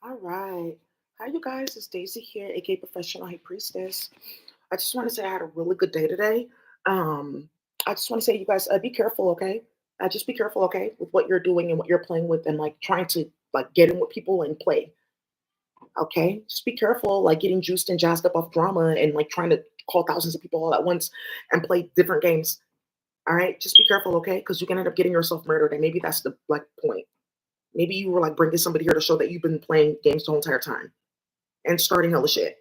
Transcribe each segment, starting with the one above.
All right. Hi, you guys. It's Daisy here, aka Professional High Priestess. I just want to say I had a really good day today. Um, I just want to say, you guys, be careful, okay? Just be careful, okay, with what you're doing and what you're playing with, and like trying to like get in with people and play. Okay, just be careful, like getting juiced and jazzed up off drama and like trying to call thousands of people all at once and play different games. All right, just be careful, okay? Because you can end up getting yourself murdered, and maybe that's the like point. Maybe you were like bringing somebody here to show that you've been playing games the whole entire time and starting hella shit.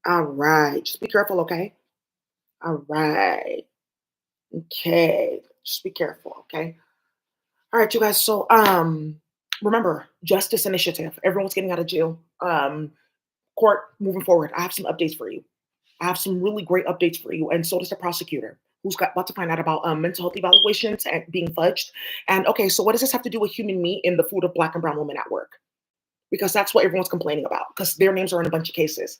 All right. Just be careful, okay? All right. Okay. Just be careful, okay? All right, you guys. So remember, Justice Initiative. Everyone's getting out of jail. Court moving forward. I have some updates for you. I have some really great updates for you, and so does the prosecutor, who's got about to find out about mental health evaluations and being fudged. And okay, so what does this have to do with human meat in the food of black and brown women at work? Because that's what everyone's complaining about, because their names are in a bunch of cases.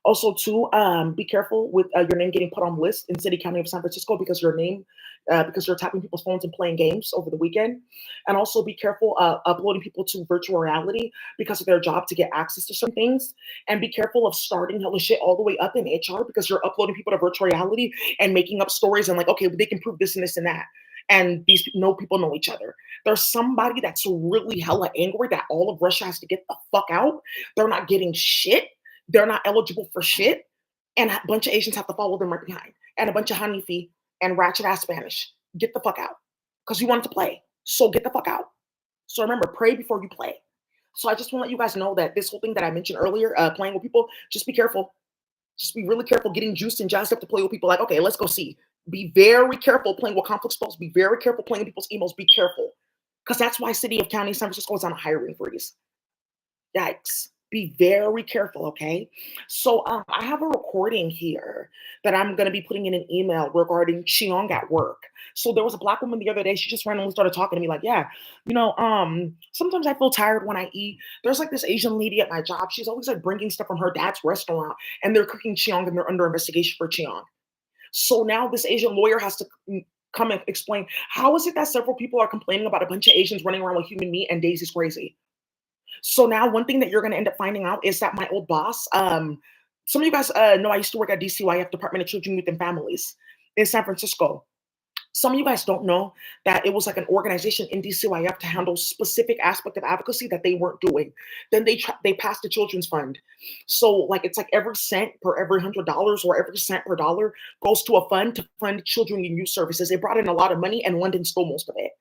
Also, too, be careful with your name getting put on lists in City County of San Francisco because your name, because you're tapping people's phones and playing games over the weekend. And also be careful uploading people to virtual reality because of their job to get access to certain things. And be careful of starting hella shit all the way up in HR because you're uploading people to virtual reality and making up stories and like, okay, they can prove this and this and that. And these no people know each other. There's somebody that's really hella angry that all of Russia has to get the fuck out. They're not getting shit, they're not eligible for shit, and a bunch of Asians have to follow them right behind, and a bunch of Hanifi and ratchet ass Spanish. Get the fuck out, because you wanted to play. So get the fuck out. So remember, pray before you play. So I just want to let you guys know that this whole thing that I mentioned earlier, playing with people, just be careful. Just be really careful getting juiced and jazzed up to play with people. Like, okay, let's go see. Be very careful playing with conflict spells. Be very careful playing with people's emails. Be careful, because that's why City of County San Francisco is on a hiring freeze. Yikes. Be very careful, okay? So I have a recording here that I'm going to be putting in an email regarding Cheong at work. So there was a black woman the other day. She just randomly started talking to me like, yeah, sometimes I feel tired when I eat. There's like this Asian lady at my job. She's always like bringing stuff from her dad's restaurant, and they're cooking Cheong and they're under investigation for Cheong. So now this Asian lawyer has to come and explain how is it that several people are complaining about a bunch of Asians running around with human meat and Daisy's crazy. So now one thing that you're gonna end up finding out is that my old boss, some of you guys know I used to work at DCYF, Department of Children, Youth, and Families in San Francisco. Some of you guys don't know that it was like an organization in DCYF to handle specific aspect of advocacy that they weren't doing. Then they passed the children's fund. So like it's like every cent per every $100 or every cent per dollar goes to a fund to fund children and youth services. They brought in a lot of money and London stole most of it.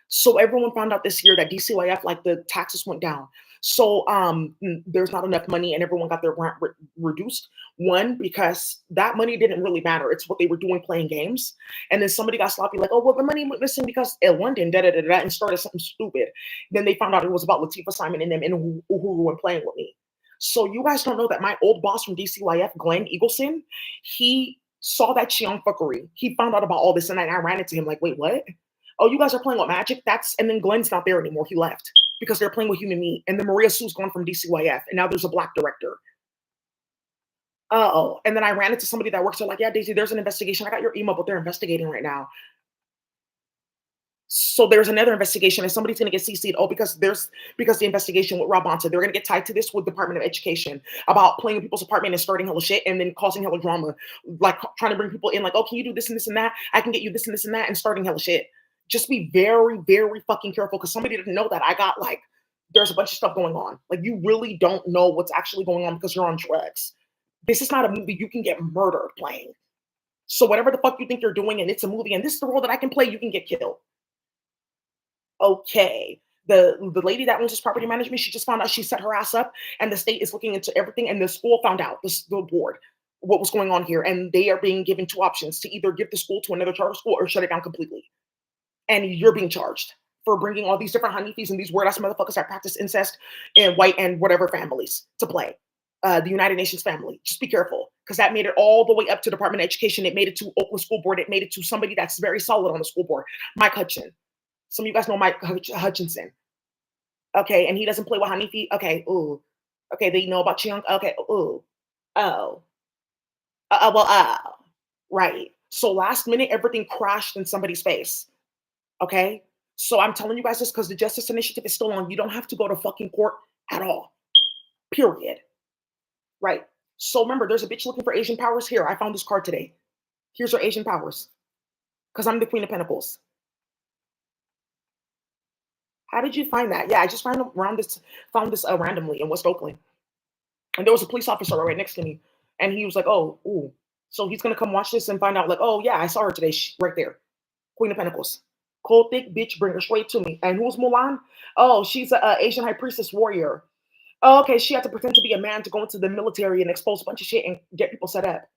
So everyone found out this year that DCYF, like the taxes went down. So there's not enough money, and everyone got their grant reduced. One, because that money didn't really matter; it's what they were doing playing games. And then somebody got sloppy, like, "Oh, well, the money went missing because London da da da da," and started something stupid. Then they found out it was about Latifah Simon and them and who were playing with me. So you guys don't know that my old boss from DCYF, Glenn Eagleson, he saw that Cheong fuckery. He found out about all this, and I ran into him like, "Wait, what? Oh, you guys are playing with magic?" That's and then Glenn's not there anymore. He left because they're playing with human meat. And then Maria Sue's gone from DCYF, and now there's a black director. Oh, and then I ran into somebody that works there, like, yeah, Daisy, there's an investigation. I got your email, but they're investigating right now. So there's another investigation, and somebody's going to get CC'd. Oh, because the investigation with Rob Bonta, they're going to get tied to this with Department of Education about playing in people's apartment and starting hella shit, and then causing hella drama, like trying to bring people in, like, oh, can you do this and this and that? I can get you this and this and that, and starting hella shit. Just be very, very fucking careful, because somebody didn't know that I got like there's a bunch of stuff going on. Like you really don't know what's actually going on because you're on drugs. This is not a movie you can get murdered playing. So whatever the fuck you think you're doing, and it's a movie, and this is the role that I can play, you can get killed. Okay. The lady that owns this property management, she just found out she set her ass up, and the state is looking into everything, and the school found out, the school board, what was going on here, and they are being given two options to either give the school to another charter school or shut it down completely. And you're being charged for bringing all these different honeys and these weird ass motherfuckers that practice incest and white and whatever families to play. The United Nations family. Just be careful, because that made it all the way up to Department of Education. It made it to Oakland School Board. It made it to somebody that's very solid on the school board, Mike Hutchin. Some of you guys know Mike Hutchinson. Okay, and he doesn't play with Hanifi. Okay, ooh. Okay, they know about Chiang. Okay, ooh. Oh. Right. So last minute, everything crashed in somebody's face. Okay. So I'm telling you guys this because the Justice Initiative is still on. You don't have to go to fucking court at all. Period. Right. So remember, there's a bitch looking for Asian powers here. I found this card today. Here's her Asian powers. Because I'm the Queen of Pentacles. How did you find that? Yeah, I just found this randomly in West Oakland. And there was a police officer right next to me. And he was like, oh, ooh. So he's gonna come watch this and find out, like, oh yeah, I saw her today. Right there. Queen of Pentacles. Cold thick bitch, bring her straight to me. And who's Mulan? Oh, she's a Asian high priestess warrior. Oh, okay, she had to pretend to be a man to go into the military and expose a bunch of shit and get people set up.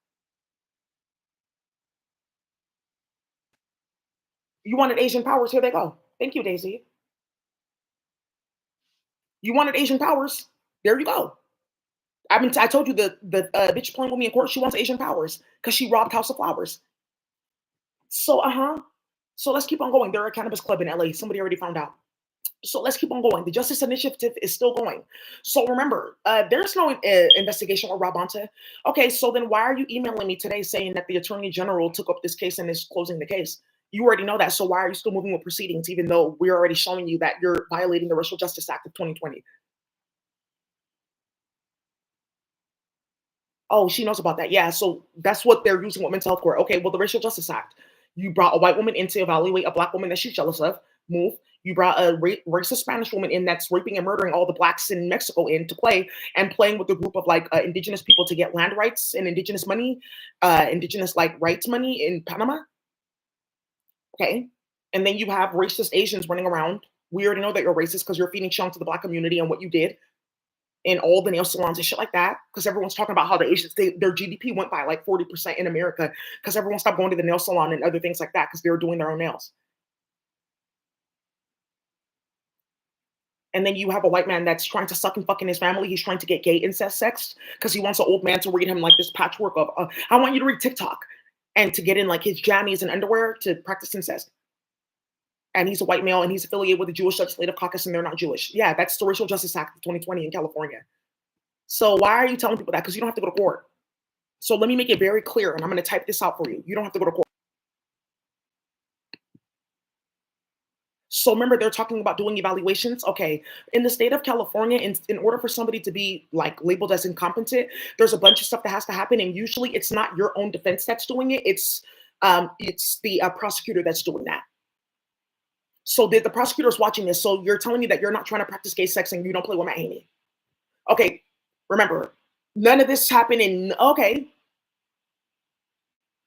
You wanted Asian powers, here they go. Thank you, Daisy. You wanted Asian powers, there you go. I told you the bitch playing with me in court, she wants Asian powers because she robbed House of Flowers. So, so let's keep on going. They're a cannabis club in LA. Somebody already found out. So let's keep on going. The Justice Initiative is still going. So remember, there's no investigation or Rabonta. Okay, so then why are you emailing me today saying that the Attorney General took up this case and is closing the case? You already know that. So why are you still moving with proceedings, even though we're already showing you that you're violating the Racial Justice Act of 2020? Oh, she knows about that. Yeah, so that's what they're using with mental health court. Okay, well, the Racial Justice Act. You brought a white woman in to evaluate a black woman that she's jealous of. Move. You brought a racist Spanish woman in that's raping and murdering all the blacks in Mexico in to play and playing with a group of like indigenous people to get land rights and indigenous money, indigenous like rights money in Panama. Okay, and then you have racist Asians running around. We already know that you're racist because you're feeding chunk to the black community and what you did in all the nail salons and shit like that. Because everyone's talking about how the Asians, their GDP went by like 40% in America because everyone stopped going to the nail salon and other things like that because they were doing their own nails. And then you have a white man that's trying to suck and fuck in his family. He's trying to get gay incest sex because he wants an old man to read him like this patchwork of, I want you to read TikTok and to get in like his jammies and underwear to practice incest. And he's a white male and he's affiliated with the Jewish Legislative Caucus and they're not Jewish. Yeah, that's the Racial Justice Act of 2020 in California. So why are you telling people that? Because you don't have to go to court. So let me make it very clear, and I'm going to type this out for you. You don't have to go to court. So remember, they're talking about doing evaluations. Okay, in the state of California, in order for somebody to be like labeled as incompetent, there's a bunch of stuff that has to happen, and usually it's not your own defense that's doing it. It's the prosecutor that's doing that. So the prosecutor's watching this. So you're telling me that you're not trying to practice gay sex and you don't play with Matt Haney. Okay, remember, none of this happened in. Okay,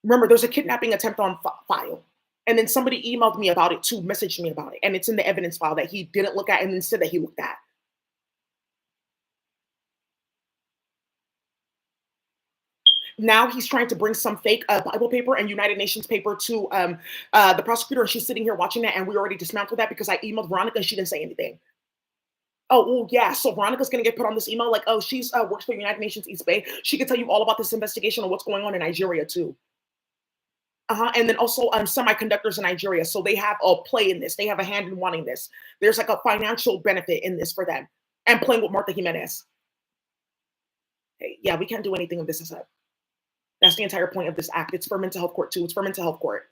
remember, there's a kidnapping attempt on file. And then somebody emailed me about it too, messaged me about it. And it's in the evidence file that he didn't look at and then said that he looked at. Now he's trying to bring some fake Bible paper and United Nations paper to the prosecutor. And she's sitting here watching that. And we already dismantled that because I emailed Veronica and she didn't say anything. Oh, yeah. So Veronica's going to get put on this email like, oh, she's works for United Nations East Bay. She can tell you all about this investigation and what's going on in Nigeria too. And then also semiconductors in Nigeria. So they have a play in this. They have a hand in wanting this. There's like a financial benefit in this for them. And playing with Martha Jimenez. Hey, yeah, we can't do anything of this as a. That's the entire point of this act. It's for mental health court too. It's for mental health court.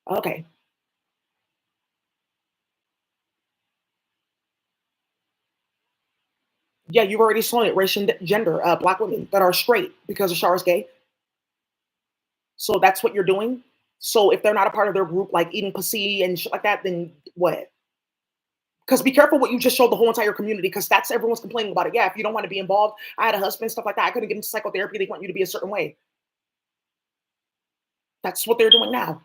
Okay. Yeah, you've already shown it. Race and gender, black women that are straight because Ashara's gay. So that's what you're doing. So if they're not a part of their group, like eating pussy and shit like that, then what? Because be careful what you just showed the whole entire community, because that's everyone's complaining about it. Yeah, if you don't want to be involved, I had a husband, stuff like that. I couldn't get into psychotherapy. They want you to be a certain way. That's what they're doing now.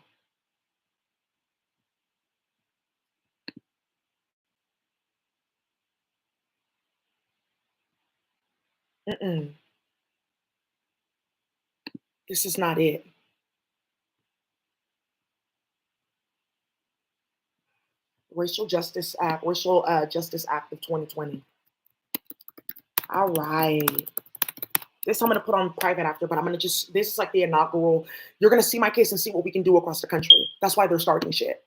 Mm-mm. This is not it. Justice Act of 2020. All right. This I'm gonna put on private after, but I'm gonna just this is like the inaugural. You're gonna see my case and see what we can do across the country. That's why they're starting shit.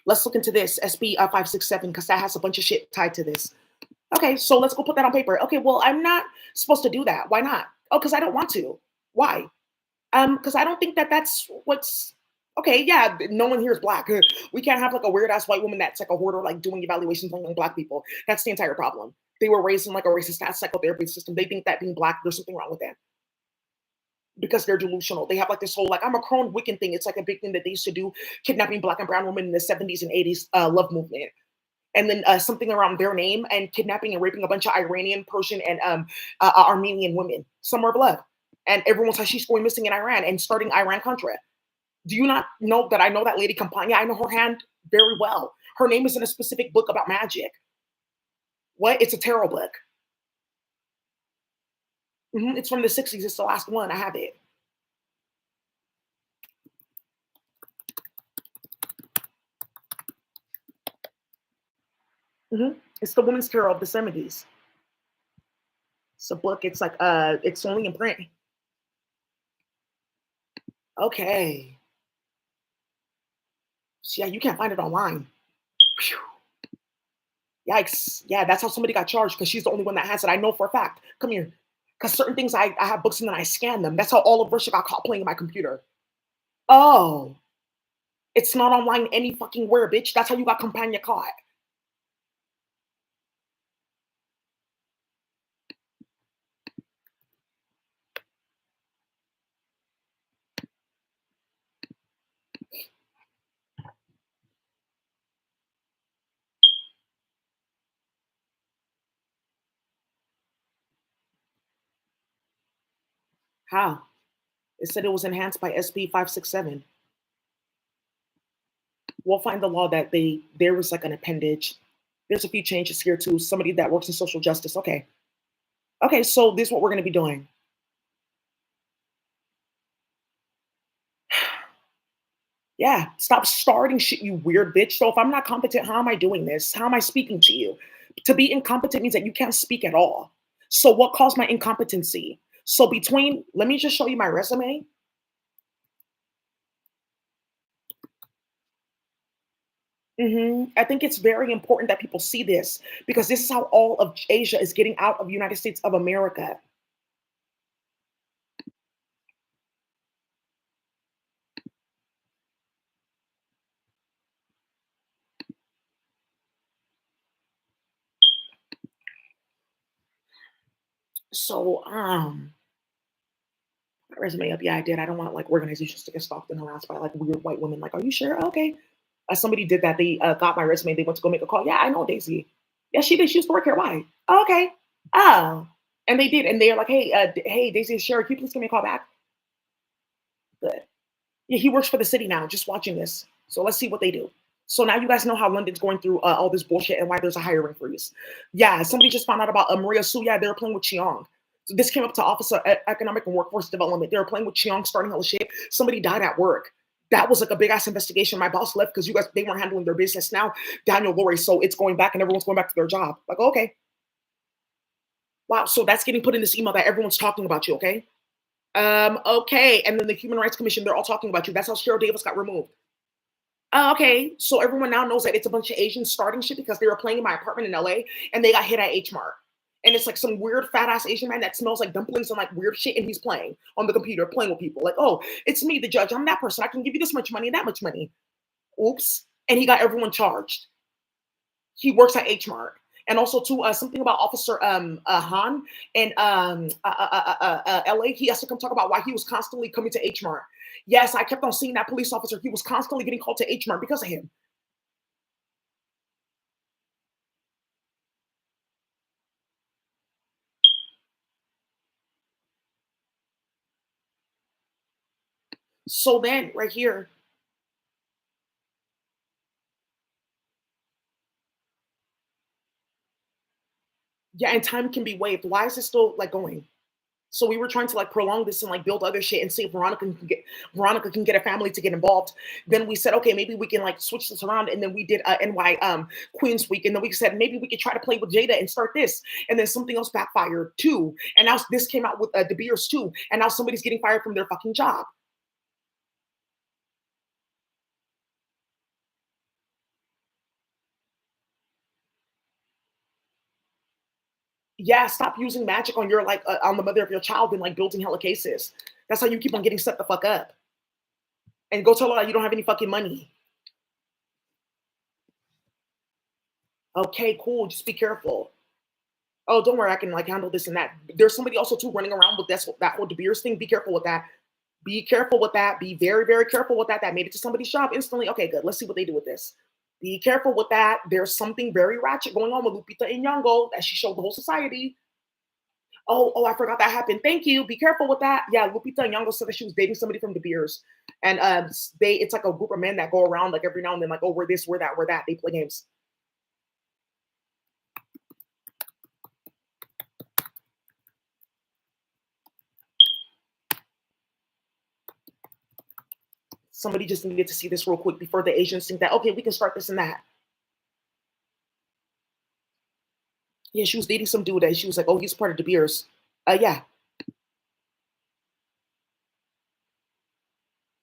Let's look into this SB 567 because that has a bunch of shit tied to this. Okay, so let's go put that on paper. Okay, well, I'm not supposed to do that. Why not? Oh, because I don't want to. Why? Because I don't think that that's what's okay. Yeah, no one here is black. We can't have like a weird ass white woman that's like a hoarder, like doing evaluations on young black people. That's the entire problem. They were raised in like a racist ass psychotherapy system. They think that being black, there's something wrong with them because they're delusional. They have like this whole like I'm a crone Wiccan thing. It's like a big thing that they used to do, kidnapping black and brown women in the 70s and 80s love movement. And then something around their name and kidnapping and raping a bunch of Iranian, Persian, and Armenian women. Some are blood. And everyone's like, she's going missing in Iran and starting Iran Contra. Do you not know that I know that lady Campania? I know her hand very well. Her name is in a specific book about magic. What? It's a tarot book. It's from the 60s. It's the last one. I have it. It's the Women's Tarot of the 70s. It's a book. It's like it's only in print. Okay. So, yeah, you can't find it online. Phew. Yikes. Yeah, that's how somebody got charged because she's the only one that has it. I know for a fact. Come here. Because certain things I have books and then I scan them. That's how all of Russia got caught playing in my computer. Oh, it's not online any fucking where, bitch. That's how you got Campania caught. How? It said it was enhanced by SB 567. We'll find the law that there was like an appendage. There's a few changes here too. Somebody that works in social justice. Okay. Okay, so this is what we're gonna be doing. Yeah, stop starting shit, you weird bitch. So if I'm not competent, how am I doing this? How am I speaking to you? To be incompetent means that you can't speak at all. So what caused my incompetency? So between, let me just show you my resume. I think it's very important that people see this because this is how all of Asia is getting out of the United States of America. So, my resume up. Yeah, I did. I don't want like organizations to get stalked and harassed by like weird white women. Like, are you sure? Okay. Somebody did that. They got my resume. They went to go make a call. Yeah, I know Daisy. Yeah, she did. She used to work here. Why? Oh, okay. Oh, and they did. And they're like, hey, hey, Daisy, Sherry, can you please give me a call back? Good. Yeah, he works for the city now. Just watching this. So let's see what they do. So now you guys know how London's going through all this bullshit and why there's a hiring freeze. Yeah, somebody just found out about Maria Su. Yeah, they were playing with Chiang. So this came up to Office of Economic and Workforce Development. They were playing with Chiang, starting all the shit. Somebody died at work. That was like a big ass investigation. My boss left because you guys they weren't handling their business. Now Daniel Lori, so it's going back and everyone's going back to their job. Like okay, wow. So that's getting put in this email that everyone's talking about you. Okay, okay. And then the Human Rights Commission, they're all talking about you. That's how Cheryl Davis got removed. Oh, okay. So everyone now knows that it's a bunch of Asians starting shit because they were playing in my apartment in LA and they got hit at H Mart. And it's like some weird fat ass Asian man that smells like dumplings and like weird shit, and he's playing on the computer, playing with people. Like, oh, it's me, the judge. I'm that person. I can give you this much money and that much money. Oops. And he got everyone charged. He works at H Mart. And also too, something about Officer Han in LA. He has to come talk about why he was constantly coming to H Mart. Yes, I kept on seeing that police officer. He was constantly getting called to H Mart because of him. So then, right here, Yeah, and time can be waived. Why is it still like going? So we were trying to like prolong this and like build other shit and see if Veronica can get a family to get involved. Then we said, okay, maybe we can like switch this around. And then we did NY Queens Week, and then we said maybe we could try to play with Jada and start this. And then something else backfired too. And now this came out with De Beers too. And now somebody's getting fired from their fucking job. Yeah, stop using magic on your like on the mother of your child and like building hella cases. That's how you keep on getting set the fuck up. And go tell her you don't have any fucking money. Okay, cool. Just be careful. Oh, don't worry, I can like handle this and that. There's somebody also too running around with that whole De Beers thing. Be careful with that. Be careful with that. Be very, very careful with that. That made it to somebody's job instantly. Okay, good. Let's see what they do with this. Be careful with that. There's something very ratchet going on with Lupita Nyong'o that she showed the whole society. Oh, I forgot that happened. Thank you. Be careful with that. Yeah, Lupita Nyong'o said that she was dating somebody from De Beers, and it's like a group of men that go around like every now and then, like, oh, we're this, we're that, we're that. They play games. Somebody just needed to see this real quick before the Asians think that okay, we can start this and that. Yeah, she was dating some dude and she was like, oh, he's part of De Beers. Yeah,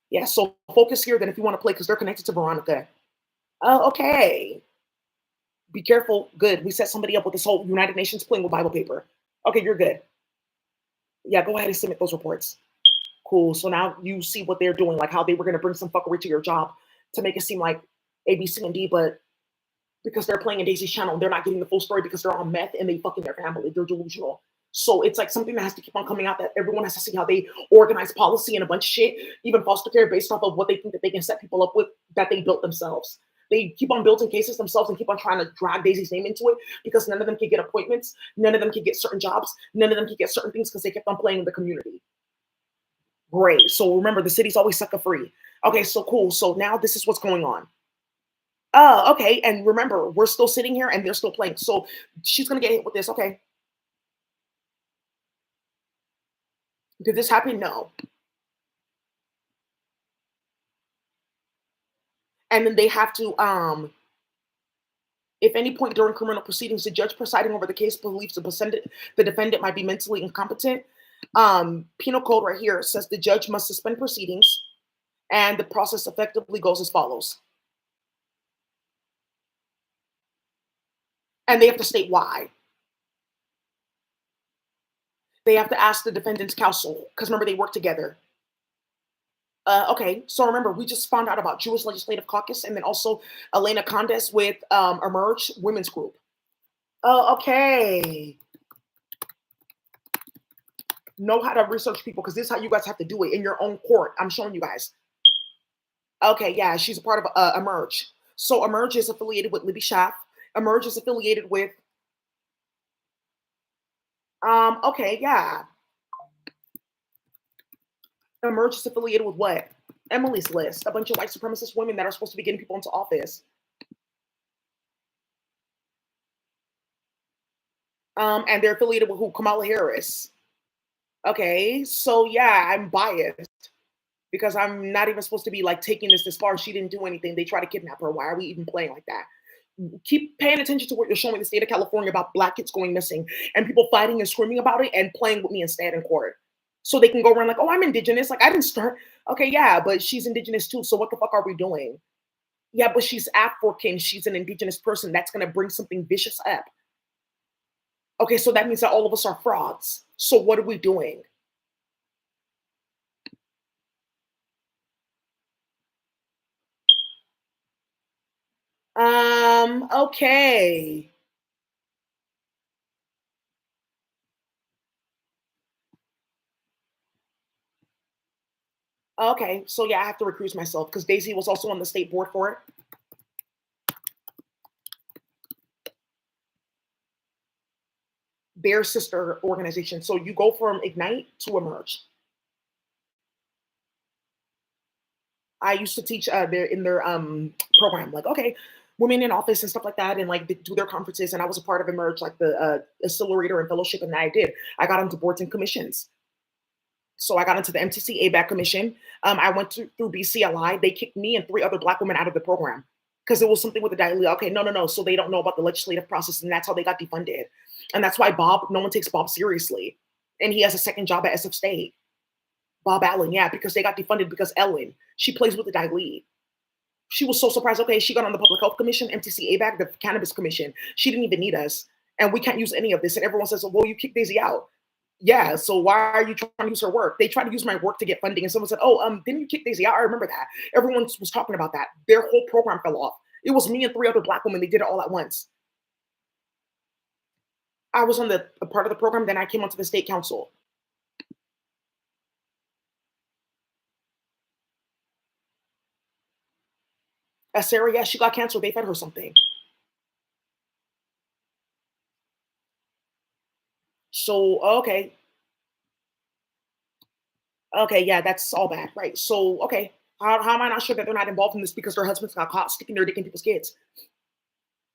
yeah. So focus here then if you want to play because they're connected to Veronica. Oh, okay. Be careful. Good. We set somebody up with this whole United Nations playing with Bible paper. Okay, you're good. Yeah, go ahead and submit those reports. Cool. So now you see what they're doing, like how they were going to bring some fuckery to your job to make it seem like A, B, C, and D, but because they're playing in Daisy's channel, they're not getting the full story because they're on meth and they fucking their family. They're delusional. So it's like something that has to keep on coming out that everyone has to see how they organize policy and a bunch of shit, even foster care based off of what they think that they can set people up with that they built themselves. They keep on building cases themselves and keep on trying to drag Daisy's name into it because none of them can get appointments, none of them can get certain jobs, none of them can get certain things because they kept on playing in the community. Great. So remember, the city's always sucker free. Okay, so cool. So now this is what's going on. Oh, okay. And remember, we're still sitting here and they're still playing. So she's gonna get hit with this. Okay. Did this happen? No. And then they have to, if any point during criminal proceedings, the judge presiding over the case believes the defendant might be mentally incompetent. Penal code right here says the judge must suspend proceedings, and the process effectively goes as follows. And they have to state why. They have to ask the defendant's counsel because remember they work together. Okay, so remember we just found out about Jewish Legislative Caucus and then also Elena Condes with Emerge Women's Group. Oh, okay. Know how to research people because this is how you guys have to do it in your own court. I'm showing you guys. Okay, yeah, she's a part of Emerge. So Emerge is affiliated with Libby Schaff. Emerge is affiliated with. Okay, yeah. Emerge is affiliated with what? Emily's List, a bunch of white supremacist women that are supposed to be getting people into office. And they're affiliated with who? Kamala Harris. Okay, so yeah, I'm biased because I'm not even supposed to be like taking this far. She didn't do anything. They try to kidnap her. Why are we even playing like that? Keep paying attention to what you're showing the state of California about black kids going missing and people fighting and screaming about it and playing with me instead in court. So they can go around like, oh, I'm indigenous. Like I didn't start. Okay, yeah, but she's indigenous too. So what the fuck are we doing? Yeah, but she's African. She's an indigenous person. That's gonna bring something vicious up. Okay, so that means that all of us are frauds. So what are we doing? Okay. Okay, so yeah, I have to recuse myself because Daisy was also on the state board for it. Their sister organization. So you go from Ignite to Emerge. I used to teach in their program. Like, okay, women in office and stuff like that, and like they do their conferences. And I was a part of Emerge, like the accelerator and fellowship, and I did. I got into boards and commissions. So I got into the MTC ABAC commission. I went through BCLI. They kicked me and three other Black women out of the program because it was something with the diarrhea. Okay, no, no, no. So they don't know about the legislative process, and that's how they got defunded. And that's why Bob, no one takes Bob seriously, and he has a second job at SF State. Bob Allen, yeah, because they got defunded because Ellen, she plays with the diarrhea. She was so surprised. Okay, she got on the Public Health Commission, MTC ABAC, the Cannabis Commission. She didn't even need us, and we can't use any of this. And everyone says, "Well, you kicked Daisy out." Yeah, so why are you trying to use her work? They tried to use my work to get funding, and someone said, "Oh, didn't you kick Daisy out?" I remember that. Everyone was talking about that. Their whole program fell off. It was me and three other Black women. They did it all at once. I was on the a part of the program. Then I came onto the state council. Sarah, yeah, she got canceled. They fed her something. So okay, okay, yeah, that's all bad, right? So okay, how am I not sure that they're not involved in this because their husbands got caught sticking their dick in people's kids?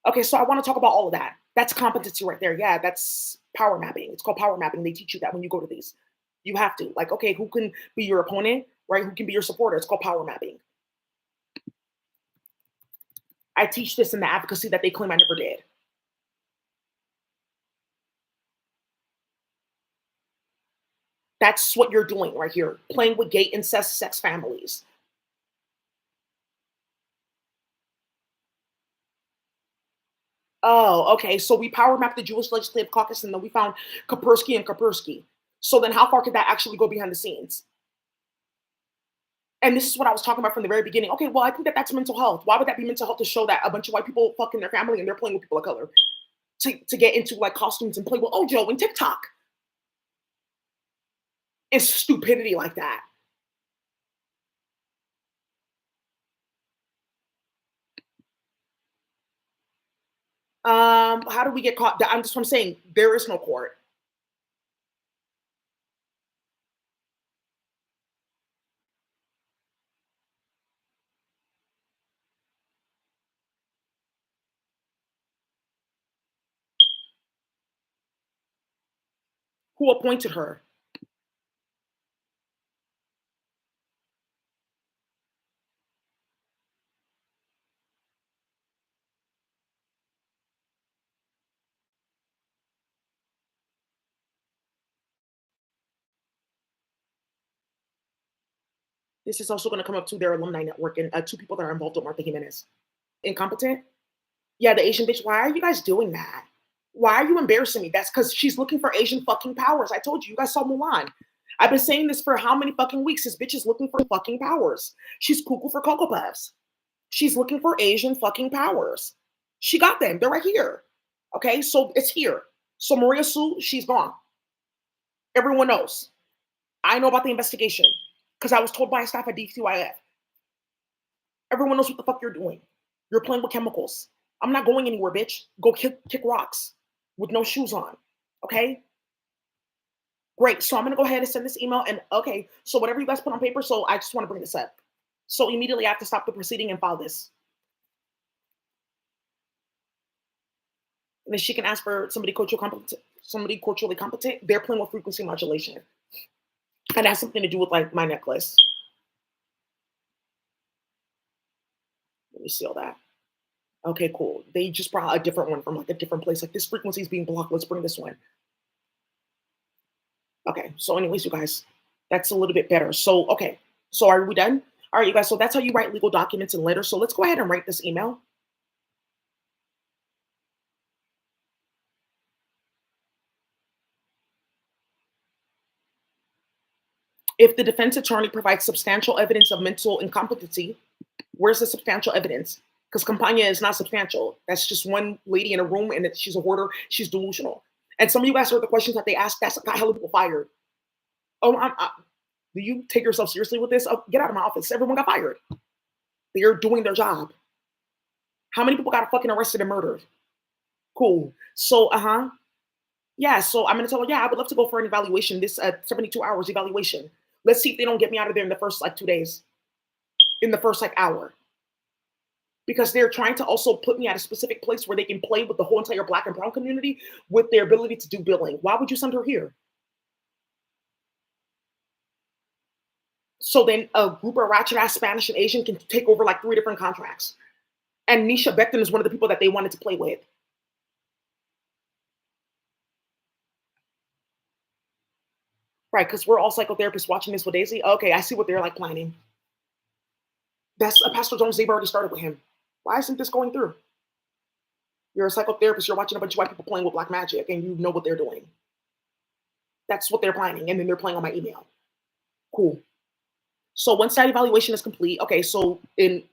Okay, so I want to talk about all of that. That's competency right there. Yeah, that's power mapping. It's called power mapping. They teach you that when you go to these. You have to. Like, okay, who can be your opponent, right? Who can be your supporter? It's called power mapping. I teach this in the advocacy that they claim I never did. That's what you're doing right here, playing with gay incest sex families. Oh, okay. So we power mapped the Jewish Legislative Caucus and then we found Kapersky and Kapersky. So then how far could that actually go behind the scenes? And this is what I was talking about from the very beginning. Okay, well, I think that that's mental health. Why would that be mental health to show that a bunch of white people fucking their family and they're playing with people of color to get into like costumes and play with Ojo and TikTok and stupidity like that? How do we get caught? I'm just I'm saying there is no court. Who appointed her? This is also going to come up to their alumni network and two people that are involved with Martha Jimenez. Incompetent? Yeah, the Asian bitch. Why are you guys doing that? Why are you embarrassing me? That's because she's looking for Asian fucking powers. I told you, you guys saw Mulan. I've been saying this for how many fucking weeks? This bitch is looking for fucking powers. She's cuckoo for Cocoa Puffs. She's looking for Asian fucking powers. She got them. They're right here. Okay, so it's here. So Maria Sue, she's gone. Everyone knows. I know about the investigation because I was told by a staff at DCYF. Everyone knows what the fuck you're doing. You're playing with chemicals. I'm not going anywhere, bitch. Go kick rocks with no shoes on. Okay? Great. So I'm gonna go ahead and send this email. And okay, so whatever you guys put on paper, so I just want to bring this up. So immediately I have to stop the proceeding and file this. And then she can ask for somebody culturally competent, somebody culturally competent. They're playing with frequency modulation. And that's something to do with like my necklace. Let me seal that. Okay, cool. They just brought a different one from like a different place. Like this frequency is being blocked. Let's bring this one. Okay. So, anyways, you guys, that's a little bit better. So, okay. So, are we done? All right, you guys. So that's how you write legal documents and letters. So let's go ahead and write this email. If the defense attorney provides substantial evidence of mental incompetency, where's the substantial evidence? Because Campania is not substantial. That's just one lady in a room and she's a hoarder. She's delusional. And some of you guys heard the questions that they asked. That's got hella people fired. Oh, do you take yourself seriously with this? Oh, get out of my office. Everyone got fired. They're doing their job. How many people got fucking arrested and murdered? Cool. So, yeah. So I'm gonna tell her, yeah, I would love to go for an evaluation. This 72 hours evaluation. Let's see if they don't get me out of there in the first like 2 days. In the first like hour. because they're trying to also put me at a specific place where they can play with the whole entire black and brown community with their ability to do billing. Why would you send her here? So then a group of ratchet ass Spanish and Asian can take over like three different contracts. And Nisha Becton is one of the people that they wanted to play with. Right, because we're all psychotherapists watching this with Daisy. Okay, I see what they're like planning. That's Pastor Jones. They've already started with him. Why isn't this going through? You're a psychotherapist. You're watching a bunch of white people playing with black magic, and you know what they're doing. That's what they're planning, and then they're playing on my email. Cool. So once that evaluation is complete, okay. So in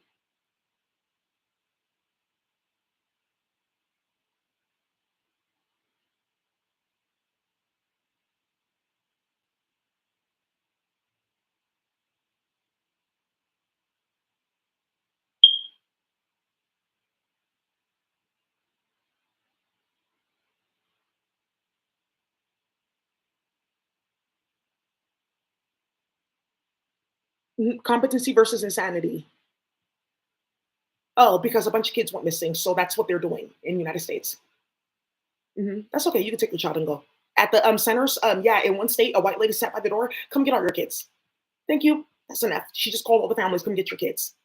competency versus insanity. Oh, because a bunch of kids went missing, so that's what they're doing in the United States. That's okay. You can take the child and go. At the centers, yeah, in one state, a white lady sat by the door. Come get all your kids. Thank you. That's enough. She just called all the families. Come get your kids.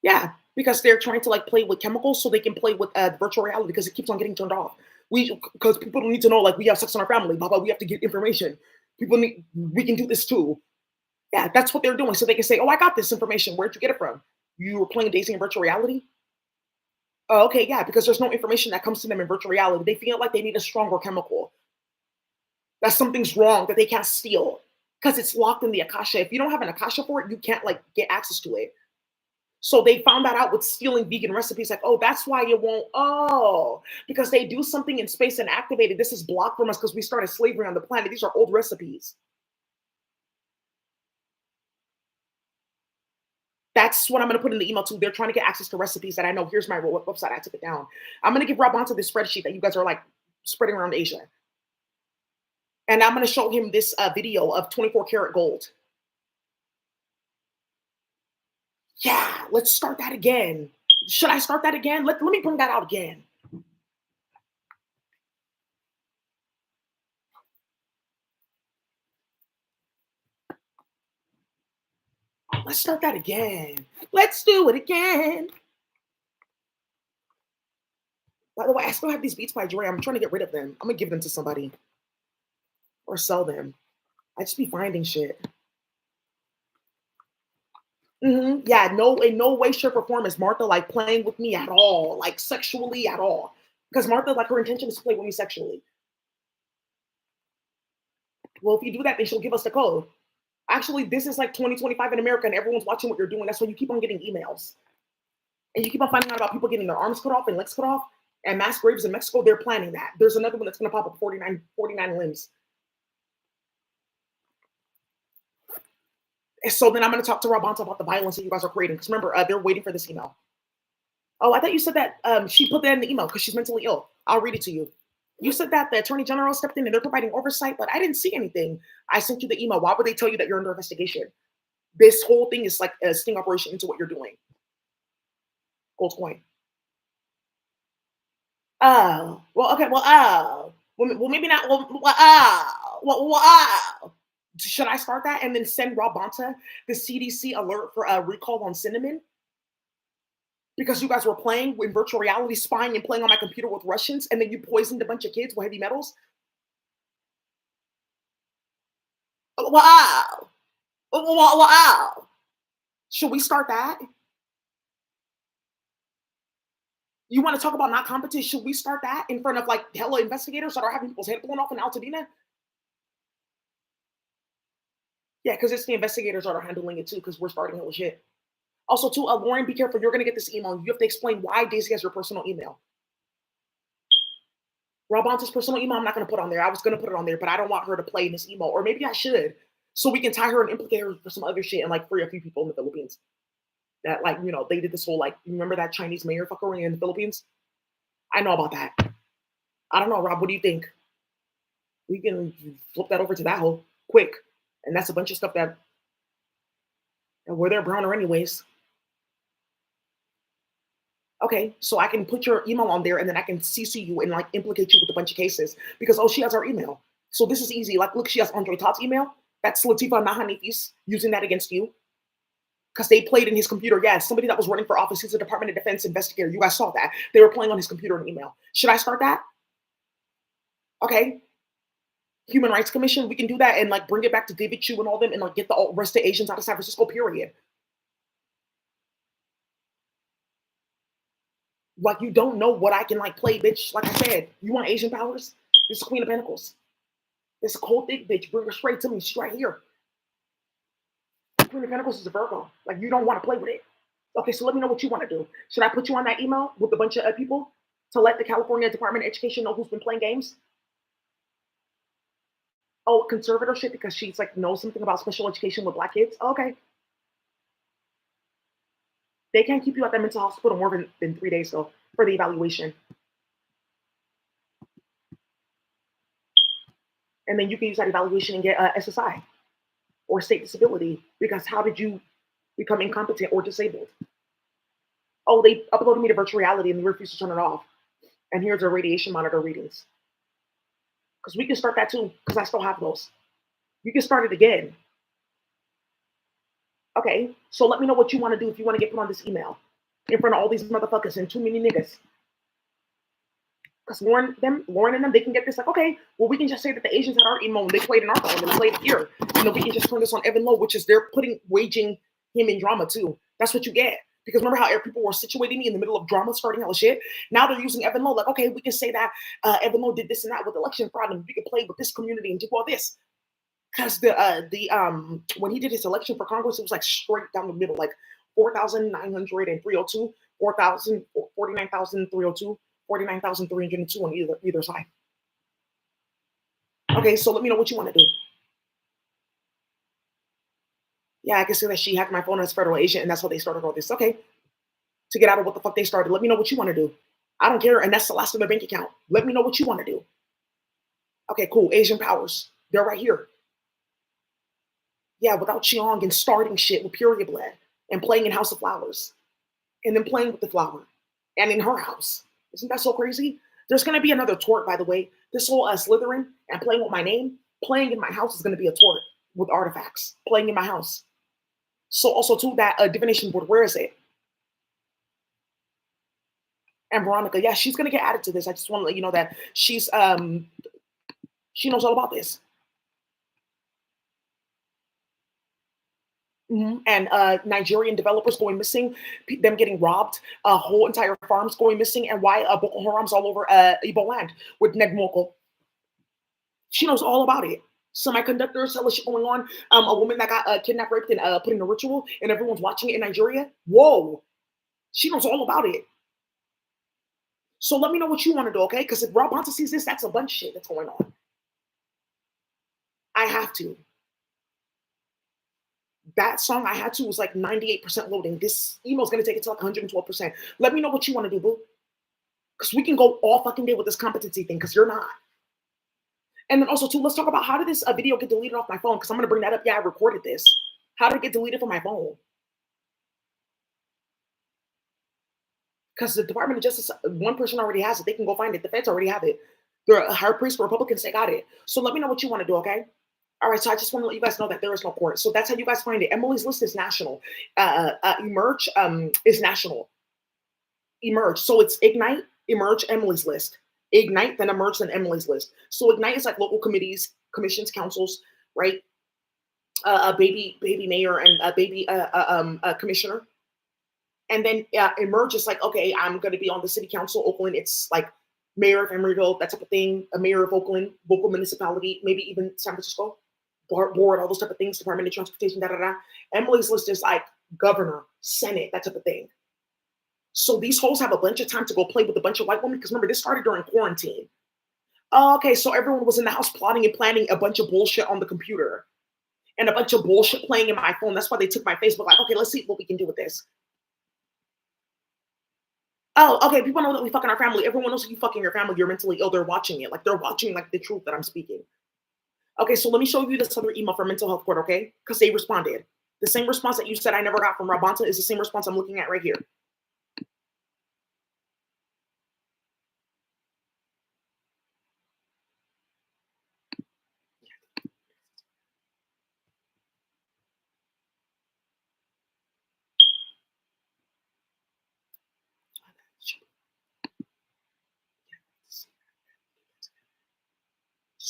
Yeah, because they're trying to like play with chemicals so they can play with virtual reality because it keeps on getting turned off. We because people don't need to know like we have sex in our family, blah blah. We have to get information. People need we can do this too. Yeah, that's what they're doing. So they can say, "Oh, I got this information. Where'd you get it from? You were playing Daisy in virtual reality." Oh, okay, yeah, because there's no information that comes to them in virtual reality. They feel like they need a stronger chemical. That something's wrong that they can't steal because it's locked in the akasha. If you don't have an akasha for it, you can't like get access to it. So they found that out with stealing vegan recipes. Like, oh, that's why it won't. Oh, because they do something in space and activate it. This is blocked from us because we started slavery on the planet. These are old recipes. That's what I'm going to put in the email too. They're trying to get access to recipes that I know. Here's my website. I took it down. I'm going to give Rob onto this spreadsheet that you guys are like spreading around Asia. And I'm going to show him this video of 24 karat gold. Yeah, let's start that again. Should I start that again? Let me bring that out again. Let's start that again. Let's do it again. By the way, I still have these Beats by Dre. I'm trying to get rid of them. I'm gonna give them to somebody or sell them. I just be finding shit. Yeah, no, in no way, shape, or form is Martha like playing with me at all, like sexually at all. Because Martha, like her intention is to play with me sexually. Well, if you do that, then she'll give us the code. Actually, this is like 2025 in America, and everyone's watching what you're doing. That's why you keep on getting emails, and you keep on finding out about people getting their arms cut off and legs cut off, and mass graves in Mexico. They're planning that. There's another one that's going to pop up 49 limbs. So then I'm going to talk to Rabanta about the violence that you guys are creating. Because remember, they're waiting for this email. Oh, I thought you said that she put that in the email because she's mentally ill. I'll read it to you. You said that the attorney general stepped in and they're providing oversight, but I didn't see anything. I sent you the email. Why would they tell you that you're under investigation? This whole thing is like a sting operation into what you're doing. Gold coin. Oh, well, okay, well, oh, well, maybe not. Should I start that and then send Rob Bonta the CDC alert for a recall on cinnamon? Because you guys were playing with virtual reality, spying and playing on my computer with Russians, and then you poisoned a bunch of kids with heavy metals. Wow, wow. Should we start that? You want to talk about not competent? Should we start that in front of like hella investigators that are having people's head blown off in Altadena? Yeah, because it's the investigators that are handling it too, because we're starting it with shit. Also, too, Lauren, be careful. You're going to get this email. You have to explain why Daisy has your personal email. Robonta's personal email, I'm not going to put on there. I was going to put it on there, but I don't want her to play in this email. Or maybe I should. So we can tie her and implicate her for some other shit and like free a few people in the Philippines. That like, they did this whole like, you remember that Chinese mayor fuckery in the Philippines? I know about that. I don't know, Rob. What do you think? We can flip that over to that whole quick. And that's a bunch of stuff that were there browner anyways. Okay, so I can put your email on there and then I can CC you and like implicate you with a bunch of cases because oh, she has our email. So this is easy. Like, look, she has Andre Todd's email. That's Latifa Nahanifi's using that against you because they played in his computer. Yeah, somebody that was running for office. He's a Department of Defense investigator. You guys saw that. They were playing on his computer and email. Should I start that? Okay. Human Rights Commission, we can do that and like bring it back to David Chu and all them and like get the rest of Asians out of San Francisco, period. Like you don't know what I can like play, bitch. Like I said, you want Asian powers? This is Queen of Pentacles. This cold thick bitch. Bring her straight to me. She's right here. Queen of Pentacles is a Virgo. Like you don't want to play with it. Okay, so let me know what you want to do. Should I put you on that email with a bunch of people to let the California Department of Education know who's been playing games? Oh, conservatorship because she's like knows something about special education with black kids. Okay, they can't keep you at the mental hospital more than 3 days though for the evaluation, and then you can use that evaluation and get SSI or state disability because how did you become incompetent or disabled? Oh, they uploaded me to virtual reality and they refused to turn it off. And here's the radiation monitor readings because we can start that too because I still have those. You can start it again. Okay, so let me know what you want to do if you want to get put on this email in front of all these motherfuckers and too many niggas. Because Lauren and them, they can get this like, okay, well, we can just say that the Asians had our emo and they played in our phone and they played here. And then we can just turn this on Evan Lowe, which is they're waging him in drama too. That's what you get. Because remember how people were situating me in the middle of drama, starting hella shit? Now they're using Evan Lowe. Like, okay, we can say that Evan Lowe did this and that with election fraud and we can play with this community and do all this. Because when he did his election for Congress, it was like straight down the middle, like 4,900 and 302, 4,000, 49,302, 49,302 on either side. Okay, so let me know what you want to do. Yeah, I can see that she hacked my phone as a federal agent, and that's how they started all this. Okay, to get out of what the fuck they started. Let me know what you want to do. I don't care, and that's the last of my bank account. Let me know what you want to do. Okay, cool. Asian powers, they're right here. Yeah, without Cheong and starting shit with Period Blood and playing in House of Flowers and then playing with the flower and in her house. Isn't that so crazy? There's going to be another tort, by the way. This whole Slytherin and playing with my name, playing in my house is going to be a tort with artifacts, playing in my house. So also too, that divination board, where is it? And Veronica, yeah, she's going to get added to this. I just want to let you know that she knows all about this. And Nigerian developers going missing, them getting robbed, whole entire farms going missing, and why Boko Haram's all over Igbo land with Ned Moko. She knows all about it. Semiconductors, hella shit going on. A woman that got kidnapped, raped, and put in a ritual, and everyone's watching it in Nigeria. Whoa, she knows all about it. So let me know what you want to do, okay? Because if Rob Bonta sees this, that's a bunch of shit that's going on. I have to. That song I had to was like 98% loading. This email's gonna take it to like 112%. Let me know what you want to do, boo. Because we can go all fucking day with this competency thing, because you're not. And then also too, let's talk about how did this video get deleted off my phone? Because I'm gonna bring that up. Yeah, I recorded this. How did it get deleted from my phone? Because the Department of Justice, one person already has it. They can go find it. The feds already have it. The high priest Republicans, they got it. So let me know what you want to do, okay? All right, so I just want to let you guys know that there is no court. So that's how you guys find it. Emily's list is national. Emerge is national. Emerge. So it's Ignite, Emerge, Emily's list. Ignite, then Emerge, then Emily's list. So Ignite is like local committees, commissions, councils, right? A baby mayor and a baby commissioner. And then Emerge is like, okay, I'm going to be on the city council, Oakland. It's like mayor of Emeryville, that type of thing. A mayor of Oakland, local municipality, maybe even San Francisco. Board, all those type of things, Department of Transportation, Emily's list is like governor, Senate, that type of thing. So these hoes have a bunch of time to go play with a bunch of white women because remember, this started during quarantine. Okay, so everyone was in the house plotting and planning a bunch of bullshit on the computer and a bunch of bullshit playing in my phone. That's why they took my Facebook. Like, okay, let's see what we can do with this. Oh, okay, people know that we fucking our family. Everyone knows that you fucking your family. You're mentally ill. They're watching it. Like, they're watching like the truth that I'm speaking. Okay, so let me show you this other email from Mental Health Court, okay? Because they responded. The same response that you said I never got from Rabanta is the same response I'm looking at right here.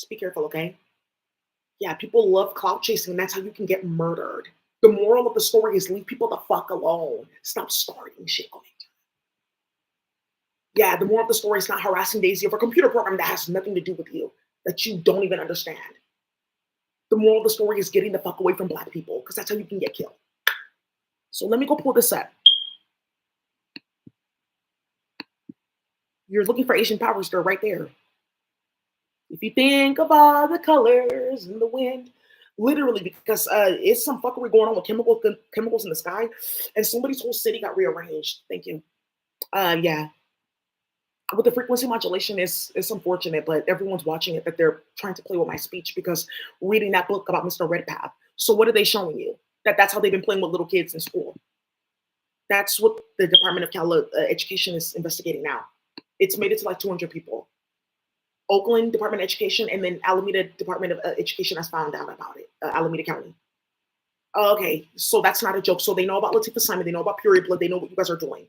Just be careful, okay? Yeah, people love clout chasing, and that's how you can get murdered. The moral of the story is leave people the fuck alone. Stop starting shit on it. Yeah, the moral of the story is not harassing Daisy over a computer program that has nothing to do with you, that you don't even understand. The moral of the story is getting the fuck away from black people, because that's how you can get killed. So let me go pull this up. You're looking for Asian powers, they're right there. If you think of all the colors in the wind, literally, because it's some fuckery going on with chemicals in the sky, and somebody's whole city got rearranged. Thank you. Yeah, with the frequency modulation, it's unfortunate, but everyone's watching it that they're trying to play with my speech because reading that book about Mr. Redpath. So what are they showing you? That's how they've been playing with little kids in school. That's what the Department of Education is investigating now. It's made it to like 200 people. Oakland Department of Education and then Alameda Department of Education has found out about it. Alameda County. Oh, okay, so that's not a joke. So they know about Latifah Simon. They know about Period Blood. They know what you guys are doing.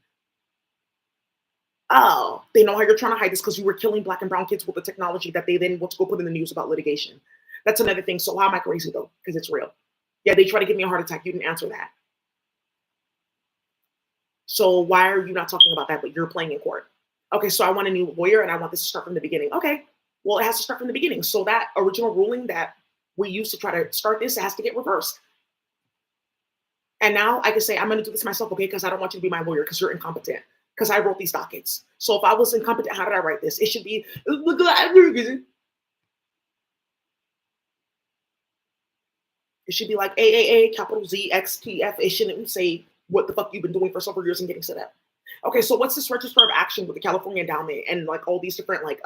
Oh, they know how you're trying to hide this because you were killing black and brown kids with the technology that they then want to go put in the news about litigation. That's another thing. So how am I crazy though? Because it's real. Yeah, they try to give me a heart attack. You didn't answer that. So why are you not talking about that? But you're playing in court. Okay, so I want a new lawyer and I want this to start from the beginning. Okay, well, it has to start from the beginning. So that original ruling that we used to try to start this, it has to get reversed. And now I can say, I'm going to do this myself, okay, because I don't want you to be my lawyer because you're incompetent. Because I wrote these dockets. So if I was incompetent, how did I write this? It should be, it should be like AAA, capital Z, X, T, F. It shouldn't say what the fuck you've been doing for several years and getting set up. Okay, so what's this register of action with the California endowment and like all these different like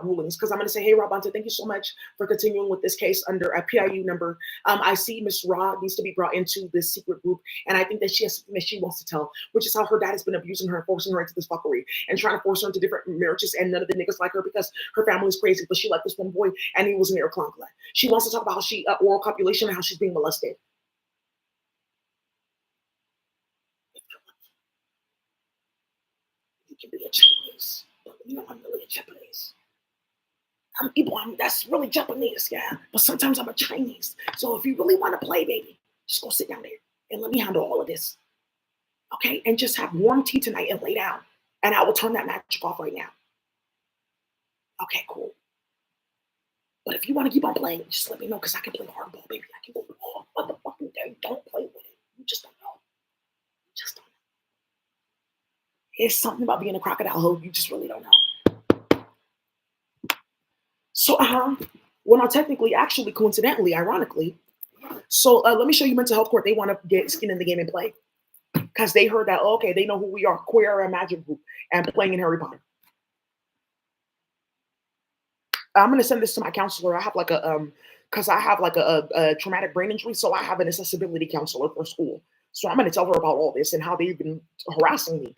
rulings? Because I'm going to say, hey, Rabanta, thank you so much for continuing with this case under a PIU number. I see Miss Ra needs to be brought into this secret group, and I think that she has something that she wants to tell, which is how her dad has been abusing her and forcing her into this fuckery and trying to force her into different marriages, and none of the niggas like her because her family's crazy, but she liked this one boy and he was near Clunkla. She wants to talk about how she oral copulation and how she's being molested. You can be a Chinese, but you know I'm really a Japanese. I'm Igbo. That's really Japanese, yeah. But sometimes I'm a Chinese. So if you really want to play, baby, just go sit down there and let me handle all of this, okay? And just have warm tea tonight and lay down, and I will turn that magic off right now. Okay, cool. But if you want to keep on playing, just let me know because I can play hardball, baby. I can go all motherfucking day. Don't play with it. You just don't know. You just don't know. It's something about being a crocodile hoe. You just really don't know. So, well, not technically, actually, coincidentally, ironically. So let me show you mental health court. They want to get skin in the game and play because they heard that, oh, okay, they know who we are, queer and magic group, and playing in Harry Potter. I'm gonna send this to my counselor. I have like because I have like a traumatic brain injury, so I have an accessibility counselor for school. So I'm gonna tell her about all this and how they've been harassing me.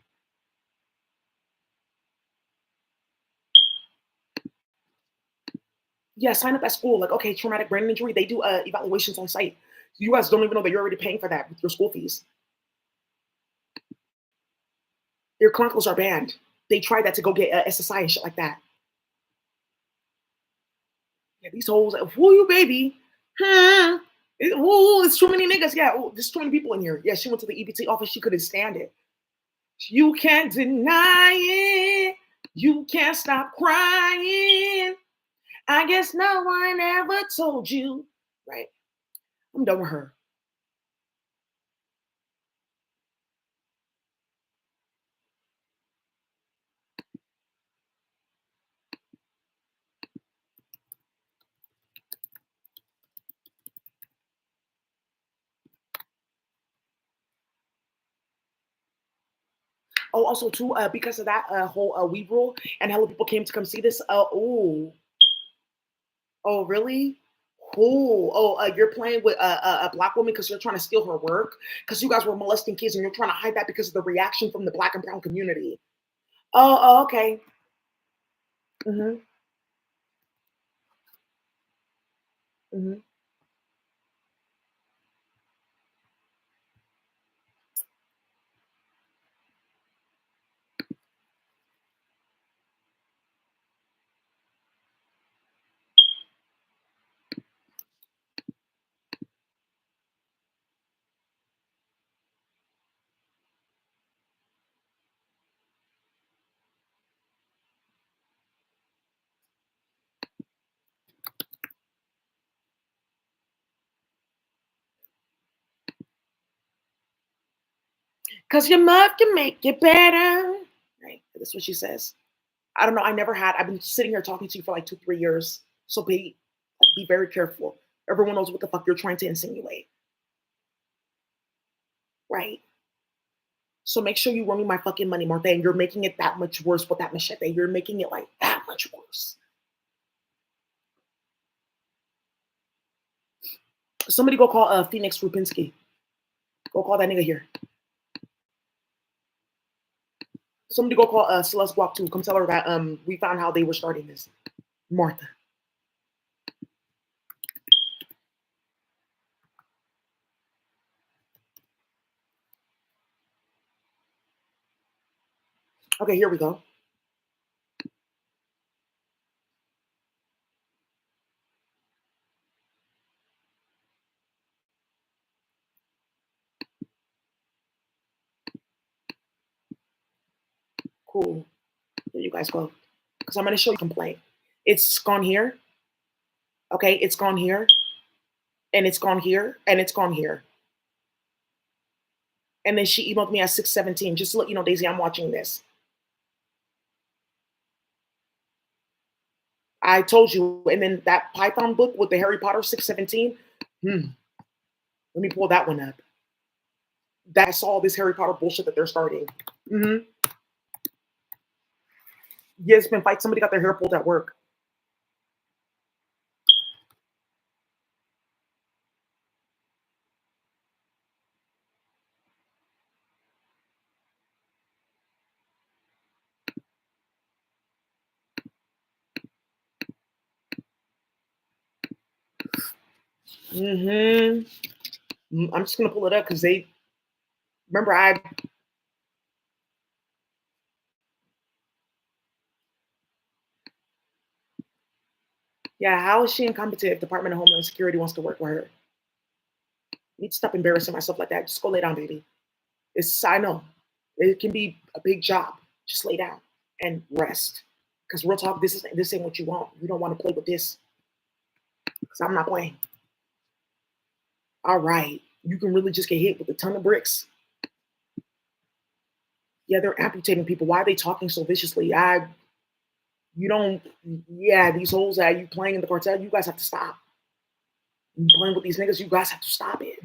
Yeah, sign up at school. Like, okay, traumatic brain injury. They do evaluations on site. You guys don't even know that you're already paying for that with your school fees. Your clinicals are banned. They tried that to go get SSI and shit like that. Yeah, these hoes, who you, baby? Huh? It's too many niggas. Yeah, there's too many people in here. Yeah, she went to the EBT office. She couldn't stand it. You can't deny it. You can't stop crying. I guess no one ever told you. Right. I'm done with her. Oh, also too, because of that whole weed rule and hella people came to come see this. Oh, really? Cool. Oh, you're playing with a black woman because you're trying to steal her work because you guys were molesting kids and you're trying to hide that because of the reaction from the black and brown community. Okay. Hmm. Hmm. Cause your mouth can make it better. Right. That's what she says. I don't know. I've been sitting here talking to you for like 2, 3 years. So be very careful. Everyone knows what the fuck you're trying to insinuate. Right. So make sure you run me my fucking money, Martha. And you're making it that much worse with that machete. You're making it like that much worse. Somebody go call Phoenix Rupinski. Go call that nigga here. Somebody go call Celeste Guap too. Come tell her that we found how they were starting this. Martha. Okay, here we go. Cool. Here you guys go. Because I'm gonna show you a complaint. It's gone here. Okay, it's gone here, and it's gone here, and it's gone here. And then she emailed me at 6:17. Just to let you know, Daisy, I'm watching this. I told you. And then that Python book with the Harry Potter 6:17. Hmm. Let me pull that one up. That's all this Harry Potter bullshit that they're starting. Hmm. Yeah, it's been fight. Somebody got their hair pulled at work. Hmm. I'm just gonna pull it up because they remember I. Yeah, how is she incompetent if Department of Homeland Security wants to work with her? I need to stop embarrassing myself like that. Just go lay down, baby. I know it can be a big job. Just lay down and rest. Because real talk, this ain't what you want. You don't want to play with this. Because I'm not playing. All right, you can really just get hit with a ton of bricks. Yeah, they're amputating people. Why are they talking so viciously? You don't. Yeah, these holes that you playing in the cartel, you guys have to stop. You playing with these niggas, you guys have to stop it.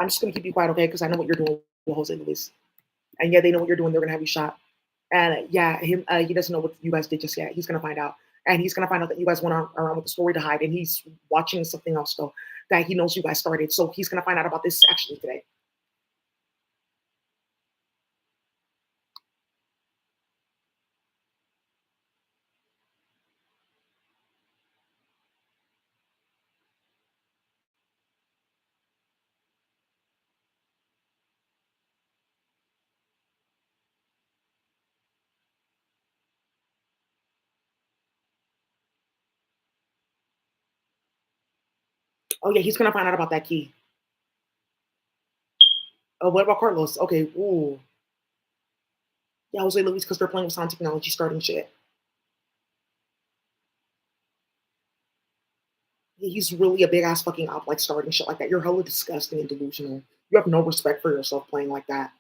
I'm just gonna keep you quiet, okay? Because I know what you're doing with Jose Luis. And yeah, they know what you're doing. They're gonna have you shot. And yeah, he doesn't know what you guys did just yet. He's gonna find out, and he's gonna find out that you guys went around with the story to hide, and he's watching something else though that he knows you guys started. So he's gonna find out about this actually today. Oh yeah, he's gonna find out about that key. Oh, what about Carlos? Okay, ooh, yeah, Jose Luis because they're playing with sound technology, starting shit. He's really a big ass fucking op, like starting shit like that. You're hella disgusting and delusional. You have no respect for yourself playing like that.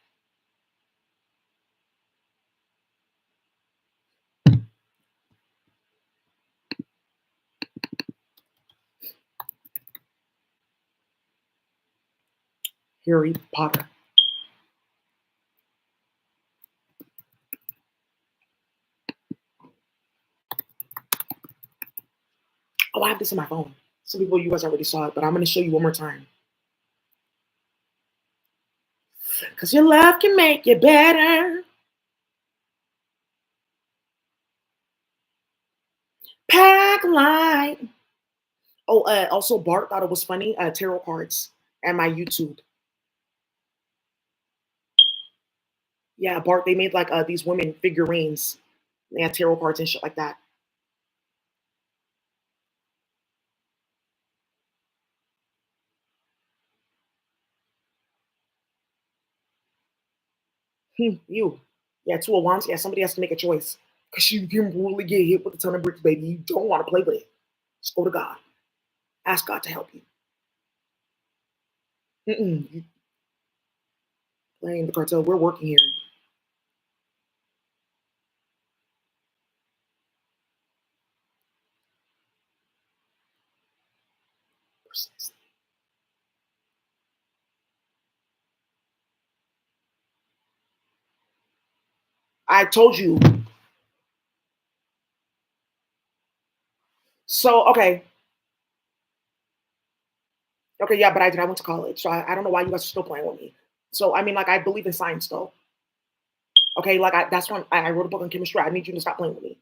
Harry Potter. Oh, I have this on my phone. Some people you guys already saw it, but I'm gonna show you one more time. Cause your love can make you better. Pack light. Oh, also Bart thought it was funny. Tarot cards and my YouTube. Yeah, Bart. They made like these women figurines. They had tarot cards and shit like that. You. Yeah, 201s. Yeah, somebody has to make a choice because you can really get hit with a ton of bricks, baby. You don't want to play with it. Just go to God. Ask God to help you. You playing the cartel. We're working here. Precisely. I told you. So okay, okay, yeah, but I did. I went to college, so I don't know why you guys are still playing with me. So I mean, like, I believe in science, though. Okay, like that's when I wrote a book on chemistry. I need you to stop playing with me.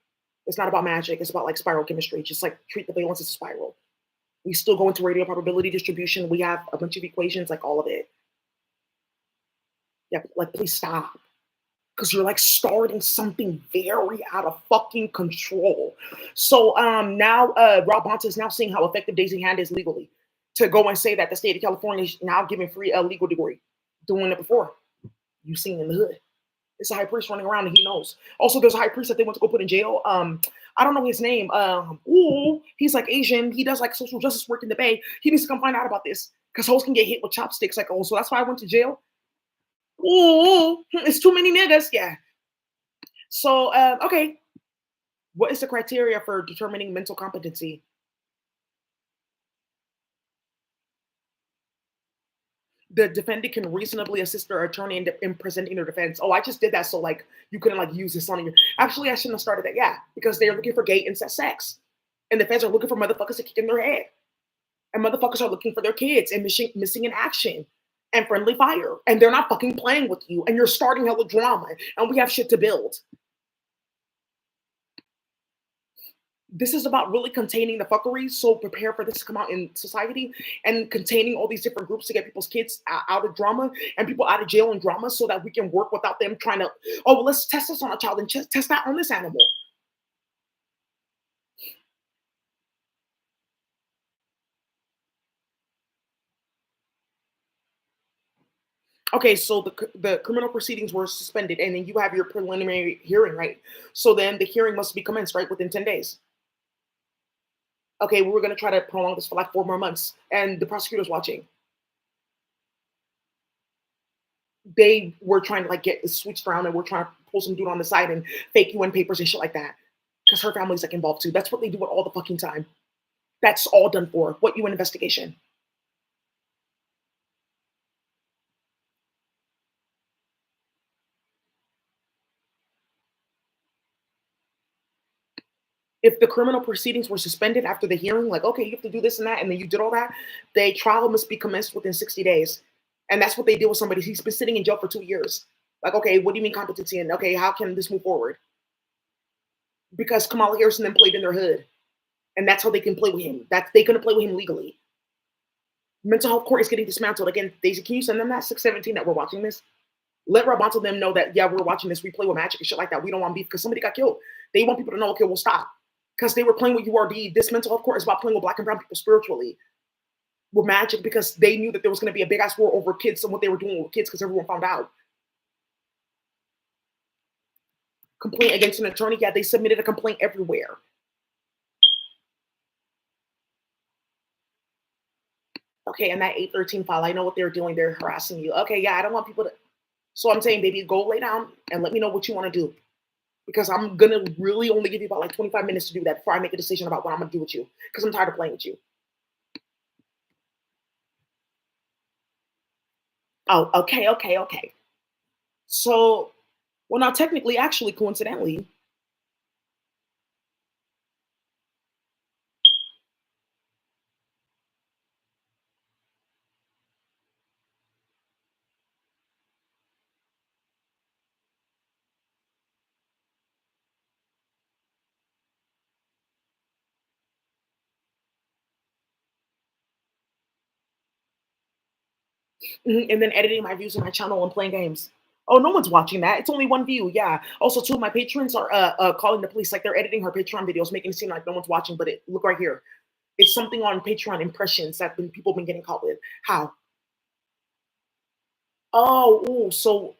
It's not about magic. It's about like spiral chemistry. Just like treat the valence as a spiral. We still go into radio probability distribution. We have a bunch of equations, like all of it. Yeah, like please stop. Because you're like starting something very out of fucking control. So now Rob Bonta is now seeing how effective Daisy Hand is legally to go and say that the state of California is now giving free a legal degree. Doing it before. You seen in the hood. It's a high priest running around and he knows. Also, there's a high priest that they went to go put in jail. I don't know his name. Ooh, he's like Asian. He does like social justice work in the Bay. He needs to come find out about this because hoes can get hit with chopsticks. Like, oh, so that's why I went to jail. Ooh, it's too many niggas. Yeah. So, okay, what is the criteria for determining mental competency? The defendant can reasonably assist their attorney in presenting their defense. Oh, I just did that so like you couldn't like use this on your. Actually, I shouldn't have started that. Yeah, because they're looking for gay incest sex, and the feds are looking for motherfuckers to kick in their head, and motherfuckers are looking for their kids and missing in action and friendly fire, and they're not fucking playing with you, and you're starting hella drama, and we have shit to build. This is about really containing the fuckery. So prepare for this to come out in society and containing all these different groups to get people's kids out of drama and people out of jail and drama so that we can work without them trying to, oh, well, let's test this on a child and test that on this animal. Okay, so the criminal proceedings were suspended and then you have your preliminary hearing, right? So then the hearing must be commenced, right, within 10 days. Okay, we were going to try to prolong this for like 4 more months and the prosecutor's watching. They were trying to like get it switched around and we're trying to pull some dude on the side and fake UN papers and shit like that. Because her family's like involved too. That's what they do it all the fucking time. That's all done for. What UN investigation? If the criminal proceedings were suspended after the hearing, like, okay, you have to do this and that, and then you did all that, the trial must be commenced within 60 days. And that's what they did with somebody. He's been sitting in jail for 2 years. Like, okay, what do you mean competency? And okay, how can this move forward? Because Kamala Harris and them played in their hood. And that's how they can play with him. That's they couldn't play with him legally. Mental health court is getting dismantled. Again, Daisy, can you send them that 617 that we're watching this? Let Roboto them know that, yeah, we're watching this. We play with magic and shit like that. We don't want beef because somebody got killed. They want people to know, okay, we'll stop. Because they were playing with URD. This mental health court is about playing with black and brown people spiritually with magic because they knew that there was going to be a big ass war over kids and what they were doing with kids because everyone found out. Complaint against an attorney. Yeah, they submitted a complaint everywhere. Okay, and that 813 file, I know what they're doing. They're harassing you. Okay, yeah, I don't want people to. So I'm saying, baby, go lay down and let me know what you want to do. Because I'm gonna really only give you about like 25 minutes to do that before I make a decision about what I'm gonna do with you. Because I'm tired of playing with you. Oh, okay, okay, okay. So, well, now technically, actually, coincidentally, and then editing my views on my channel and playing games. Oh, no one's watching that. It's only one view. Yeah. Also, two of my patrons are calling the police. Like they're editing her Patreon videos, making it seem like no one's watching. But look right here. It's something on Patreon impressions that people have been getting caught with. How? Oh, ooh, so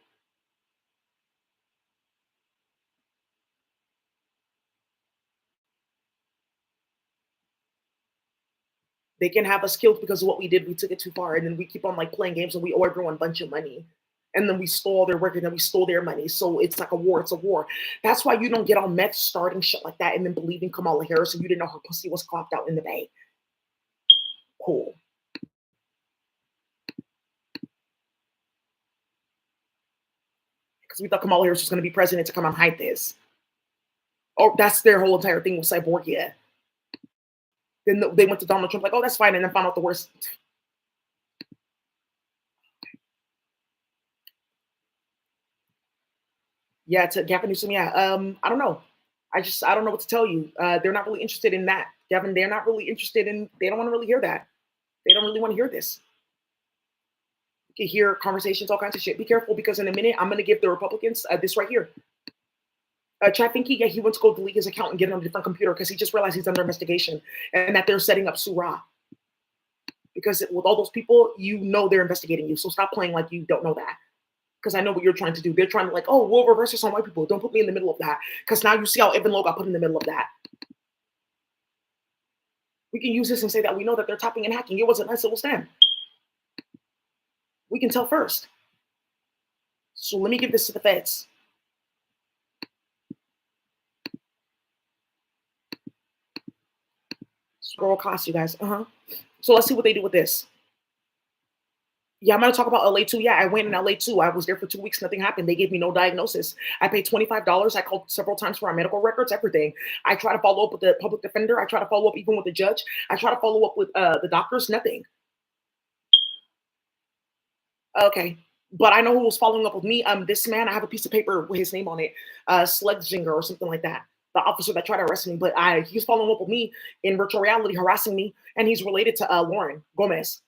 They can have us killed because of what we did. We took it too far, and then we keep on like playing games and we owe everyone a bunch of money. And then we stole their work and then we stole their money. So it's like a war. It's a war. That's why you don't get on meth starting shit like that and then believing Kamala Harris and you didn't know her pussy was clocked out in the bay. Cool. Because we thought Kamala Harris was going to be president to come and hide this. Oh, that's their whole entire thing with Cyborgia. Then they went to Donald Trump like, oh, that's fine, and then found out the worst. Yeah, to Gavin Newsom, yeah. I don't know. I don't know what to tell you. They're not really interested in that, Gavin. They're not really interested in. They don't want to really hear that. They don't really want to hear this. You can hear conversations, all kinds of shit. Be careful because in a minute I'm going to give the Republicans this right here. Chad Finke, yeah, he went to go delete his account and get it on a different computer because he just realized he's under investigation and that they're setting up Surah. Because with all those people, you know they're investigating you. So stop playing like you don't know that. Because I know what you're trying to do. They're trying to like, oh, we'll reverse this on white people. Don't put me in the middle of that. Because now you see how Evan Lowe got put in the middle of that. We can use this and say that we know that they're tapping and hacking. It wasn't us, it was them. We can tell first. So let me give this to the feds. Scroll cost, you guys. So let's see what they do with this. Yeah, I'm gonna talk about LA too. Yeah, I went in LA too. I was there for 2 weeks. Nothing happened. They gave me no diagnosis. I paid $25. I called several times for our medical records, everything. I try to follow up with the public defender. I try to follow up even with the judge. I try to follow up with the doctors. Nothing. Okay. But I know who was following up with me. This man, I have a piece of paper with his name on it, Sledginger or something like that. The officer that tried to arrest me, but he's following up with me in virtual reality, harassing me, and he's related to Lauren Gomez.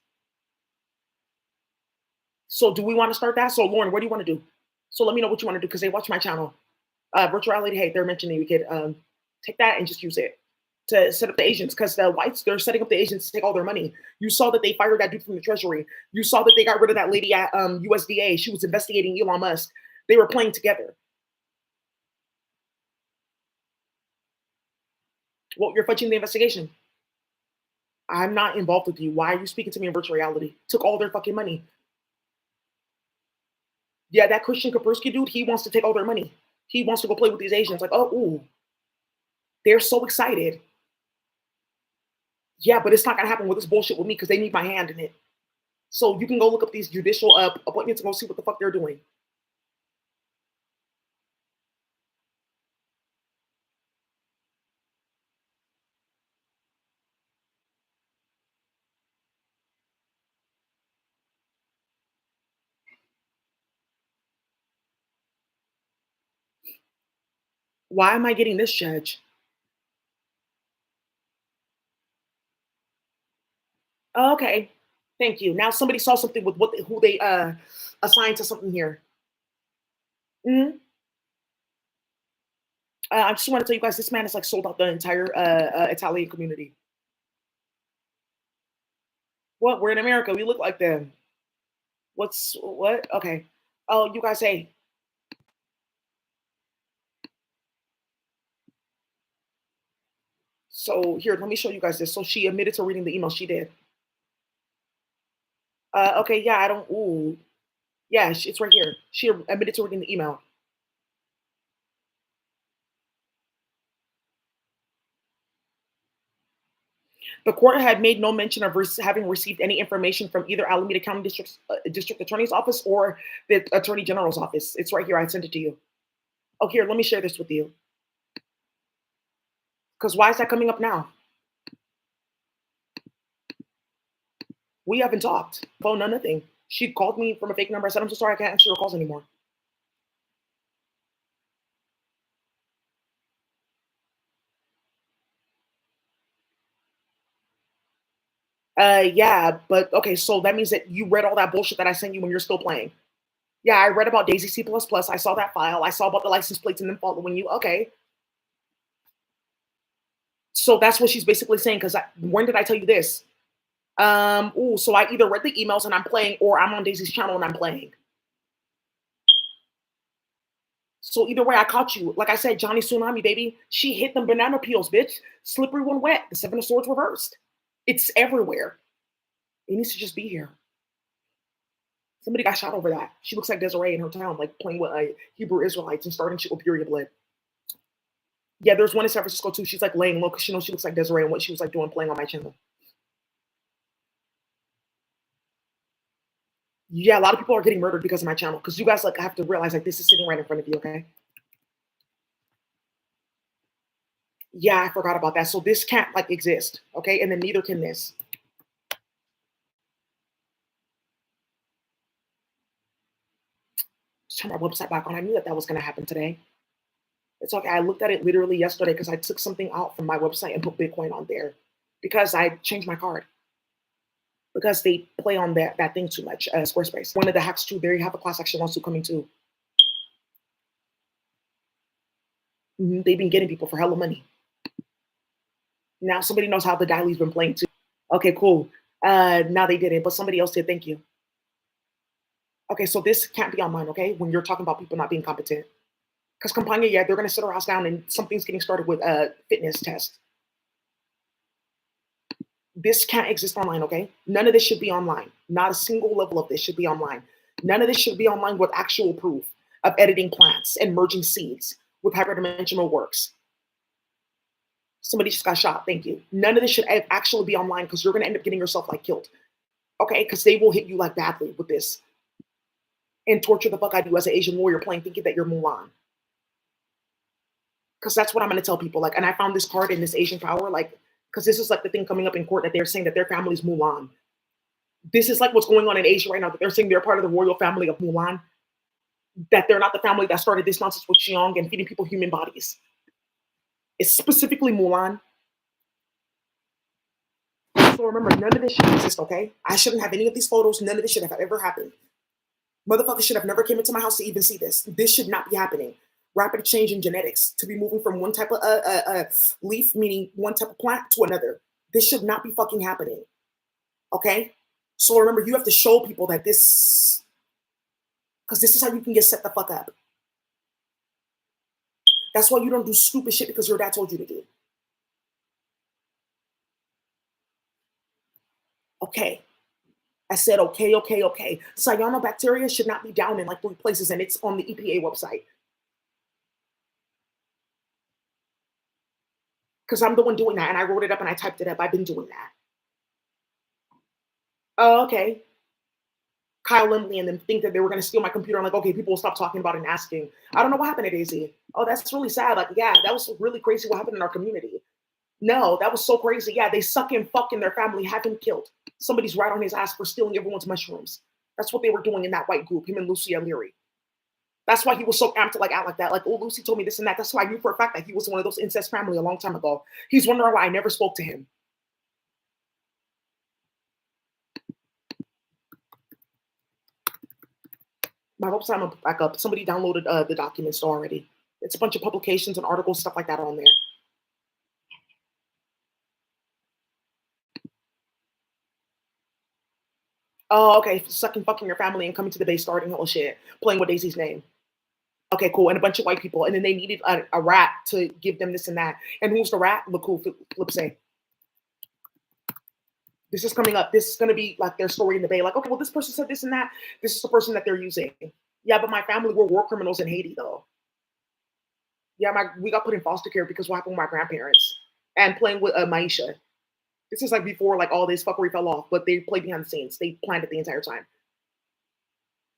So do we want to start that? So Lauren, what do you want to do? So let me know what you want to do because they watch my channel. Virtual reality, hey, they're mentioning you could take that and just use it to set up the agents because the whites, they're setting up the agents to take all their money. You saw that they fired that dude from the treasury. You saw that they got rid of that lady at USDA. She was investigating Elon Musk. They were playing together. Well, you're fudging the investigation. I'm not involved with you. Why are you speaking to me in virtual reality? Took all their fucking money. Yeah, that Christian Kapersky dude, he wants to take all their money. He wants to go play with these Asians. Like, oh, ooh, they're so excited. Yeah, but it's not gonna happen with this bullshit with me because they need my hand in it. So you can go look up these judicial appointments and go see what the fuck they're doing. Why am I getting this judge? Oh, okay, thank you. Now somebody saw something with who they assigned to something here. Mhm. I just want to tell you guys, this man has like sold out the entire Italian community. What? We're in America. We look like them. What's what? Okay. Oh, you guys, hey. So here, let me show you guys this. So she admitted to reading the email. She did. Okay, yeah, I don't. Ooh, yeah, it's right here. She admitted to reading the email. The court had made no mention of having received any information from either Alameda County District Attorney's Office or the Attorney General's office. It's right here. I sent it to you. Oh, here, let me share this with you. Because why is that coming up now? We haven't talked. Phone, no, nothing. She called me from a fake number. I said, I'm so sorry, I can't answer your calls anymore. Yeah, but okay, so that means that you read all that bullshit that I sent you when you're still playing. Yeah, I read about Daisy C++. I saw that file. I saw about the license plates and them following you. Okay. So that's what she's basically saying. Because when did I tell you this? So I either read the emails and I'm playing, or I'm on Daisy's channel and I'm playing. So either way, I caught you. Like I said, Johnny Tsunami, baby. She hit them banana peels, bitch. Slippery when wet. The Seven of Swords reversed. It's everywhere. It needs to just be here. Somebody got shot over that. She looks like Desiree in her town, like playing with Hebrew Israelites and starting shit with period blood. Yeah, there's one in San Francisco too. She's like laying low because she knows she looks like Desiree and what she was like doing playing on my channel. Yeah, a lot of people are getting murdered because of my channel. Because you guys like have to realize like this is sitting right in front of you, okay? Yeah, I forgot about that. So this can't like exist, okay? And then neither can this. Just turn my website back on. I knew that that was gonna happen today. It's okay. I looked at it literally yesterday because I took something out from my website and put Bitcoin on there because I changed my card because they play on that thing too much. Squarespace. One of the hacks too. There you have a class action lawsuit coming too. They've been getting people for hella money. Now somebody knows how the Dialy's been playing too. Okay, cool. Now they did it, but somebody else did. Thank you. Okay, so this can't be online. Okay, when you're talking about people not being competent, because Campania, yeah, they're gonna sit our house down and something's getting started with a fitness test. This can't exist online, okay? None of this should be online. Not a single level of this should be online. None of this should be online with actual proof of editing plants and merging seeds with hyperdimensional works. Somebody just got shot. Thank you. None of this should actually be online because you're going to end up getting yourself like killed. Okay? Because they will hit you like badly with this and torture the fuck out of you as an Asian warrior playing thinking that you're Mulan. Because that's what I'm going to tell people. Like, and I found this card in this Asian power, like, because this is like the thing coming up in court that they're saying that their family's Mulan. This is like what's going on in Asia right now. That they're saying they're part of the royal family of Mulan. That they're not the family that started this nonsense with Xiong and feeding people human bodies. It's specifically Mulan. So remember, none of this should exist, okay? I shouldn't have any of these photos. None of this should have ever happened. Motherfuckers should have never came into my house to even see this. This should not be happening. Rapid change in genetics to be moving from one type of leaf, meaning one type of plant, to another. This should not be fucking happening, okay? So remember, you have to show people that this, because this is how you can get set the fuck up. That's why you don't do stupid shit because your dad told you to do. Okay. I said, okay, okay, okay. Cyanobacteria should not be down in like 3 places, and it's on the EPA website. Because I'm the one doing that, and I wrote it up and I typed it up. I've been doing that. Oh, okay. Kyle Limley and them think that they were going to steal my computer. I'm like, okay, people will stop talking about it and asking. I don't know what happened at Daisy. Oh, that's really sad. Like, yeah, that was really crazy what happened in our community. No, that was so crazy. Yeah, they suck and fuck in their family, have him killed. Somebody's right on his ass for stealing everyone's mushrooms. That's what they were doing in that white group, him and Lucy O'Leary. That's why he was so amped to like act like that. Like, oh, Lucy told me this and that. That's why I knew for a fact that he was one of those incest family a long time ago. He's wondering why I never spoke to him. My website, I'm back up. Somebody downloaded the documents already. It's a bunch of publications and articles, stuff like that on there. Oh, okay. Sucking fucking your family and coming to the base starting all shit. Playing with Daisy's name. Okay, cool. And a bunch of white people. And then they needed a rat to give them this and that. And who's the rat? Look who Flip say. This is coming up. This is going to be like their story in the Bay. Like, okay, well, this person said this and that. This is the person that they're using. Yeah, but my family were war criminals in Haiti, though. Yeah, we got put in foster care because what happened with my grandparents and playing with Maisha. This is like before like all this fuckery fell off, but they played behind the scenes. They planned it the entire time.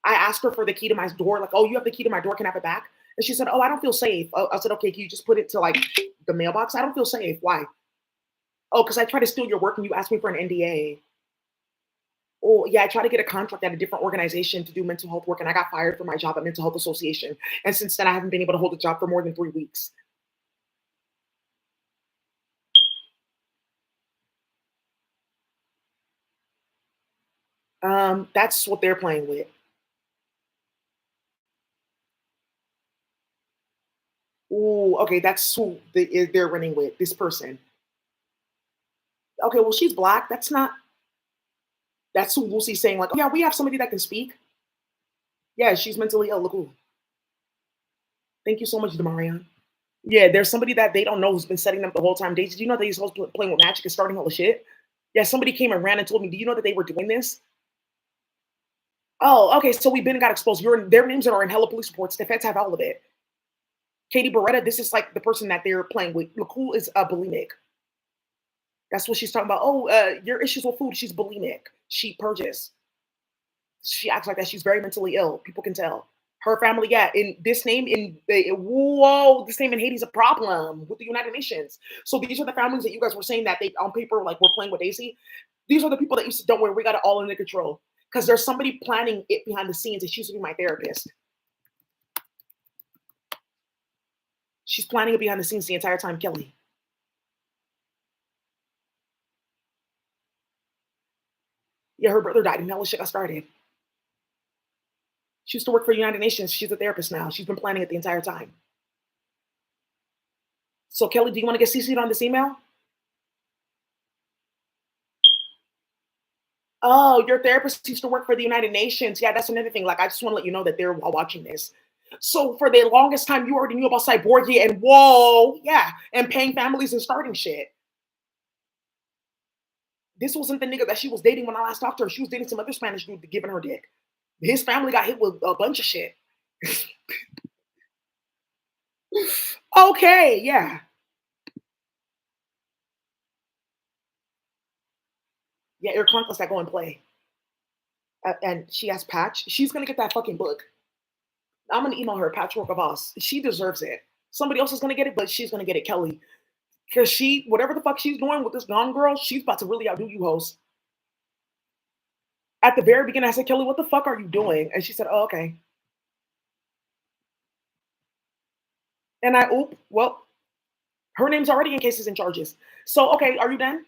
I asked her for the key to my door, like, oh, you have the key to my door, can I have it back? And she said, oh, I don't feel safe. I said, okay, can you just put it to like the mailbox? I don't feel safe. Why? Oh, because I tried to steal your work and you asked me for an NDA. Oh, yeah, I tried to get a contract at a different organization to do mental health work and I got fired from my job at Mental Health Association. And since then, I haven't been able to hold a job for more than 3 weeks. That's what they're playing with. Ooh, okay, that's who they're running with, this person. Okay, well, she's black. That's who Lucy's saying, like, oh, yeah, we have somebody that can speak. Yeah, she's mentally ill. Look who. Thank you so much, Demarion. Yeah, there's somebody that they don't know who's been setting them the whole time. Daisy, do you know that he's supposed to be playing with magic and starting all the shit? Yeah, somebody came and ran and told me, "Do you know that they were doing this?" Oh, okay, so we've been got exposed. Your their names are in hella police reports. The feds have all of it. Katie Beretta, this is like the person that they're playing with. Look, who is a bulimic. That's what she's talking about. Oh, your issues with food. She's bulimic. She purges. She acts like that. She's very mentally ill. People can tell. Her family, yeah. In this name, whoa, this name in Haiti is a problem with the United Nations. So these are the families that you guys were saying that they on paper like we're playing with Daisy. These are the people that used to don't worry, we got it all under control. Because there's somebody planning it behind the scenes, and she used to be my therapist. She's planning it behind the scenes the entire time, Kelly. Yeah, her brother died, and all this shit got started. She used to work for the United Nations. She's a therapist now. She's been planning it the entire time. So, Kelly, do you want to get CC'd on this email? Oh, your therapist used to work for the United Nations. Yeah, that's another thing. Like, I just want to let you know that they're while watching this. So, for the longest time, you already knew about Cyborgia and whoa, yeah, and paying families and starting shit. This wasn't the nigga that she was dating when I last talked to her. She was dating some other Spanish dude giving her dick. His family got hit with a bunch of shit. Okay, yeah. Yeah, Eric Conquest that go and play. And she has Patch. She's gonna get that fucking book. I'm gonna email her Patchwork of Us. She deserves it. Somebody else is gonna get it, but she's gonna get it, Kelly. Because she, whatever the fuck she's doing with this gone girl, she's about to really outdo you, host. At the very beginning, I said, Kelly, what the fuck are you doing? And she said, oh, okay. And I, oop, well, her name's already in cases and charges. So, okay, are you done?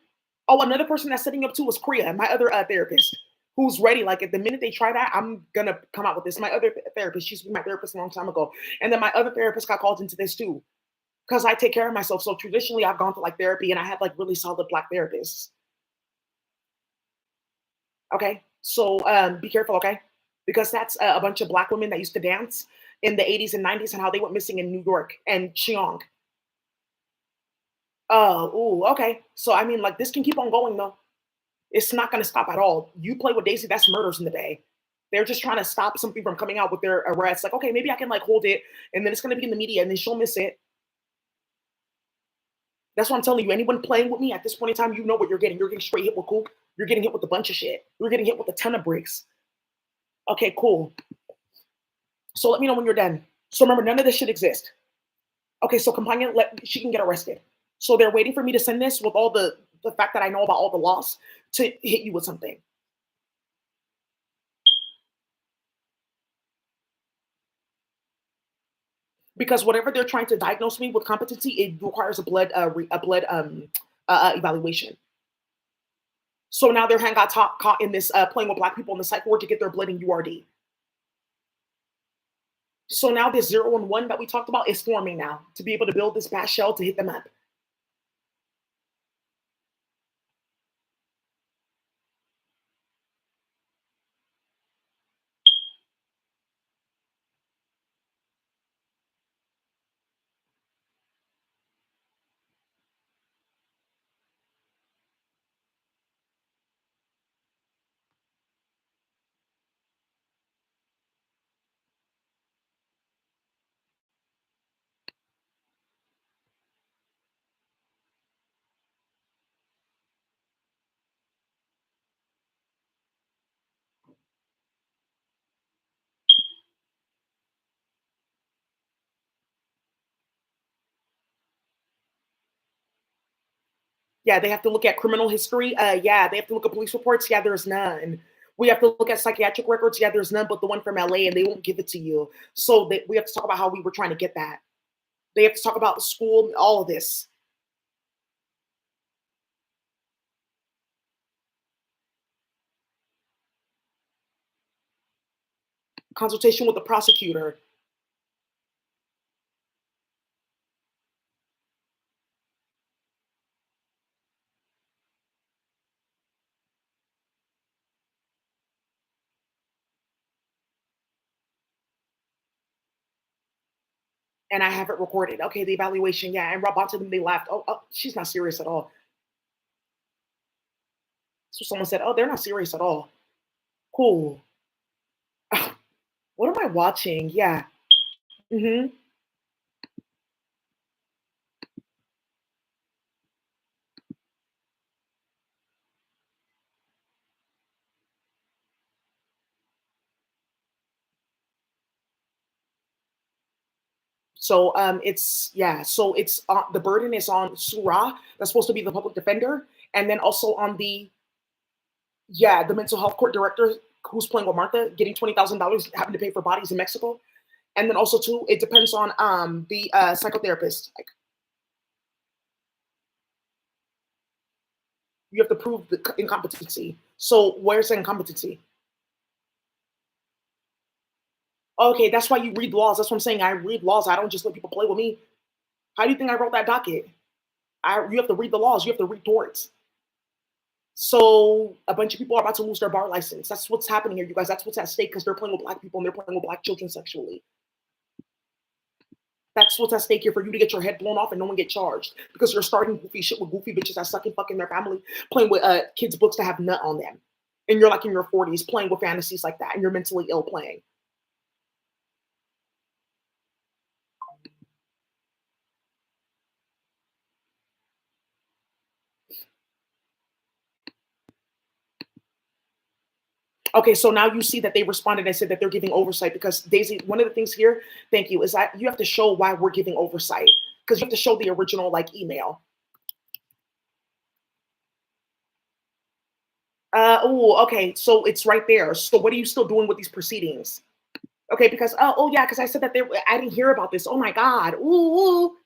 Oh, another person that's setting up too was Kriya, my other therapist, who's ready. Like, at the minute they try that, I'm gonna come out with this. My other therapist, she used to be my therapist a long time ago. And then my other therapist got called into this too. Because I take care of myself. So traditionally, I've gone to like therapy and I had like really solid black therapists. Okay. So be careful. Okay. Because that's a bunch of black women that used to dance in the 80s and 90s and how they went missing in New York and Cheong. Oh, ooh, okay. So, I mean, like this can keep on going though. It's not going to stop at all. You play with Daisy, that's murders in the bay. They're just trying to stop something from coming out with their arrest. Like, okay, maybe I can like hold it and then it's going to be in the media and then she'll miss it. That's what I'm telling you. Anyone playing with me at this point in time, you know what you're getting. You're getting straight hit with cool. You're getting hit with a bunch of shit. You're getting hit with a ton of bricks. Okay, cool. So let me know when you're done. So remember, none of this should exist. Okay, so compliant, she can get arrested. So they're waiting for me to send this with all the fact that I know about all the laws to hit you with something. Because whatever they're trying to diagnose me with competency, it requires a blood evaluation. So now their hand got caught in this playing with black people in the psych ward to get their blood in URD. So now this 0 and 1 that we talked about is forming now to be able to build this bass shell to hit them up. Yeah, they have to look at criminal history. Yeah, they have to look at police reports. Yeah, there's none. We have to look at psychiatric records. Yeah, there's none but the one from LA, and they won't give it to you. So we have to talk about how we were trying to get that. They have to talk about the school, all of this. Consultation with the prosecutor. And I have it recorded. Okay, the evaluation, yeah. And Rob onto them, they laughed. Oh, she's not serious at all. So someone said, "Oh, they're not serious at all." Cool. What am I watching? Yeah. Hmm. So it's yeah. So it's the burden is on Surah. That's supposed to be the public defender, and then also on the yeah the mental health court director who's playing with Martha, getting $20,000, having to pay for bodies in Mexico, and then also too it depends on the psychotherapist. Like you have to prove the incompetency. So where's the incompetency? Okay, that's why you read laws. That's what I'm saying. I read laws. I don't just let people play with me. How do you think I wrote that docket? You have to read the laws. You have to read torts. So a bunch of people are about to lose their bar license. That's what's happening here, you guys. That's what's at stake because they're playing with black people and they're playing with black children sexually. That's what's at stake here for you to get your head blown off and no one get charged because you're starting goofy shit with goofy bitches that suck and fucking their family, playing with kids' books that have nut on them. And you're like in your 40s playing with fantasies like that and you're mentally ill playing. Okay, so now you see that they responded and said that they're giving oversight because Daisy, one of the things here, thank you, is that you have to show why we're giving oversight because you have to show the original like email. Oh, okay, so it's right there. So what are you still doing with these proceedings? Okay, because oh yeah, because I said that I didn't hear about this. Oh my god. Ooh.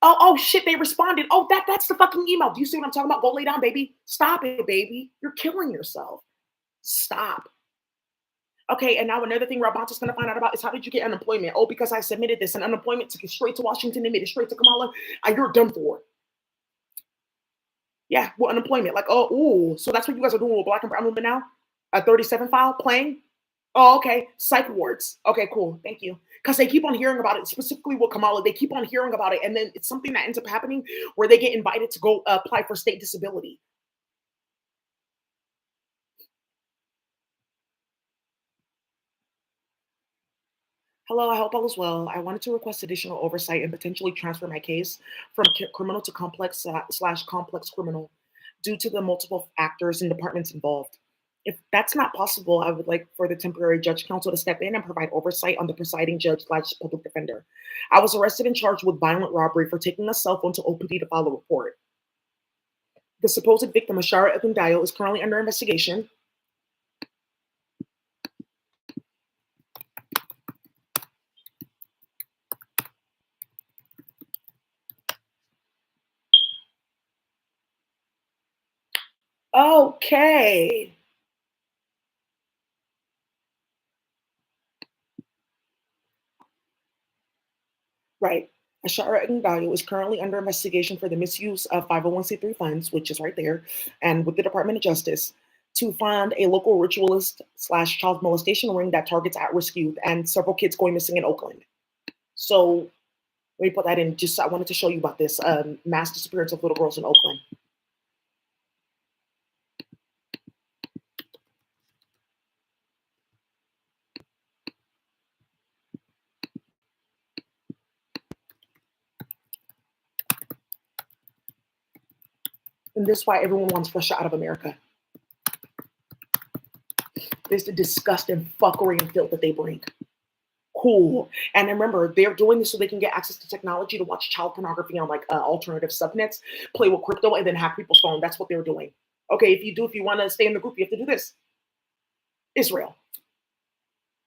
Oh shit, they responded. Oh, that's the fucking email. Do you see what I'm talking about? Go lay down, baby. Stop it, baby. You're killing yourself. Stop. Okay, and now another thing Rabanta's gonna find out about is how did you get unemployment? Oh, because I submitted this, and unemployment took it straight to Washington and made it straight to Kamala. You're done for. Yeah, well, unemployment. Like, oh, ooh. So that's what you guys are doing with black and brown women now? A 37 file playing? Oh, okay. Psych wards. Okay, cool. Thank you. Because they keep on hearing about it, specifically with Kamala. They keep on hearing about it, and then it's something that ends up happening where they get invited to go apply for state disability. Hello, I hope all is well. I wanted to request additional oversight and potentially transfer my case from criminal to complex slash complex criminal due to the multiple actors and departments involved. If that's not possible, I would like for the temporary judge council to step in and provide oversight on the presiding judge slash public defender. I was arrested and charged with violent robbery for taking a cell phone to OPD to file a report. The supposed victim, Ashara Egundayo, is currently under investigation. Okay. Right. Ashara Egundayo is currently under investigation for the misuse of 501c3 funds, which is right there, and with the Department of Justice to fund a local ritualist slash child molestation ring that targets at-risk youth and several kids going missing in Oakland. So let me put that in. Just I wanted to show you about this mass disappearance of little girls in Oakland. And this is why everyone wants Russia out of America. This is the disgust and fuckery and filth that they bring. Cool. And remember, they're doing this so they can get access to technology to watch child pornography on like alternative subnets, play with crypto, and then hack people's phone. That's what they're doing. Okay, if you want to stay in the group, you have to do this. Israel.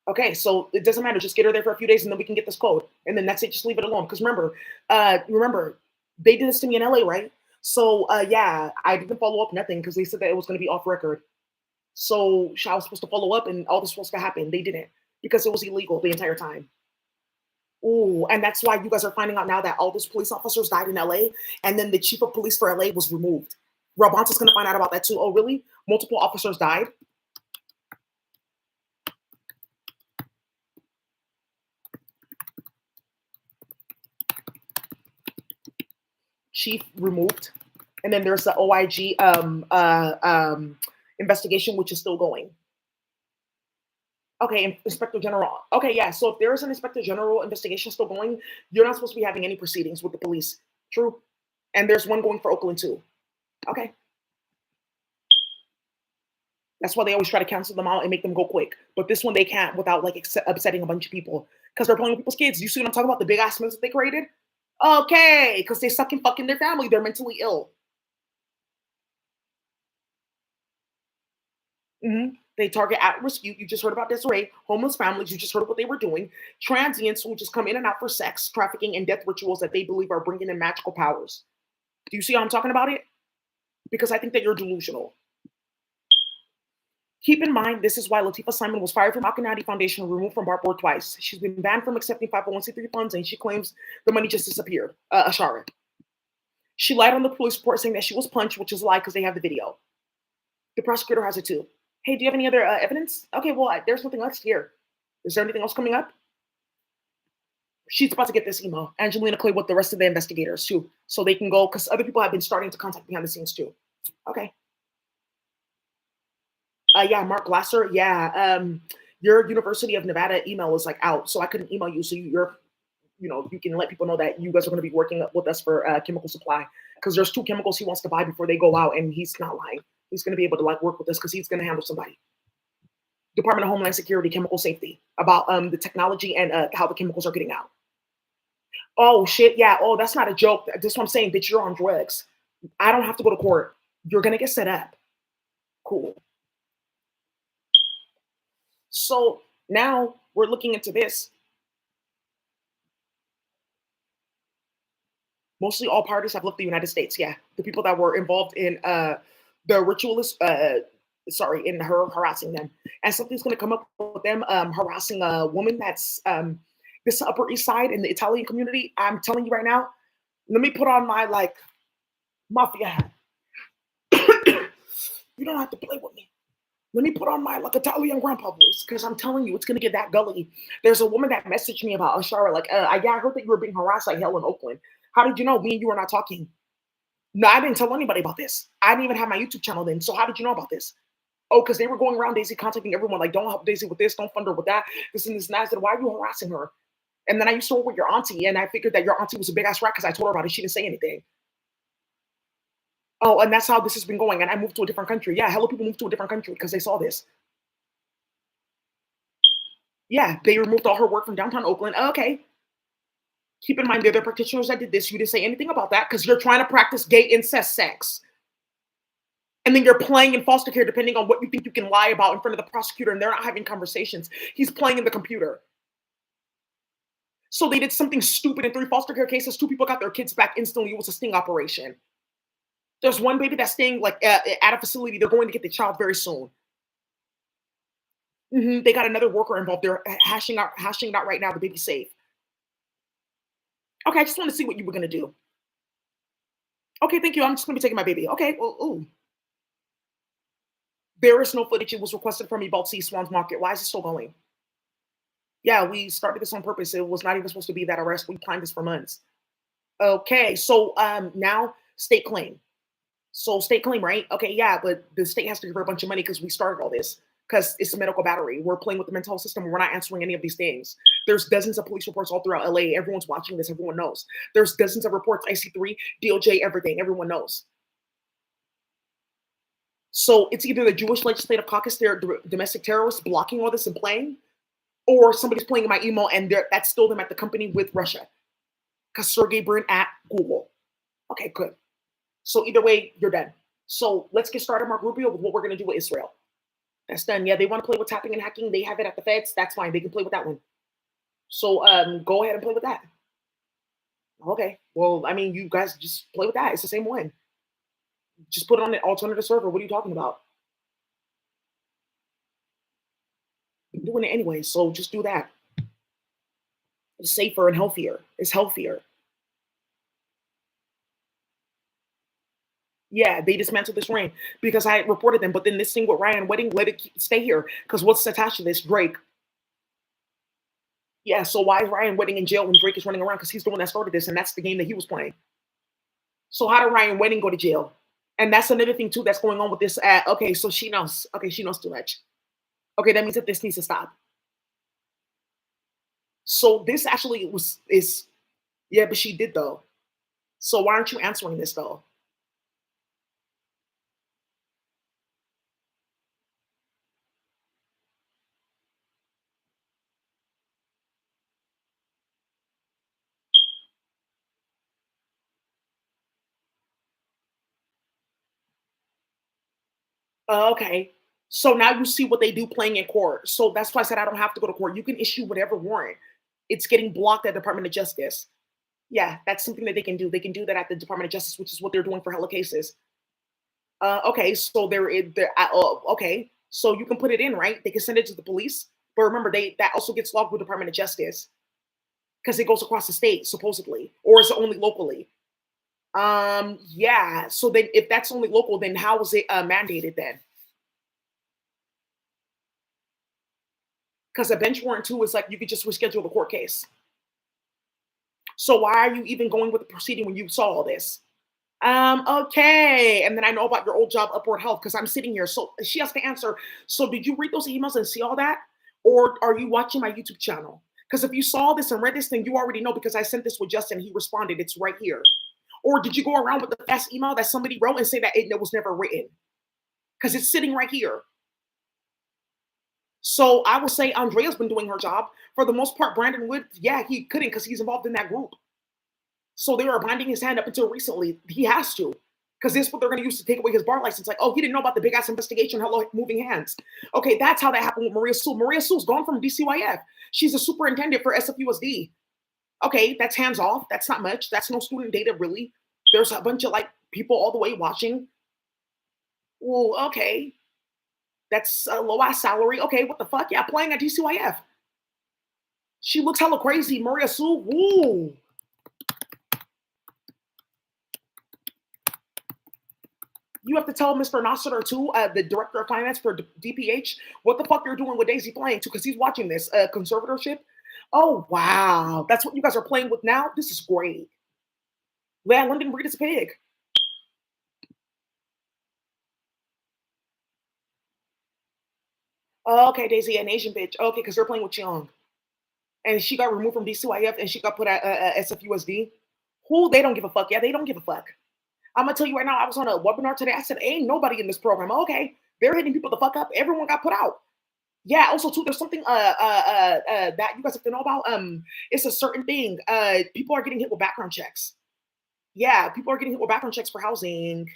Okay, so it doesn't matter. Just get her there for a few days, and then we can get this code, and then that's it. Just leave it alone. Because remember, they did this to me in LA, right? So yeah, I didn't follow up nothing because they said that it was going to be off record. So I was supposed to follow up, and all this was supposed to happen. They didn't because it was illegal the entire time. Oh, and that's why you guys are finding out now that all those police officers died in LA, and then the chief of police for LA was removed. Rabonta's going to find out about that too. Oh, really? Multiple officers died? Chief removed? And then there's the OIG investigation, which is still going. Okay, Inspector General. Okay, yeah. So if there is an Inspector General investigation still going, you're not supposed to be having any proceedings with the police. True. And there's one going for Oakland too. Okay. That's why they always try to cancel them out and make them go quick. But this one they can't without like upsetting a bunch of people because they're playing with people's kids. You see what I'm talking about? The big ass mess that they created. Okay, because they suck in fucking their family. They're mentally ill. They target at-risk youth. You just heard about Desiree. Homeless families. You just heard what they were doing. Transients who just come in and out for sex, trafficking, and death rituals that they believe are bringing in magical powers. Do you see how I'm talking about it? Because I think that you're delusional. Keep in mind, this is why Latifah Simon was fired from Akinadi Foundation and removed from Bar Board twice. She's been banned from accepting 501c3 funds, and she claims the money just disappeared. Ashara. She lied on the police report saying that she was punched, which is a lie because they have the video. The prosecutor has it too. Hey, do you have any other evidence? Okay, well, there's nothing else here. Is there anything else coming up? She's about to get this email, Angelina Clay, with the rest of the investigators too, so they can go because other people have been starting to contact behind the scenes too. Okay. Yeah, Mark Glasser. Yeah, your University of Nevada email is like out, so I couldn't email you. So you're, you can let people know that you guys are going to be working with us for chemical supply because there's 2 chemicals he wants to buy before they go out, and he's not lying. He's going to be able to like work with us because he's going to handle somebody. Department of Homeland Security, chemical safety, about the technology and how the chemicals are getting out. Oh shit, yeah. Oh, that's not a joke. That's what I'm saying, bitch. You're on drugs. I don't have to go to court. You're gonna get set up. Cool. So now we're looking into this. Mostly all parties have left the United States. Yeah, the people that were involved in the ritualist, sorry, in her harassing them, and something's going to come up with them harassing a woman that's this Upper East Side in the Italian community. I'm telling you right now. Let me put on my like mafia hat. You don't have to play with me. Let me put on my like Italian grandpa voice because I'm telling you, it's gonna get that gully. There's a woman that messaged me about Ashara, like, yeah, I heard that you were being harassed like hell in Oakland. How did you know? Me and you were not talking. No, I didn't tell anybody about this. I didn't even have my YouTube channel then. So how did you know about this? Oh, because they were going around Daisy contacting everyone, like, don't help Daisy with this, don't fund her with that, this and this and that. I said, why are you harassing her? And then I used to work with your auntie, and I figured that your auntie was a big ass rat because I told her about it. She didn't say anything. Oh, and that's how this has been going. And I moved to a different country. Yeah, hello, people moved to a different country because they saw this. Yeah, they removed all her work from downtown Oakland. Okay. Keep in mind, the other practitioners that did this, you didn't say anything about that because you're trying to practice gay incest sex. And then you're playing in foster care depending on what you think you can lie about in front of the prosecutor, and they're not having conversations. He's playing in the computer. So they did something stupid in 3 foster care cases. 2 people got their kids back instantly. It was a sting operation. There's one baby that's staying like at a facility. They're going to get the child very soon. They got another worker involved. They're hashing out right now. The baby's safe. Okay, I just want to see what you were gonna do. Okay, thank you. I'm just gonna be taking my baby. Okay, well, ooh. There is no footage. It was requested from me about C Swans Market. Why is it still going? Yeah, we started this on purpose. It was not even supposed to be that arrest. We planned this for months. Okay, so now state claim. So state claim, right? Okay, yeah, but the state has to give her a bunch of money because we started all this. Because it's a medical battery. We're playing with the mental health system. We're not answering any of these things. There's dozens of police reports all throughout LA. Everyone's watching this. Everyone knows. There's dozens of reports, IC3, DOJ, everything. Everyone knows. So it's either the Jewish Legislative Caucus, they're domestic terrorists blocking all this and playing, or somebody's playing in my email and that's still them at the company with Russia. Because Sergey Brin at Google. Okay, good. So either way, you're done. So let's get started, Mark Rubio, with what we're going to do with Israel. That's done. Yeah, they want to play with tapping and hacking. They have it at the feds. That's fine. They can play with that one. So go ahead and play with that. Okay. Well, I mean, you guys just play with that. It's the same one. Just put it on an alternative server. What are you talking about? I'm doing it anyway, so just do that. It's safer and healthier. It's healthier. Yeah, they dismantled this ring because I reported them. But then this thing with Ryan Wedding, let it stay here. Because what's attached to this? Drake. Yeah, so why is Ryan Wedding in jail when Drake is running around? Because he's the one that started this, and that's the game that he was playing. So how did Ryan Wedding go to jail? And that's another thing too that's going on with this. Okay, so she knows. Okay, she knows too much. Okay, that means that this needs to stop. So this actually was is yeah, but she did though. So why aren't you answering this though? Okay. So now you see what they do playing in court. So that's why I said I don't have to go to court. You can issue whatever warrant. It's getting blocked at the Department of Justice. Yeah, that's something that they can do. They can do that at the Department of Justice, which is what they're doing for hella cases. Okay, so okay, so you can put it in, right? They can send it to the police, but remember, they that also gets logged with Department of Justice because it goes across the state supposedly, or is it only locally? Yeah. So then, if that's only local, then how is it mandated then? Because a bench warrant too is like you could just reschedule the court case. So why are you even going with the proceeding when you saw all this? Okay. And then I know about your old job, Upward Health, because I'm sitting here. So she has to answer. So did you read those emails and see all that? Or are you watching my YouTube channel? Because if you saw this and read this, then you already know because I sent this with Justin. He responded. It's right here. Or did you go around with the fast email that somebody wrote and say that it was never written? Because it's sitting right here. So I would say Andrea's been doing her job. For the most part, Brandon Wood, yeah, he couldn't because he's involved in that group. So they were binding his hand up until recently. He has to, because this is what they're going to use to take away his bar license. Like, oh, he didn't know about the big ass investigation. Hello, moving hands. Okay, that's how that happened with Maria Sue. Maria Sue's gone from DCYF. She's a superintendent for SFUSD. Okay, that's hands off. That's not much. That's no student data, really. There's a bunch of like people all the way watching. Well, okay, that's a low ass salary. Okay, what the fuck? Yeah, playing at DCYF. She looks hella crazy. Maria Sue. Woo. You have to tell Mr. Nasser too, the director of finance for DPH, what the fuck you're doing with Daisy playing too, because he's watching this conservatorship. Oh wow, that's what you guys are playing with now. This is great. Yeah, London Breed is a pig. Oh, okay, Daisy, an Asian bitch. Okay, because they're playing with Young, and she got removed from DCYF and she got put at SFUSD. Who they don't give a fuck. Yeah, they don't give a fuck. I'm gonna tell you right now. I was on a webinar today. I said, "Ain't nobody in this program." Okay, they're hitting people the fuck up. Everyone got put out. Yeah, also too, there's something that you guys have to know about. It's a certain thing. People are getting hit with background checks. Yeah, people are getting hit with background checks for housing.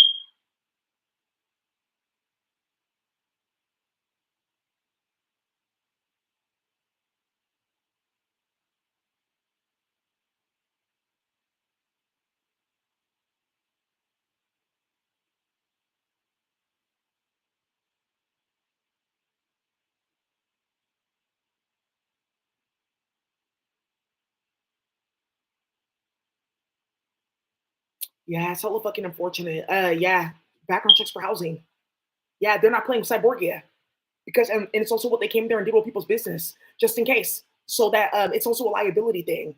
Yeah, it's hella fucking unfortunate. Yeah, background checks for housing. Yeah, they're not playing with Cyborgia because and it's also what they came there and did with people's business just in case. So that it's also a liability thing.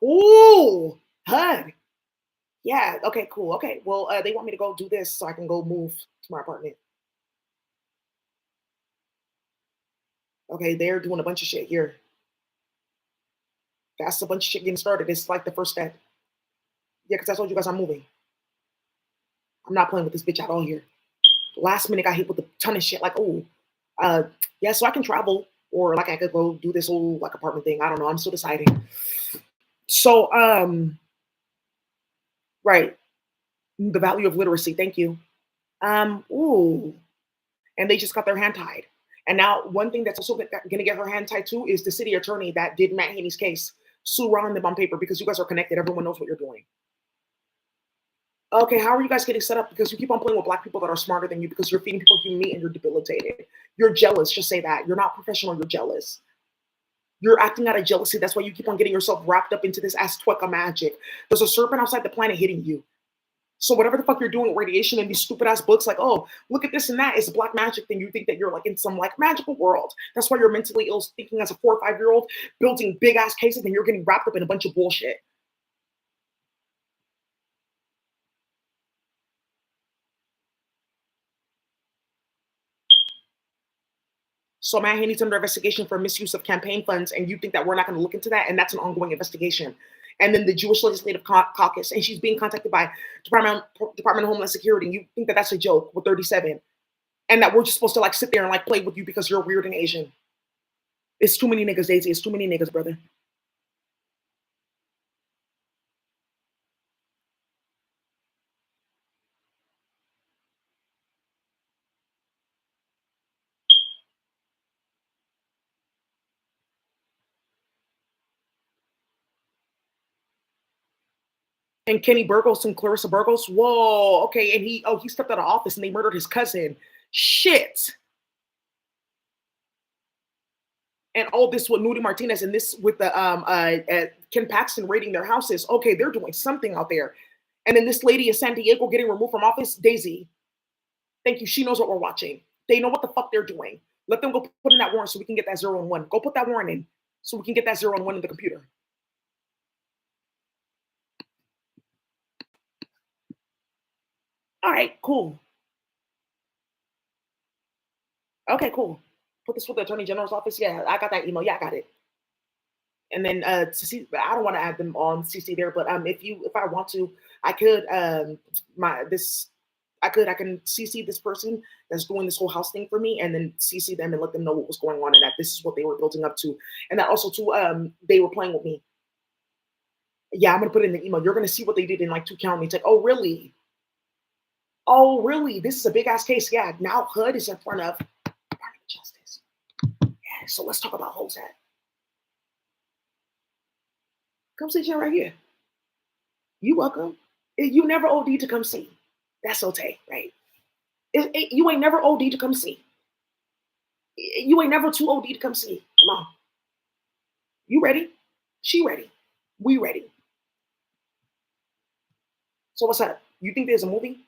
Ooh, HUD. Yeah. Okay. Cool. Okay. Well, they want me to go do this so I can go move to my apartment. Okay, they're doing a bunch of shit here. That's a bunch of shit getting started. It's like the first step. Yeah, because I told you guys I'm moving. I'm not playing with this bitch at all here. Last minute got hit with a ton of shit. Like, oh, uh, yeah, so I can travel or like I could go do this whole like apartment thing. I don't know. I'm still deciding. So, right, the value of literacy. Thank you. Ooh, and they just got their hand tied. And now one thing that's also going to get her hand tied too is the city attorney that did Matt Haney's case. Sue Ron them on paper because you guys are connected. Everyone knows what you're doing. Okay, how are you guys getting set up? Because you keep on playing with black people that are smarter than you because you're feeding people human meat and you're debilitated. You're jealous. Just say that. You're not professional. You're jealous. You're acting out of jealousy. That's why you keep on getting yourself wrapped up into this Azteca magic. There's a serpent outside the planet hitting you. So whatever the fuck you're doing with radiation and these stupid ass books, like, oh, look at this and that, it's black magic, then you think that you're like in some like magical world. That's why you're mentally ill thinking as a 4 or 5 year old, building big ass cases, and you're getting wrapped up in a bunch of bullshit. So man, he needs under investigation for misuse of campaign funds, and you think that we're not going to look into that? And that's an ongoing investigation. And then the Jewish Legislative Caucus, and she's being contacted by Department of Homeland Security. And you think that that's a joke with 37, and that we're just supposed to like sit there and like play with you because you're weird and Asian? It's too many niggas, Daisy. It's too many niggas, brother. And Kenny Burgos and Clarissa Burgos. Whoa, okay. And he stepped out of office and they murdered his cousin. Shit. And all this with Nudie Martinez and this with the Ken Paxton raiding their houses. Okay, they're doing something out there. And then this lady in San Diego getting removed from office. Daisy, thank you. She knows what we're watching. They know what the fuck they're doing. Let them go put in that warrant so we can get that 0 and 1. Go put that warrant in so we can get that 0 and 1 in the computer. All right, cool. Okay, cool. Put this with the Attorney General's office. Yeah, I got that email. Yeah, I got it. And then to see, I don't want to add them on CC there, but if I want to, I could my this I can CC this person that's doing this whole house thing for me, and then CC them and let them know what was going on and that this is what they were building up to, and that also too they were playing with me. Yeah, I'm gonna put it in the email. You're gonna see what they did in like 2 counties. It's like, oh really? Oh really? This is a big ass case. Yeah. Now HUD is in front of Department of Justice. Yeah. So let's talk about HOSAT. Come sit here right here. You welcome. You never OD to come see. That's okay, right? You ain't never OD to come see. You ain't never too OD to come see. Come on. You ready? She ready. We ready. So what's up? You think there's a movie?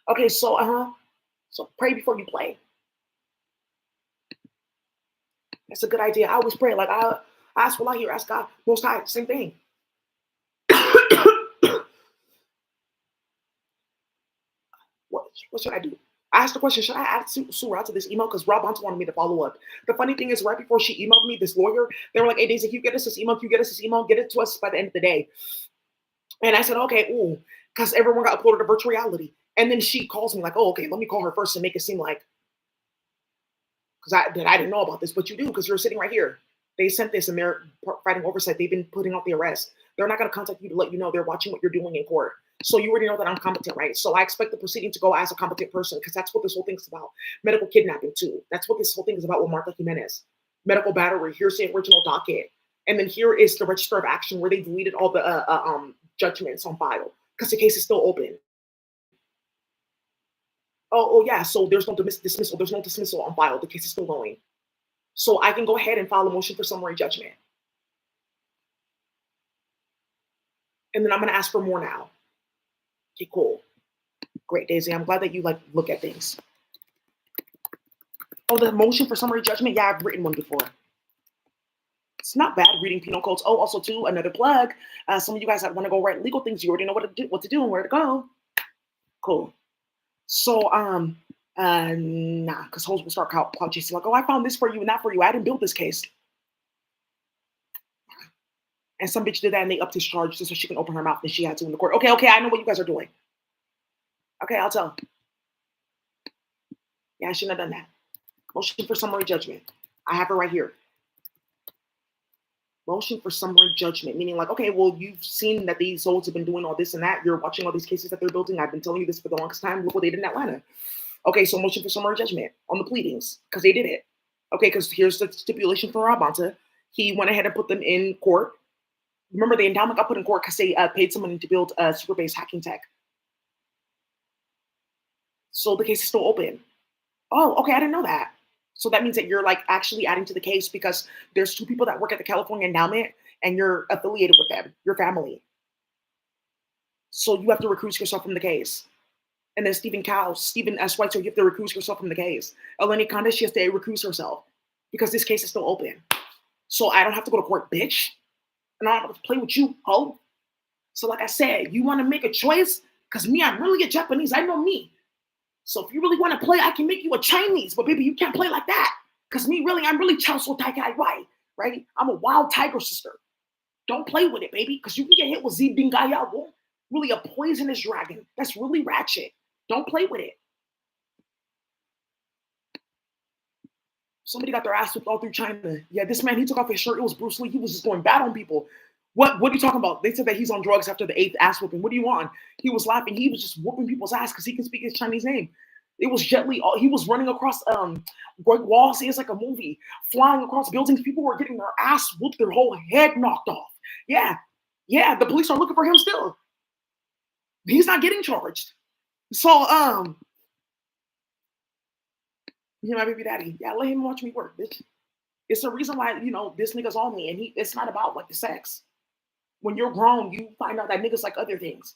Okay, so So pray before you play. That's a good idea. I always pray. Like I ask Allah here, ask God, most high, same thing. What should I do? I asked the question, should I add Surah to this email? Because Rob Bonta wanted me to follow up. The funny thing is, right before she emailed me, this lawyer, they were like, hey, Daisy, can you get us this email? Can you get us this email? Get it to us by the end of the day. And I said, okay, ooh, because everyone got uploaded to virtual reality. And then she calls me like, oh, okay, let me call her first and make it seem like, because I didn't know about this, but you do because you're sitting right here. They sent this and they're fighting oversight. They've been putting out the arrest. They're not going to contact you to let you know they're watching what you're doing in court. So you already know that I'm competent, right? So I expect the proceeding to go as a competent person because that's what this whole thing's about. Medical kidnapping too. That's what this whole thing is about with Martha Jimenez. Medical battery. Here's the original docket. And then here is the register of action where they deleted all the judgments on file because the case is still open. Oh yeah. So there's no dismissal. There's no dismissal on file. The case is still going. So I can go ahead and file a motion for summary judgment. And then I'm going to ask for more now. Okay, cool. Great, Daisy. I'm glad that you like look at things. Oh, the motion for summary judgment? Yeah, I've written one before. It's not bad reading penal codes. Oh, also too, another plug. Some of you guys that want to go write legal things, you already know what to do and where to go. Cool. So nah, because hoes will start clout chasing like, oh, I found this for you and that for you. I didn't build this case. And some bitch did that and they upped his charge just so she can open her mouth and she had to in the court. Okay, I know what you guys are doing. Okay, I'll tell. Yeah, I shouldn't have done that. Motion for summary judgment. I have it right here. Motion for summary judgment, meaning like, okay, well, you've seen that these souls have been doing all this and that. You're watching all these cases that they're building. I've been telling you this for the longest time. Look what they did in Atlanta. Okay, so motion for summary judgment on the pleadings because they did it. Okay, because here's the stipulation for Rob Bonta. He went ahead and put them in court. Remember, the endowment got put in court because they paid someone to build super-based hacking tech. So the case is still open. Oh, okay, I didn't know that. So that means that you're like actually adding to the case because there's 2 people that work at the California Endowment and you're affiliated with them, your family. So you have to recuse yourself from the case. And then Stephen S. White, so you have to recuse yourself from the case. Eleni Conde, she has to recuse herself because this case is still open. So I don't have to go to court, bitch. And I don't have to play with you, ho. So like I said, you want to make a choice? Because me, I'm really a Japanese. I know me. So if you really want to play, I can make you a Chinese, but baby, you can't play like that. Cause me really, I'm really Chow So Tai Kai Wai, right? I'm a wild tiger sister. Don't play with it, baby, because you can get hit with Z Bingaya, really a poisonous dragon. That's really ratchet. Don't play with it. Somebody got their ass whipped all through China. Yeah, this man, he took off his shirt. It was Bruce Lee. He was just going bad on people. What are you talking about? They said that he's on drugs after the eighth ass whooping. What do you want? He was laughing. He was just whooping people's ass because he can speak his Chinese name. It was Jet Li. He was running across Great walls. It's like a movie, flying across buildings. People were getting their ass whooped, their whole head knocked off. Yeah, yeah. The police are looking for him still. He's not getting charged. So my baby daddy. Yeah, let him watch me work, bitch. It's the reason why this nigga's on me, and it's not about like the sex. When you're grown, you find out that niggas like other things,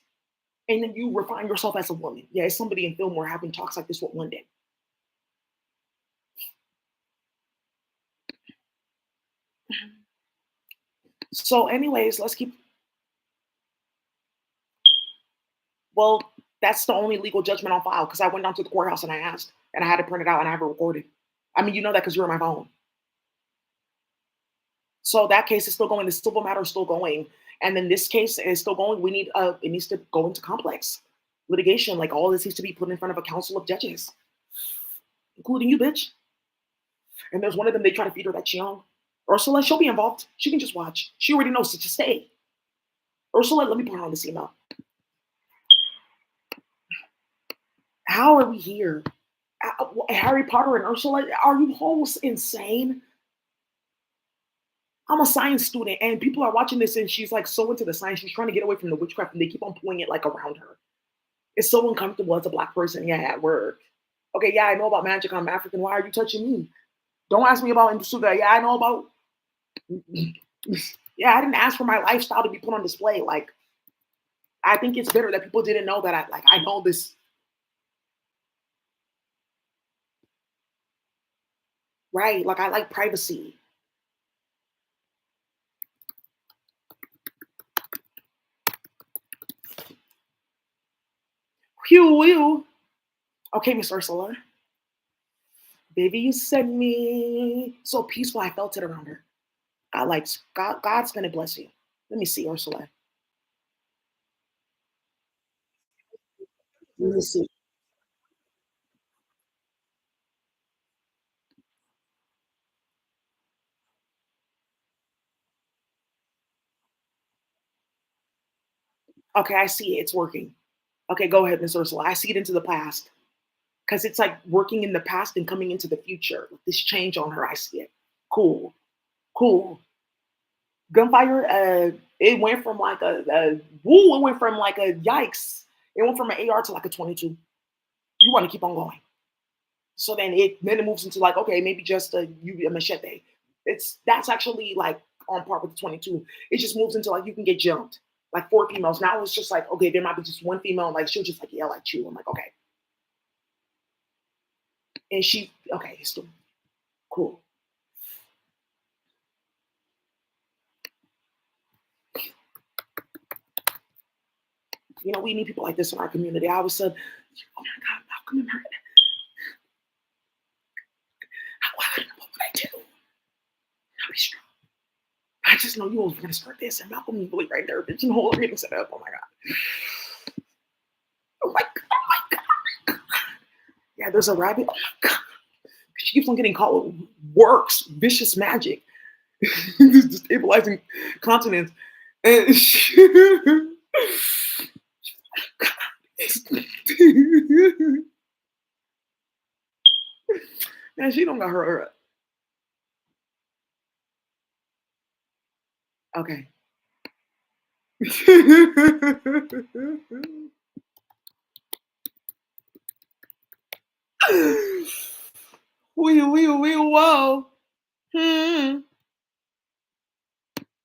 and then you refine yourself as a woman. Yeah, it's somebody in Fillmore having talks like this with one day. So, anyways, let's keep. Well, that's the only legal judgment on file because I went down to the courthouse and I asked, and I had to print it out and I have it recorded. I mean, you know that because you're on my phone. So that case is still going. The civil matter is still going, and then this case is still going. We need it needs to go into complex litigation. Like all this needs to be put in front of a council of judges, including you, bitch. And there's one of them they try to feed her that she young. Ursula, she'll be involved. She can just watch. She already knows to just stay. Ursula, let me put her on this email. How are we here? Harry Potter and Ursula, are you hoes insane? I'm a science student and people are watching this and she's like so into the science. She's trying to get away from the witchcraft and they keep on pulling it like around her. It's so uncomfortable as a black person. Yeah, at work. Okay, yeah, I know about magic. I'm African. Why are you touching me? Don't ask me about Insuga. Yeah, I know about. Yeah, I didn't ask for my lifestyle to be put on display. Like, I think it's better that people didn't know that I know this. Right. Like I like privacy. Whew. Okay, Miss Ursula. Baby, you sent me so peaceful. I felt it around her. I like God's gonna bless you. Let me see, Ursula. Let me see. Okay, I see it. It's working. Okay, go ahead, Miss Ursula. I see it into the past. Because it's like working in the past and coming into the future. This change on her, I see it. Cool. Cool. Gunfire, it went from like a woo, it went from like a yikes. It went from an AR to like a 22. You want to keep on going. So then it moves into like, okay, maybe just a machete. That's actually like on par with the 22. It just moves into like you can get jumped. Like four females. Now it's just like, okay, there might be just one female, like she'll just like yell at you. I'm like, okay. And she okay, it's still cool. We need people like this in our community. I always said, oh my God, Malcolm and her. What would I do? I'll be strong. I just know you was gonna start this, and Malcolm is really right there, bitch. Whole everything set up. Oh my God. Oh my God. Oh my God. Yeah, there's a rabbit. Oh my God. She keeps on getting called works, vicious magic, destabilizing continents. And man, she don't got her. Okay. Whoa. Hmm.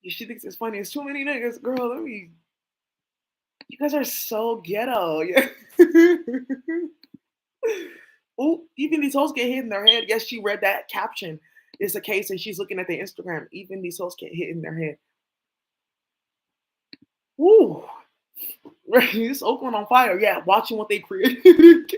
She thinks it's funny. It's too many niggas. Girl, let me. You guys are so ghetto. Yeah. Oh, even these hoes get hit in their head. Yes, she read that caption. It's a case and she's looking at the Instagram. Even these hoes get hit in their head. Woo. Right? It's Oakland on fire. Yeah, watching what they created.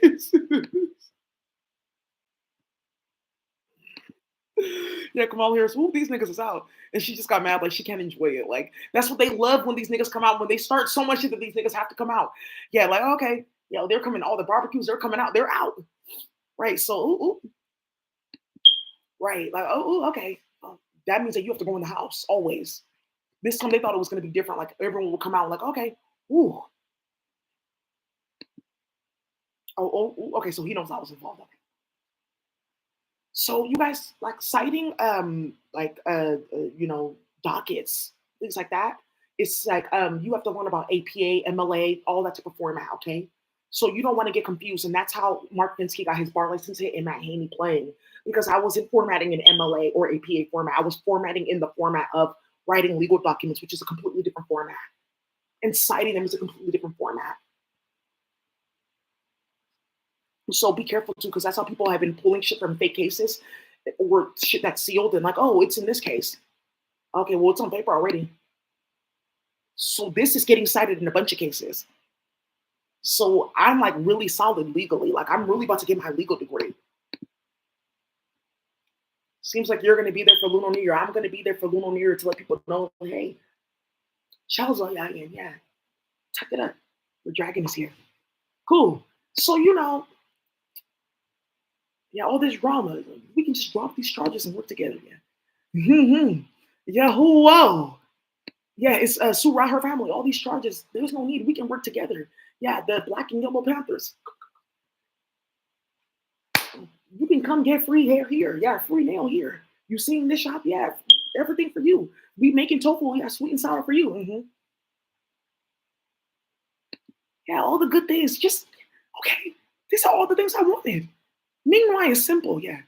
Yeah, Kamala Harris, whoop, these niggas is out. And she just got mad, like she can't enjoy it. Like, that's what they love when these niggas come out, when they start so much shit that these niggas have to come out. Yeah, like, okay, they're coming, all the barbecues, they're coming out, they're out. Right. So, right. Like, okay. That means that you have to go in the house always. This time they thought it was going to be different. Like, everyone will come out, like, okay, ooh, okay, so he knows I was involved. Okay. So you guys like citing dockets, things like that. It's like you have to learn about APA, MLA, all that type of format, okay? So you don't want to get confused, and that's how Mark Finsky got his bar license hit and Matt Haney playing because I wasn't formatting in MLA or APA format. I was formatting in the format of writing legal documents, which is a completely different format, and citing them is a completely different format. So be careful too, because that's how people have been pulling shit from fake cases or shit that's sealed and like, oh, it's in this case. Okay, well, it's on paper already. So this is getting cited in a bunch of cases. So I'm like really solid legally. Like I'm really about to get my legal degree. Seems like you're going to be there for Lunar New Year. I'm going to be there for Lunar New Year to let people know, hey, Charles, yeah, tuck it up. The dragon is here. Cool. So yeah, all this drama. We can just drop these charges and work together. Yeah. Yeah. Whoa. Yeah, it's Sue Ra, her family. All these charges. There's no need. We can work together. Yeah, the Black and Yellow Panthers. You can come get free hair here. Yeah, free nail here. You seen this shop? Yeah, everything for you. We making tofu. Yeah, sweet and sour for you. Yeah, all the good things. Just okay. These are all the things I wanted. Meanwhile, it's simple. Yeah,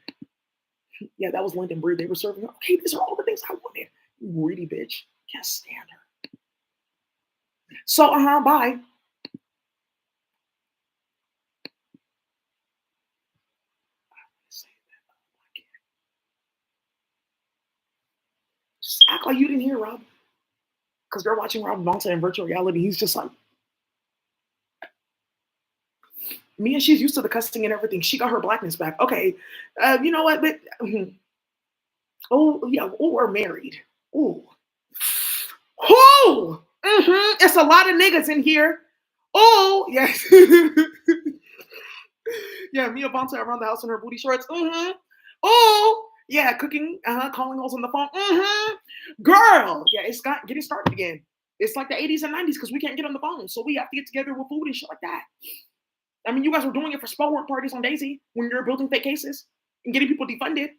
yeah. That was London Breed. They were serving. Okay, these are all the things I wanted. You greedy bitch. Can't stand her. So, bye. Just act like you didn't hear Rob. Because they're watching Rob Bonta in virtual reality. He's just like, me and she's used to the cussing and everything. She got her blackness back. Okay, you know what? But oh yeah, oh we're married. Oh, oh, it's a lot of niggas in here. Oh yes, yeah. Mia Bonta around the house in her booty shorts. Oh yeah, cooking. Calling hoes on the phone. Girl, yeah, it's got getting started again. It's like the 80s and 90s because we can't get on the phone, so we have to get together with food and shit like that. I mean, you guys were doing it for spell work parties on Daisy when you're building fake cases and getting people defunded.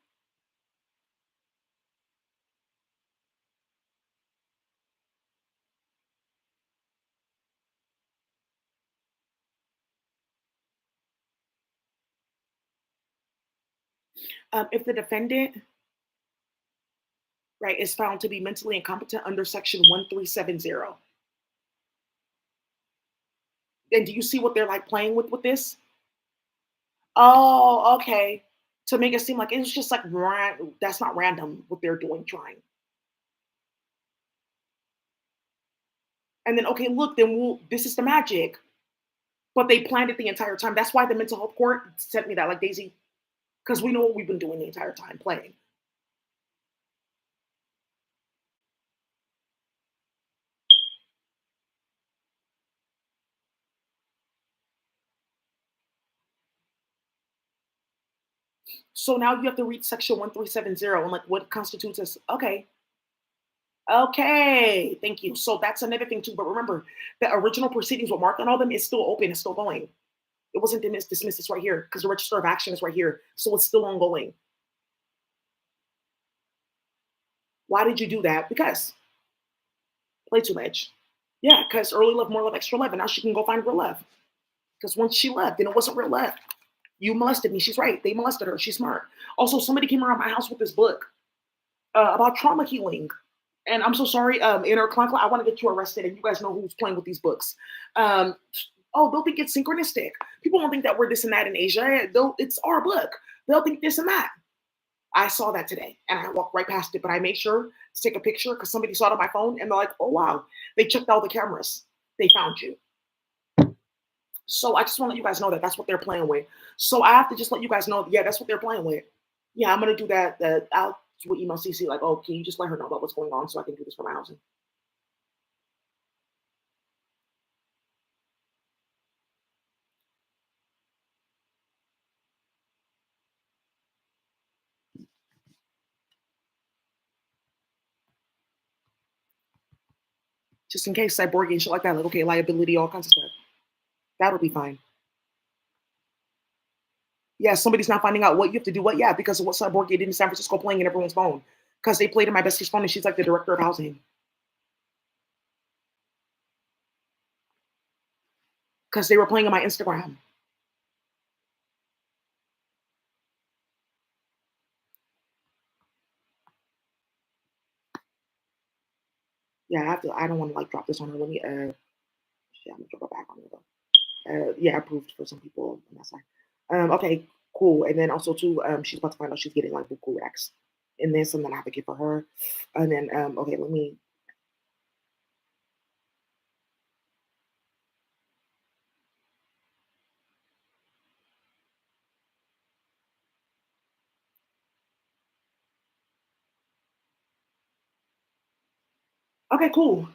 If the defendant, right, is found to be mentally incompetent under Section 1370, and do you see what they're like playing with this? Oh, okay. To make it seem like it's just like that's not random what they're doing, trying. And then okay, look, then this is the magic. But they planned it the entire time. That's why the mental health court sent me that, like Daisy, because we know what we've been doing the entire time, playing. So now you have to read section 1370 and like what constitutes as okay. Okay, thank you. So that's another thing too. But remember, the original proceedings with Mark and all them is still open, it's still going. It wasn't dismissed, it's right here because the register of action is right here. So it's still ongoing. Why did you do that? Because play too much. Yeah, because early love, more love, extra love, and now she can go find real love. Because once she left, then it wasn't real love. You molested me. She's right. They molested her. She's smart. Also, somebody came around my house with this book about trauma healing. And I'm so sorry, Inner Clunkla, I want to get you arrested, and you guys know who's playing with these books. Um, they'll think it's synchronistic. People don't think that we're this and that in Asia. It's our book. They'll think this and that. I saw that today, and I walked right past it, but I made sure to take a picture because somebody saw it on my phone, and they're like, "Oh wow!" They checked all the cameras. they found you. So I just want to let you guys know that that's what they're playing with. So I have to just let you guys know, yeah, that's what they're playing with. Yeah, I'm gonna do that. I'll do email CC like, oh, can you just let her know about what's going on so I can do this for my housing? Just in case cyborg and shit like that. Like, okay, liability, all kinds of stuff. That'll be fine. Yeah, somebody's not finding out what you have to do. What? Yeah, because of what cyborg did in San Francisco playing in everyone's phone. Because they played in my bestie's phone and she's like the director of housing. Because they were playing on my Instagram. Yeah, I have to. I don't want to like drop this on her. Let me. Shit, I'm gonna drop it back on her though. Yeah, approved for some people on that side. Okay, cool. And then also too, she's about to find out she's getting like buku racks, and then something I have to get for her. And then okay, let me. Okay, cool.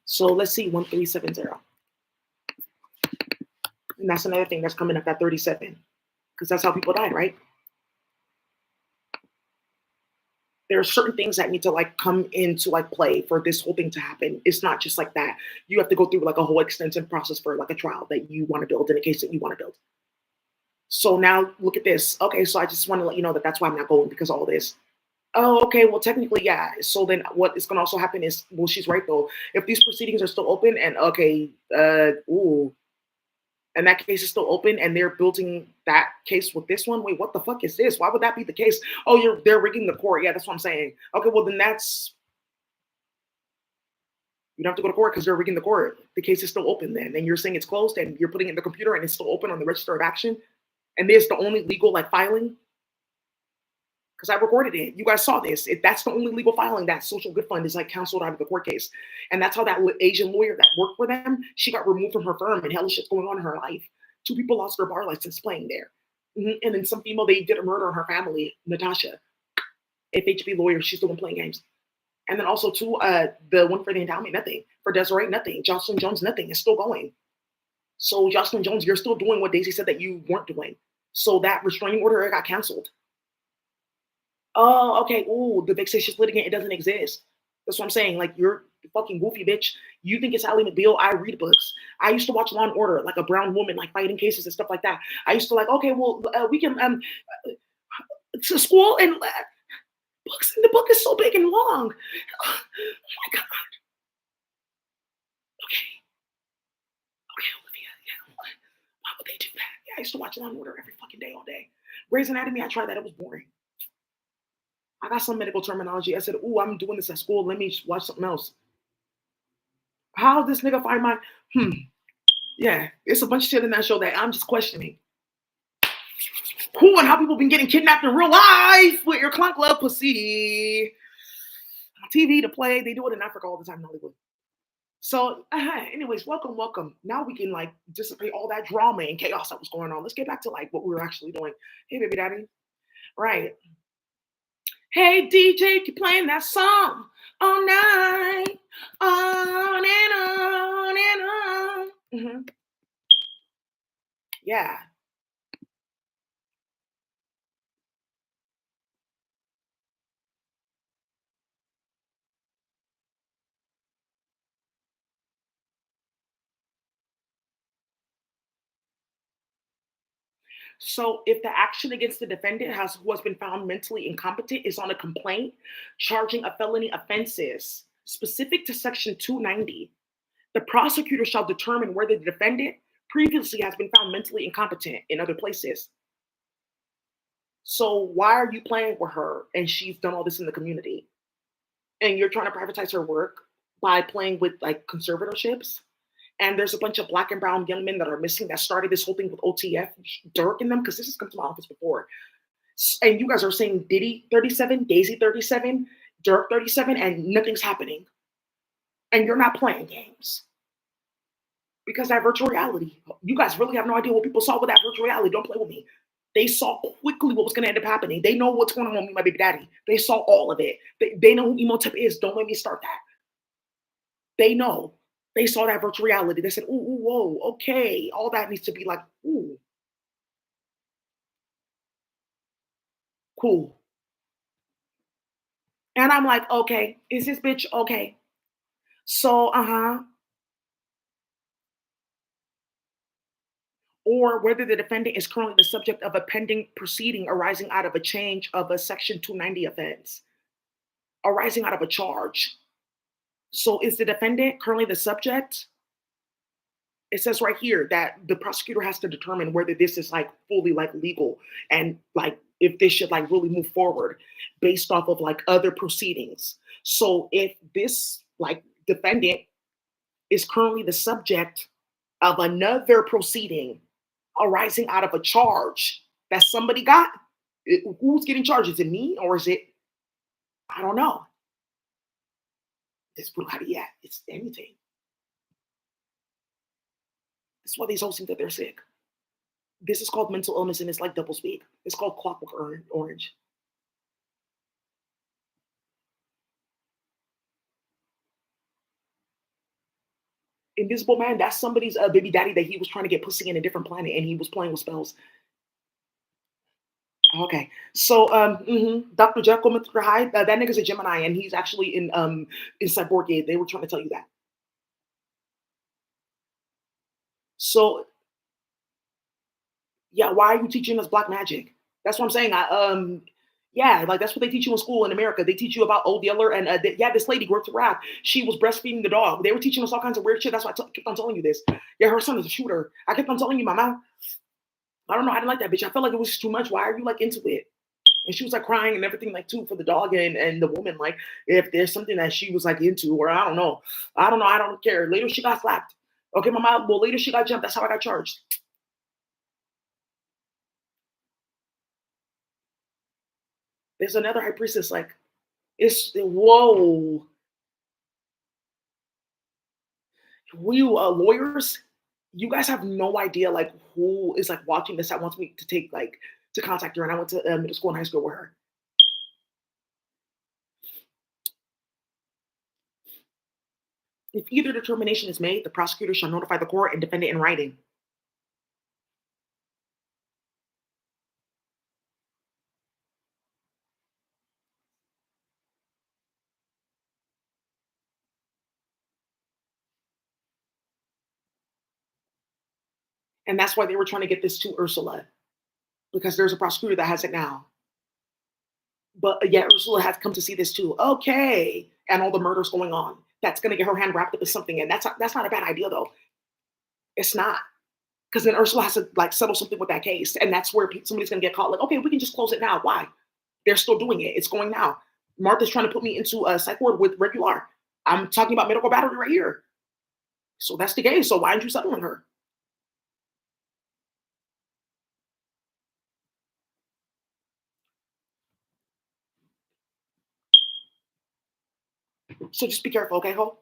So let's see, 1370, and that's another thing that's coming up at 37, because that's how people die, right? There are certain things that need to like come into like play for this whole thing to happen. It's not just like that. You have to go through like a whole extensive process for like a trial that you want to build in a case that you want to build. So now look at this. Okay, so I just want to let you know that that's why I'm not going because of all this. Oh, okay. Well, technically, yeah. So then what is going to also happen is, well, she's right though. If these proceedings are still open and okay, ooh, and that case is still open and they're building that case with this one, wait, what the fuck is this? Why would that be the case? Oh, they're rigging the court. Yeah, that's what I'm saying. Okay, well then that's you don't have to go to court because they're rigging the court. The case is still open then, and you're saying it's closed and you're putting it in the computer and it's still open on the register of action, and there's the only legal like filing because I recorded it. You guys saw this. That's the only legal filing that Social Good Fund is like counseled out of the court case. And that's how that Asian lawyer that worked for them, she got removed from her firm and hell shit's going on in her life. Two people lost their bar license playing there. And then some female, they did a murder in her family, Natasha, FHB lawyer. She's the one playing games. And then also too, the one for the endowment, nothing. For Desiree, nothing. Jocelyn Jones, nothing. It's still going. So Jocelyn Jones, you're still doing what Daisy said that you weren't doing. So that restraining order got canceled. Oh, okay. Ooh, the vexatious litigant, it doesn't exist. That's what I'm saying. Like, you're fucking goofy, bitch. You think it's Ally McBeal? I read books. I used to watch Law and Order, like a brown woman, like fighting cases and stuff like that. I used to like, okay, well, we can to school and books. And the book is so big and long. Oh my god. Okay, okay, Olivia. Yeah, why would they do that? Yeah, I used to watch Law and Order every fucking day, all day. Grey's Anatomy, I tried that. It was boring. I got some medical terminology. I said, "Ooh, I'm doing this at school. Let me watch something else." How this nigga find my Yeah, it's a bunch of shit in that show that I'm just questioning. Who and how people been getting kidnapped in real life with your clunk love pussy on TV to play. They do it in Africa all the time in Hollywood. So, anyways, welcome, welcome. Now we can like dissipate all that drama and chaos that was going on. Let's get back to like what we were actually doing. Hey, baby daddy. Right. Hey, DJ, keep playing that song all night, on and on and on. Yeah. So if the action against the defendant who has been found mentally incompetent is on a complaint charging a felony offenses specific to section 290, the prosecutor shall determine whether the defendant previously has been found mentally incompetent in other places. So why are you playing with her and she's done all this in the community? And you're trying to privatize her work by playing with like conservatorships? And there's a bunch of black and brown young men that are missing that started this whole thing with OTF, Dirk and them, because this has come to my office before. And you guys are saying Diddy 37, Daisy 37. Dirk 37 and nothing's happening. And you're not playing games. Because that virtual reality, you guys really have no idea what people saw with that virtual reality. Don't play with me. They saw quickly what was going to end up happening. They know what's going on with me, my baby daddy. They saw all of it. They know who Emotep is. Don't let me start that. They know. They saw that virtual reality. They said, ooh, ooh, whoa, okay. All that needs to be like, ooh, cool. And I'm like, okay, is this bitch okay? So, or whether the defendant is currently the subject of a pending proceeding arising out of a change of a Section 290 offense, arising out of a charge. So, is the defendant currently the subject? It says right here that the prosecutor has to determine whether this is like fully like legal and like if this should like really move forward based off of like other proceedings. So, if this like defendant is currently the subject of another proceeding arising out of a charge that somebody got. Who's getting charged? Is it me or is it? I don't know. This Buhari, yeah, it's anything. That's why these hosts think that they're sick. This is called mental illness and it's like double speak. It's called clockwork orange. Invisible man, that's somebody's baby daddy that he was trying to get pussy in a different planet and he was playing with spells. Okay, so Dr. Jekyll, Mr. Hyde, that nigga's a Gemini and he's actually in Cyborg Gate. They were trying to tell you that. So yeah, why are you teaching us black magic? That's what I'm saying. Yeah, like that's what they teach you in school in America. They teach you about Old Yeller and yeah, this lady worked to rap. She was breastfeeding the dog. They were teaching us all kinds of weird shit. That's why kept on telling you this. Yeah, her son is a shooter. I kept on telling you, Mama. I don't know. I didn't like that bitch. I felt like it was just too much. Why are you like into it? And she was like crying and everything like too for the dog and the woman. Like if there's something that she was like into or I don't know. I don't know. I don't care. Later she got slapped. Okay, Mama. Well, later she got jumped. That's how I got charged. There's another high priestess like it's whoa. We lawyers, you guys have no idea like who is like watching this that wants me to take like to contact her. And I went to middle school and high school with her. If either determination is made, the prosecutor shall notify the court and defend it in writing. And that's why they were trying to get this to Ursula because there's a prosecutor that has it now. But yeah, Ursula has come to see this too. Okay, and all the murders going on. That's gonna get her hand wrapped up in something, and that's not a bad idea though. It's not because then Ursula has to like settle something with that case, and that's where somebody's gonna get caught. Like, okay, we can just close it now. Why? They're still doing it. It's going now. Martha's trying to put me into a psych ward with regular. I'm talking about medical battery right here. So that's the case. So why aren't you settling her? So just be careful, okay, Ho?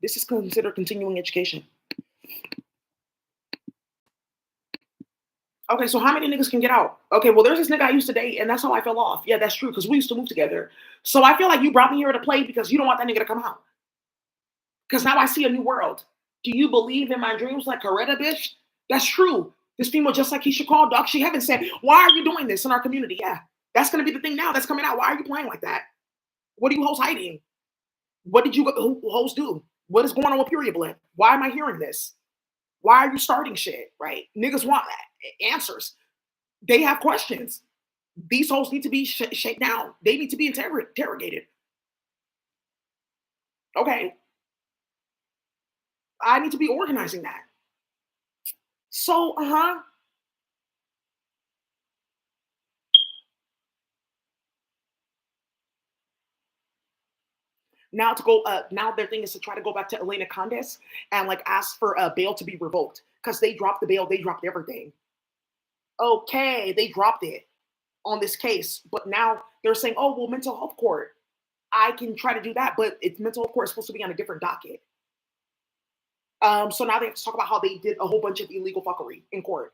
This is considered continuing education. Okay, so how many niggas can get out? Okay, well, there's this nigga I used to date, and that's how I fell off. Yeah, that's true, because we used to move together. So I feel like you brought me here to play because you don't want that nigga to come out. Because now I see a new world. Do you believe in my dreams like Coretta, bitch? That's true. This female, just like Keisha called, dog, she haven't said, why are you doing this in our community? Yeah, that's going to be the thing now that's coming out. Why are you playing like that? What are you hoes hiding? What did you hoes do? What is going on with period blood? Why am I hearing this? Why are you starting shit? Right? Niggas want answers. They have questions. These hoes need to be shaken down. They need to be interrogated. Okay, I need to be organizing that. So, now to go. Now their thing is to try to go back to Elena Condes and like ask for bail to be revoked because they dropped the bail. They dropped everything. Okay, they dropped it on this case, but now they're saying, oh, well, mental health court. I can try to do that, but it's mental health court is supposed to be on a different docket. So now they have to talk about how they did a whole bunch of illegal fuckery in court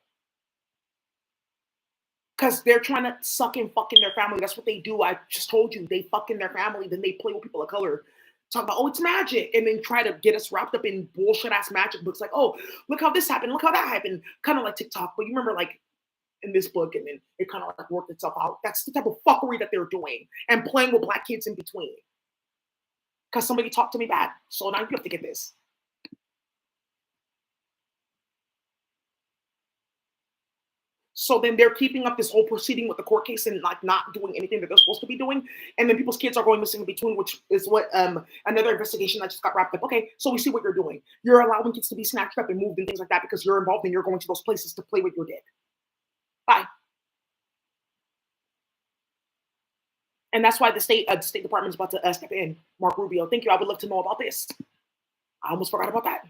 because they're trying to suck and fuck in their family. That's what they do. I just told you they fuck in their family, then they play with people of color. Talk about, oh, it's magic, and then try to get us wrapped up in bullshit ass magic books. Like, oh, look how this happened, look how that happened, kind of like TikTok. But you remember, like in this book, and then it kind of like worked itself out. That's the type of fuckery that they're doing and playing with black kids in between. Because somebody talked to me bad, so now you have to get this. So then they're keeping up this whole proceeding with the court case and like not doing anything that they're supposed to be doing. And then people's kids are going missing in between, which is what another investigation that just got wrapped up. Okay, so we see what you're doing. You're allowing kids to be snatched up and moved and things like that because you're involved and you're going to those places to play with your dick. Bye. And that's why the State Department is about to step in. Mark Rubio, thank you. I would love to know about this. I almost forgot about that.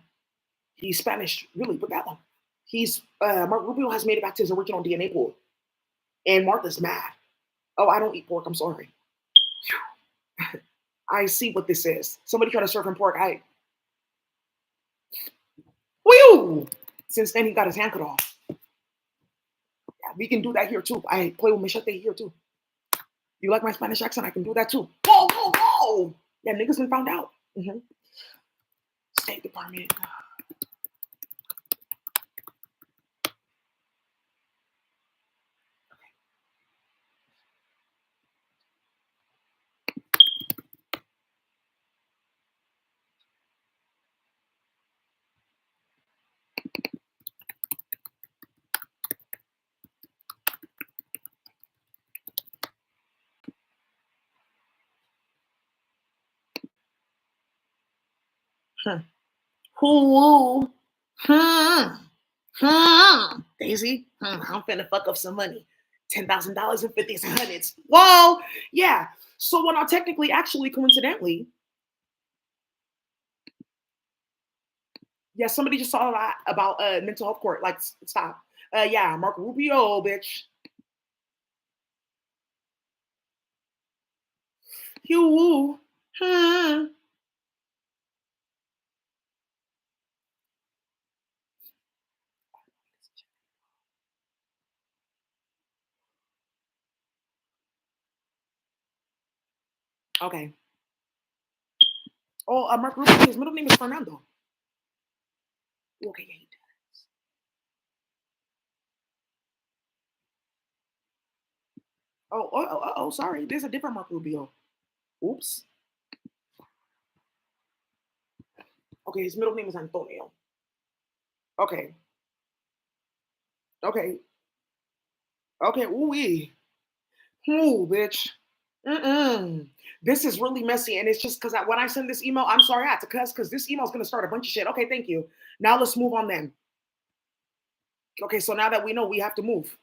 He's Spanish, really, with that one. He's Mark Rubio has made it back to his original DNA pool, and Martha's mad. Oh, I don't eat pork. I'm sorry. I see what this is. Somebody tried to serve him pork. Whew! Since then, he got his hand cut off. Yeah, we can do that here too. I play with machete here too. You like my Spanish accent? I can do that too. Whoa, whoa, whoa! Yeah, niggas been found out. State Department. Huh. Who? Hmm. Daisy, I'm finna fuck up some money. $10,000 and 50s and hundreds. Whoa, yeah. So when I technically, actually, coincidentally, yeah, somebody just saw that about mental health court. Like, stop. Yeah, Mark Rubio, bitch. You. Hmm. Okay. Oh, Mark Rubio. His middle name is Fernando. Okay, yeah, he does. Oh, sorry. There's a different Mark Rubio. Oops. Okay, his middle name is Antonio. Okay. Okay. Okay. Ooh wee. Ooh, bitch. Mm-mm. This is really messy, and it's just because when I send this email, I'm sorry I had to cuss because this email is going to start a bunch of shit. Okay, thank you. Now let's move on then. Okay, so now that we know we have to move,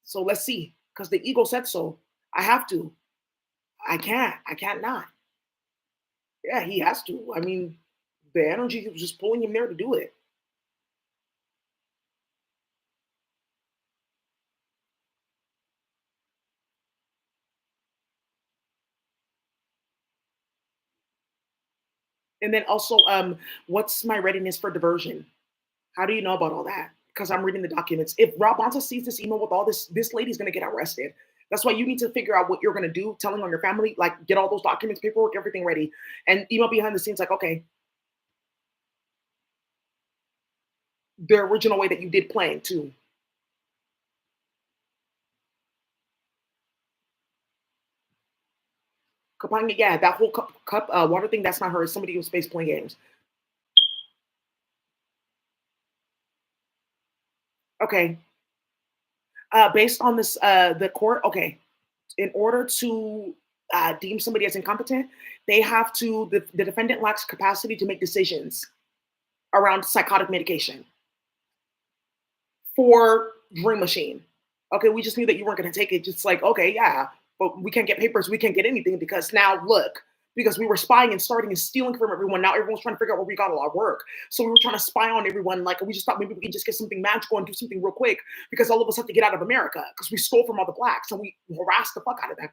so let's see because the ego said so. I have to. I can't. I can't not. Yeah, he has to. I mean, the energy was just pulling him there to do it. And then also, what's my readiness for diversion? How do you know about all that? Because I'm reading the documents. If Rob Bonta sees this email with all this lady's gonna get arrested. That's why you need to figure out what you're gonna do, telling on your family, like get all those documents, paperwork, everything ready. And email behind the scenes, like, okay, the original way that you did plan too. Kapanga, yeah, that whole cup water thing, that's not her. It's somebody who's space playing games. Okay. Based on this the court, okay, in order to deem somebody as incompetent, they have to the defendant lacks capacity to make decisions around psychotic medication for Dream Machine. Okay, we just knew that you weren't going to take it. Just like, okay, yeah, but we can't get papers, we can't get anything because now look. because we were spying and starting and stealing from everyone. Now everyone's trying to figure out where we got all our work. So we were trying to spy on everyone. Like we just thought maybe we could just get something magical and do something real quick because all of us have to get out of America because we stole from all the blacks and we harassed the fuck out of them.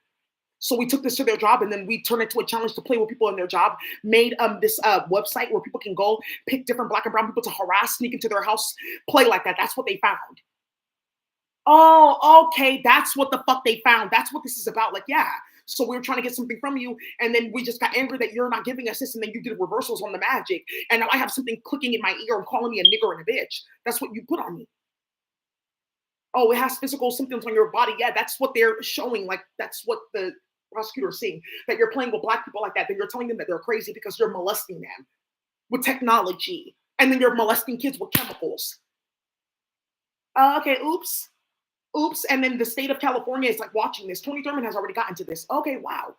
So we took this to their job and then we turned it to a challenge to play with people in their job, made this website where people can go pick different black and brown people to harass, sneak into their house, play like that. That's what they found. Oh, okay. That's what the fuck they found. That's what this is about. Like, yeah. So we were trying to get something from you, and then we just got angry that you're not giving us this, and then you did reversals on the magic, and now I have something clicking in my ear and calling me a nigger and a bitch. That's what you put on me. Oh, it has physical symptoms on your body. Yeah, that's what they're showing. Like, that's what the prosecutor is saying. That you're playing with black people like that. Then you're telling them that they're crazy because you're molesting them with technology, and then you're molesting kids with chemicals. Okay, oops. Oops. And then the state of California is like watching this. Tony Thurman has already gotten to this. Okay, wow.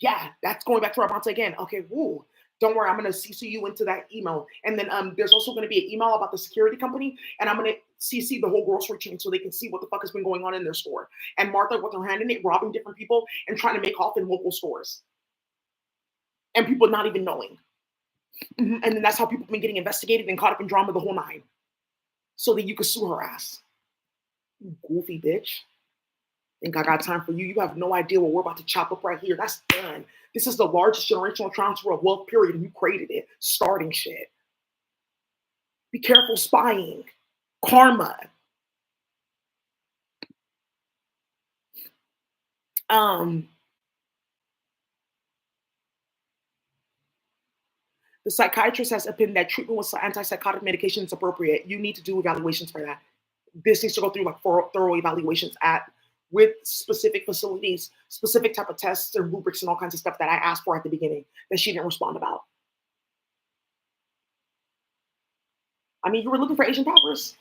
Yeah, that's going back to Ramonte again. Okay, woo. Don't worry, I'm gonna CC you into that email. And then there's also gonna be an email about the security company, and I'm gonna CC the whole grocery chain so they can see what the fuck has been going on in their store. And Martha with her hand in it, robbing different people and trying to make off in local stores. And people not even knowing. And then that's how people have been getting investigated and caught up in drama the whole nine. So that you could sue her ass. You goofy bitch. Think I got time for you? You have no idea what we're about to chop up right here. That's done. This is the largest generational transfer of wealth, period, and you created it. Starting shit. Be careful spying. Karma. Um, the psychiatrist has opinion that treatment with antipsychotic medication is appropriate. You need to do evaluations for that. This needs to go through like thorough evaluations at with specific facilities, specific type of tests and rubrics and all kinds of stuff that I asked for at the beginning that she didn't respond about. I mean, you were looking for Asian powers.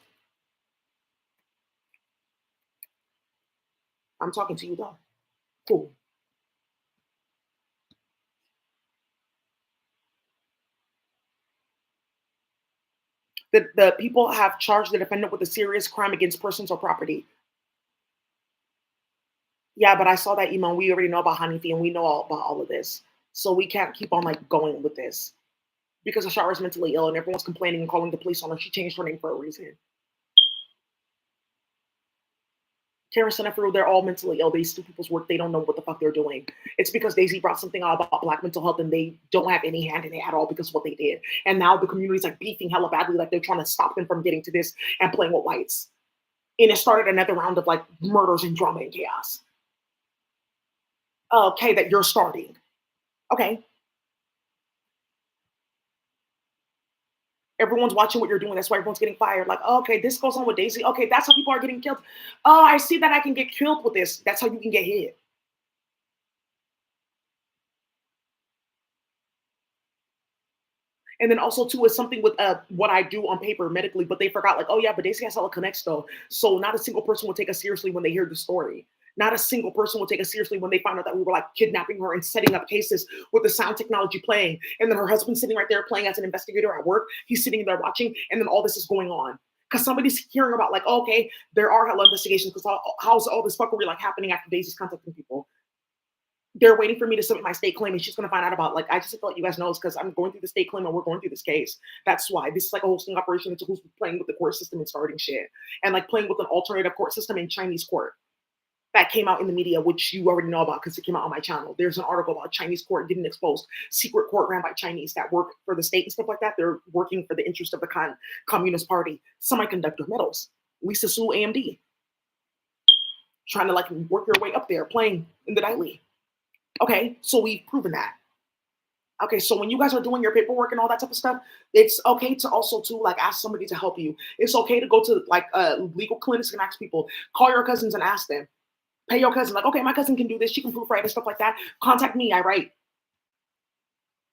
I'm talking to you though. Cool. The people have charged the defendant with a serious crime against persons or property. Yeah, but I saw that email. We already know about Hanifi and we know all about all of this. So we can't keep on like going with this because Ashara is mentally ill and everyone's complaining and calling the police on her. She changed her name for a reason. Karen Seneferu, they're all mentally ill. They steal people's work. They don't know what the fuck they're doing. It's because Daisy brought something out about black mental health and they don't have any hand in it at all because of what they did. And now the community's like beefing hella badly, like they're trying to stop them from getting to this and playing with whites. And it started another round of like murders and drama and chaos. Okay, that you're starting. Okay. Everyone's watching what you're doing. That's why everyone's getting fired. Like, oh, okay, this goes on with Daisy. Okay, that's how people are getting killed. Oh, I see that I can get killed with this. That's how you can get hit. And then also too is something with what I do on paper medically, but they forgot like, oh yeah, but Daisy has all the connects though. So not a single person will take us seriously when they hear the story. Not a single person will take us seriously when they find out that we were like kidnapping her and setting up cases with the sound technology playing. And then her husband sitting right there playing as an investigator at work. He's sitting there watching, and then all this is going on. Because somebody's hearing about like, oh, okay, there are hella investigations because how's all this fuckery like happening after Daisy's contacting people? They're waiting for me to submit my state claim and she's going to find out about like I just have to let you guys know because I'm going through the state claim and we're going through this case. That's why this is like a hosting operation into who's playing with the court system and starting shit and like playing with an alternative court system in Chinese court that came out in the media, which you already know about because it came out on my channel. There's an article about Chinese court getting exposed, secret court ran by Chinese that work for the state and stuff like that. They're working for the interest of the Communist Party, semiconductor metals, Lisa Su AMD, trying to like work your way up there, playing in the daily. Okay, so we've proven that. Okay, so when you guys are doing your paperwork and all that type of stuff, it's okay to also to like ask somebody to help you. It's okay to go to like legal clinics and ask people. Call your cousins and ask them. Pay your cousin like, okay, my cousin can do this. She can proofread and stuff like that. Contact me. I write.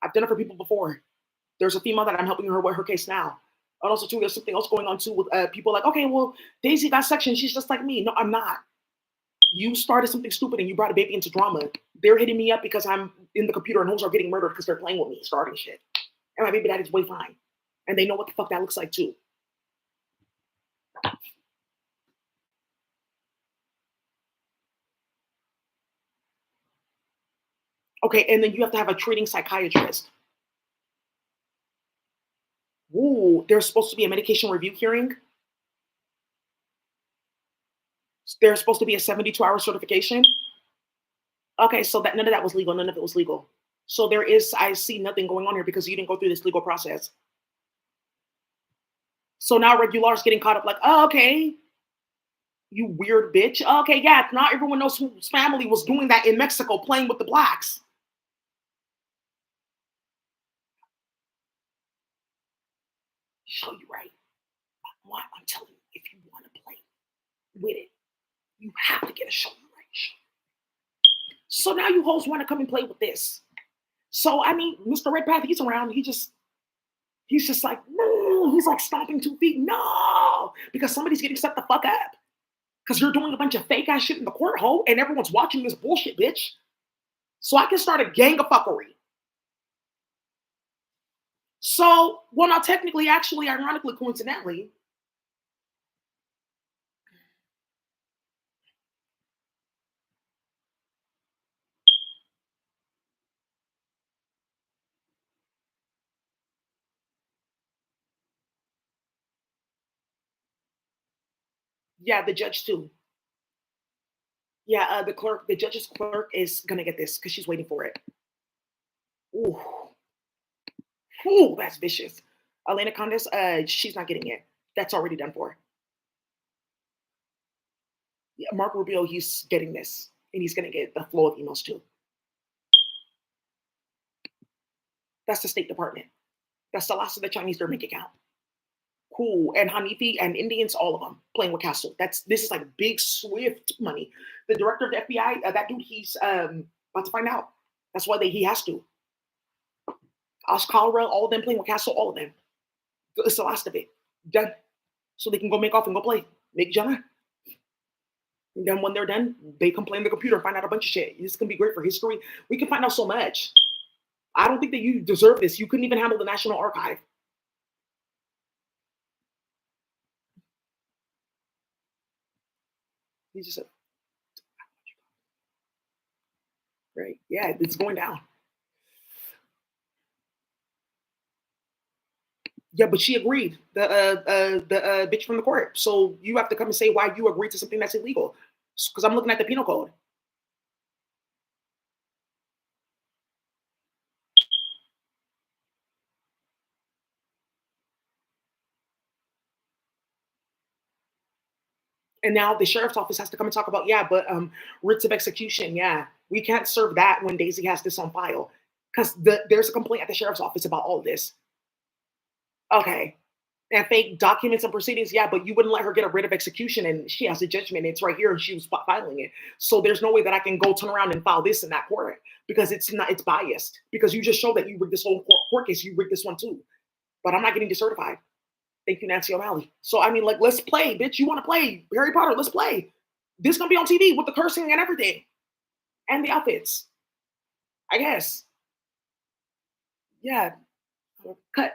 I've done it for people before. There's a female that I'm helping her with her case now. And also too, there's something else going on too with people like, okay, well, Daisy got section. She's just like me. No, I'm not. You started something stupid and you brought a baby into drama. They're hitting me up because I'm in the computer and hoes are getting murdered because they're playing with me, starting shit. And my baby daddy's way fine. And they know what the fuck that looks like too. Okay, and then you have to have a treating psychiatrist. Ooh, there's supposed to be a medication review hearing. There's supposed to be a 72-hour certification. Okay, so that none of that was legal. None of it was legal. So there is, I see nothing going on here because you didn't go through this legal process. So now regulars getting caught up like, oh, okay, you weird bitch. Okay, yeah, not everyone knows whose family was doing that in Mexico playing with the blacks. Show you right. I'm telling you, if you want to play with it, you have to get a show you right. So now you hoes want to come and play with this. So I mean, Mr. Redpath, he's around. He's just like, no, he's like stomping 2 feet. No, because somebody's getting set the fuck up. Because you're doing a bunch of fake ass shit in the court, ho, and everyone's watching this bullshit, bitch. So I can start a gang of fuckery. So, well, now technically, actually, ironically, coincidentally, yeah, the judge too. Yeah, the clerk, the judge's clerk is gonna get this because she's waiting for it. Ooh, ooh, that's vicious. Elena Condes, she's not getting it. That's already done for. Yeah, Mark Rubio, he's getting this, and he's gonna get the flow of emails too. That's the State Department. That's the last of the Chinese their bank account. Cool. And Hanifi and Indians, all of them playing with Castle. This is like big swift money. The director of the FBI, that dude, he's about to find out. That's why he has to. Cholera, all of them playing with Castle, all of them. It's the last of it. Done. So they can go make off and go play. Make Jenna. And then when they're done, they can play on the computer and find out a bunch of shit. This can be great for history. We can find out so much. I don't think that you deserve this. You couldn't even handle the National Archive. You just said, right? Yeah, it's going down. Yeah, but she agreed. The bitch from the court. So you have to come and say why you agreed to something that's illegal. Because I'm looking at the penal code. And now the sheriff's office has to come and talk about, yeah, but writs of execution, yeah. We can't serve that when Daisy has this on file. Because there's a complaint at the sheriff's office about all this. Okay. And fake documents and proceedings, yeah, but you wouldn't let her get a writ of execution and she has a judgment. It's right here and she was filing it. So there's no way that I can go turn around and file this in that court because it's not, it's biased. Because you just showed that you rigged this whole court case, you rigged this one too. But I'm not getting decertified. Thank you, Nancy O'Malley. So I mean, like, let's play, bitch. You want to play Harry Potter? Let's play. This gonna be on TV with the cursing and everything, and the outfits. I guess. Yeah. Cut.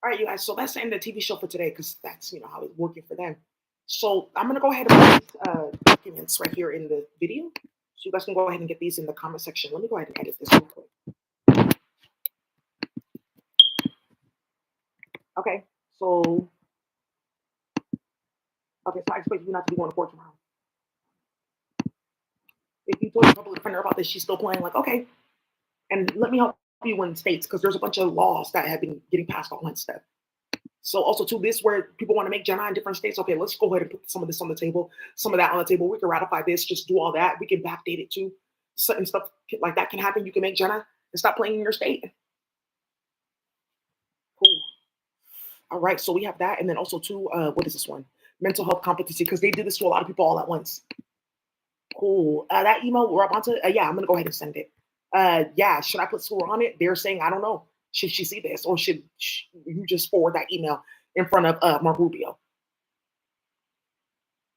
All right, you guys. So that's the end of the TV show for today because that's how it's working for them. So I'm gonna go ahead and put documents right here in the video, so you guys can go ahead and get these in the comment section. Let me go ahead and edit this real quick. Okay. So So I expect you not to be going to court tomorrow. If you told your public defender about this, she's still playing. Like, okay, and let me help you in states because there's a bunch of laws that have been getting passed on and stuff. So also too, this where people want to make Jenna in different states. Okay, let's go ahead and put some of this on the table, some of that on the table. We can ratify this, just do all that. We can backdate it too. Certain stuff like that can happen. You can make Jenna and stop playing in your state. Cool. All right, so we have that, and then also too, what is this one? Mental health competency because they did this to a lot of people all at once. Cool. That email we're about to, yeah, I'm gonna go ahead and send it. Yeah, should I put score on it? They're saying I don't know. Should she see this, or should you just forward that email in front of Mark Rubio?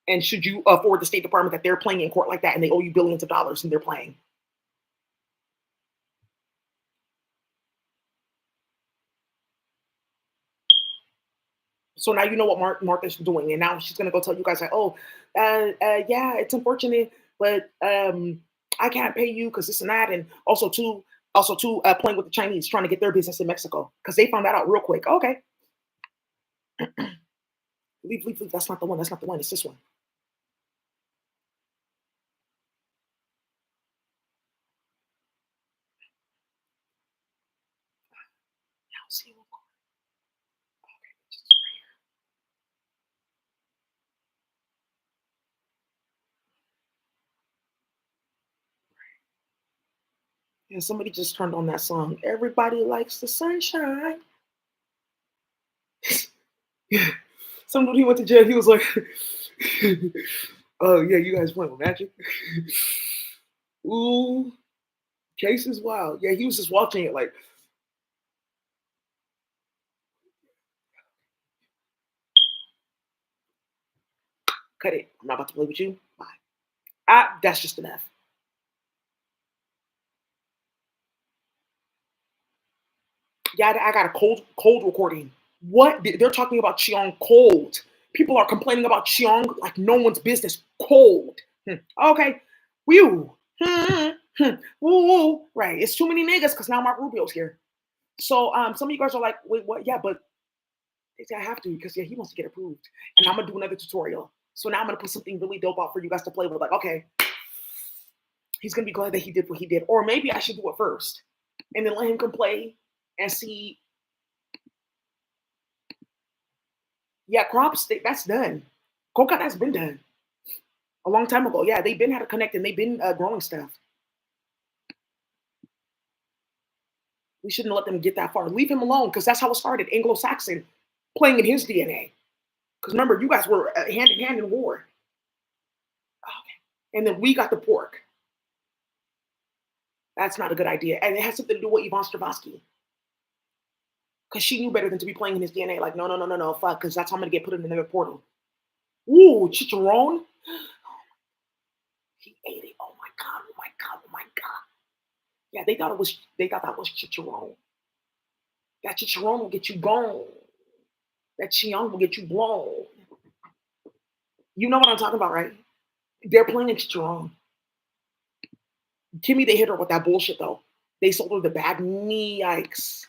And should you forward the State Department that they're playing in court like that and they owe you billions of dollars and they're playing? So now you know what Martha's doing, and now she's gonna go tell you guys like, oh, yeah, it's unfortunate, but I can't pay you because this and that, and also too playing with the Chinese, trying to get their business in Mexico because they found that out real quick. Okay, leave, leave, leave. That's not the one. That's not the one. It's this one. I'll see you. Yeah, somebody just turned on that song. Everybody likes the sunshine. Yeah. Some dude he went to jail. He was like, "Oh yeah, you guys playing with magic." Ooh, case is wild. Yeah, he was just watching it like, cut it. I'm not about to play with you. Bye. Ah, that's just enough. Yeah, I got a cold recording. What? They're talking about Cheong cold. People are complaining about Cheong like no one's business. Cold. Okay. Whew. Woo. Right. It's too many niggas because now Mark Rubio's here. So some of you guys are like, wait, what? Yeah, but they say I have to because yeah, he wants to get approved. And I'm gonna do another tutorial. So now I'm gonna put something really dope out for you guys to play with. Like, okay, he's gonna be glad that he did what he did. Or maybe I should do it first. And then let him come play and see. Yeah, crops, that's done. Coca, that's been done a long time ago. Yeah, they've been how to connect and they've been growing stuff. We shouldn't let them get that far. Leave him alone because that's how it started. Anglo-Saxon playing in his DNA. Because remember, you guys were hand in hand in war. Okay. And then we got the pork. That's not a good idea. And it has something to do with Yvonne Stravoski. Because she knew better than to be playing in his DNA. Like, no, no, no, no, no, fuck, because that's how I'm going to get put in another portal. Ooh, chicharron. He ate it. Oh my God, oh my God, oh my God. Yeah, they thought that was chicharron. That chicharron will get you gone. That chiong will get you blown. You know what I'm talking about, right? They're playing chicharron. Kimmy, they hit her with that bullshit though. They sold her the bad knee. Yikes.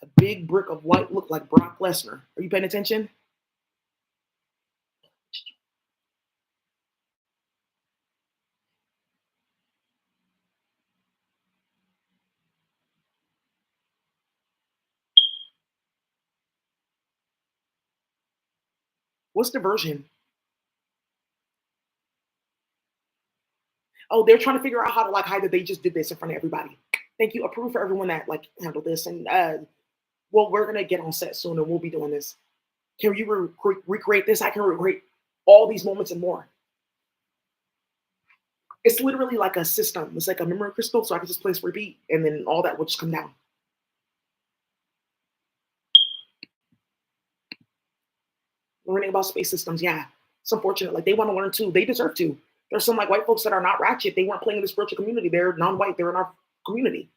A big brick of white looked like Brock Lesnar. Are you paying attention? What's the version? Oh, they're trying to figure out how to like hide that they just did this in front of everybody. Thank you. Approve for everyone that like handled this. And well, we're gonna get on set soon and we'll be doing this. Can you recreate this? I can recreate all these moments and more. It's literally like a system. It's like a memory crystal, so I can just place repeat, and then all that will just come down. Learning about space systems, yeah, it's unfortunate. Like they want to learn too. They deserve to. There's some like white folks that are not ratchet. They weren't playing in the spiritual community. They're non-white. They're in our community.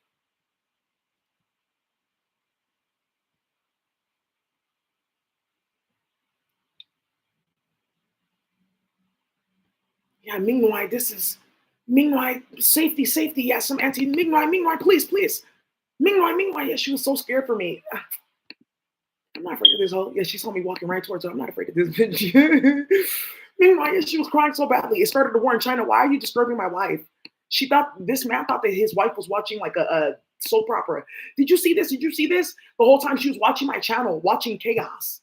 Yeah, Mingwai, this is Mingwai, safety, safety. Yeah, some anti Mingwai, Mingwai, please, please. Mingwai, Mingwai. Yeah, she was so scared for me. I'm not afraid of this hoe. Yeah, she saw me walking right towards her. I'm not afraid of this bitch. Meanwhile, yeah, she was crying so badly. It started the war in China. Why are you disturbing my wife? She thought this man thought that his wife was watching like a soap opera. Did you see this? Did you see this? The whole time she was watching my channel, watching chaos.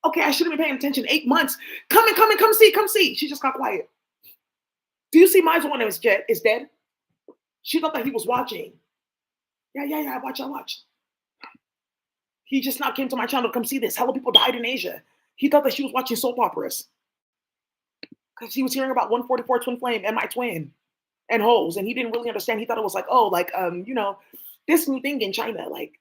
Okay, I should have been paying attention. 8 months. Come see, come see. She just got quiet. Do you see my one that is dead? She thought that he was watching. Yeah, yeah, yeah. I watch. He just now came to my channel to come see this. Hella people died in Asia. He thought that she was watching soap operas because he was hearing about 144 Twin Flame and my twin and hoes, and he didn't really understand. He thought it was like, oh, like this new thing in China. Like,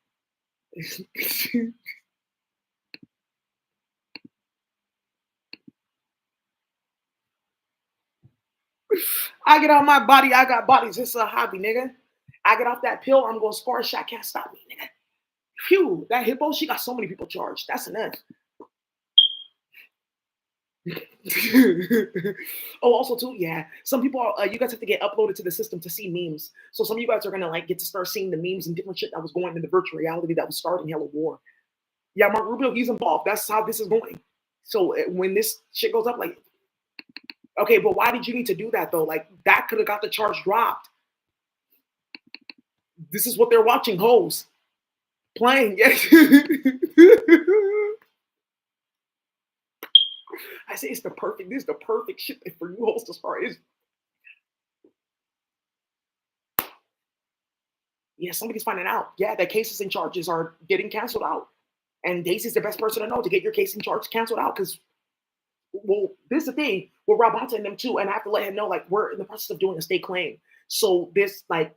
I get on my body, I got bodies. It's a hobby, nigga. I get off that pill, I'm going to score a shot. Can't stop me, nigga. Phew, that hippo, she got so many people charged. That's enough. Oh, also too, yeah. Some people are, you guys have to get uploaded to the system to see memes. So some of you guys are gonna like get to start seeing the memes and different shit that was going in the virtual reality that was starting hella war. Yeah, Mark Rubio, he's involved. That's how this is going. So when this shit goes up, like, okay, but why did you need to do that though? Like that could have got the charge dropped. This is what they're watching, hoes playing. Yes. I say it's the perfect. This is the perfect shit for you hoes to start. Is yeah, somebody's finding out. Yeah, that cases and charges are getting canceled out, and Daisy's the best person to know to get your case and charge canceled out. Because well, this is the thing with Rabata and them too, and I have to let him know like we're in the process of doing a state claim. So this like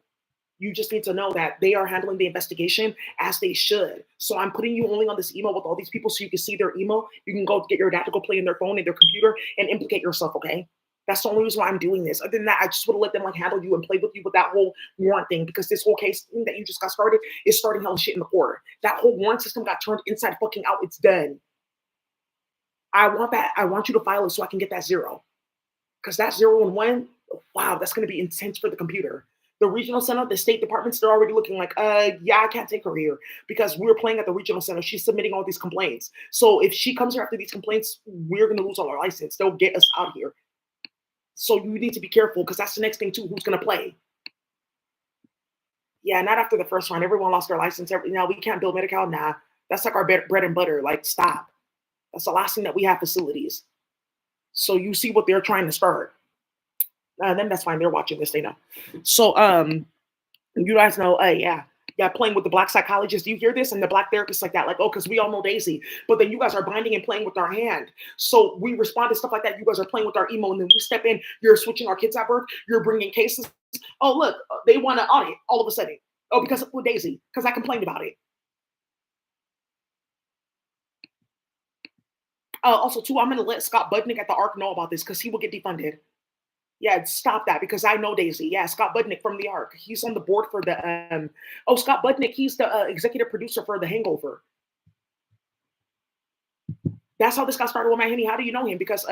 you just need to know that they are handling the investigation as they should. So I'm putting you only on this email with all these people so you can see their email. You can go get your dad to go play in their phone and their computer and implicate yourself, okay? That's the only reason why I'm doing this. Other than that, I just would have let them like handle you and play with you with that whole warrant thing because this whole case thing that you just got started is starting hell shit in the court. That whole warrant system got turned inside fucking out. It's done. I want that. I want you to file it so I can get that zero. Because that 0 and 1, wow, that's going to be intense for the computer. The regional center, the state departments, they're already looking like, yeah, I can't take her here because we're playing at the regional center. She's submitting all these complaints. So if she comes here after these complaints, we're going to lose all our license. They'll get us out here. So you need to be careful because that's the next thing too. Who's going to play? Yeah, not after the first one. Everyone lost their license. Now we can't build Medi-Cal. Nah, that's like our bread and butter. Like, stop. That's the last thing that we have facilities. So you see what they're trying to start. Then that's fine. They're watching this. They know. So you guys know. Yeah, yeah. Playing with the black psychologist. Do you hear this? And the black therapist like that. Like, oh, because we all know Daisy. But then you guys are binding and playing with our hand. So we respond to stuff like that. You guys are playing with our emo, and then we step in. You're switching our kids at birth. You're bringing cases. Oh, look, they want to audit all of a sudden. Oh, because of Daisy. Because I complained about it. Also, too, I'm going to let Scott Budnick at the ARC know about this because he will get defunded. Yeah, stop that because I know Daisy. Yeah, Scott Budnick from the Ark. He's on the board for the oh, Scott Budnick, he's the executive producer for The Hangover. That's how this got started with my Henny. How do you know him? Because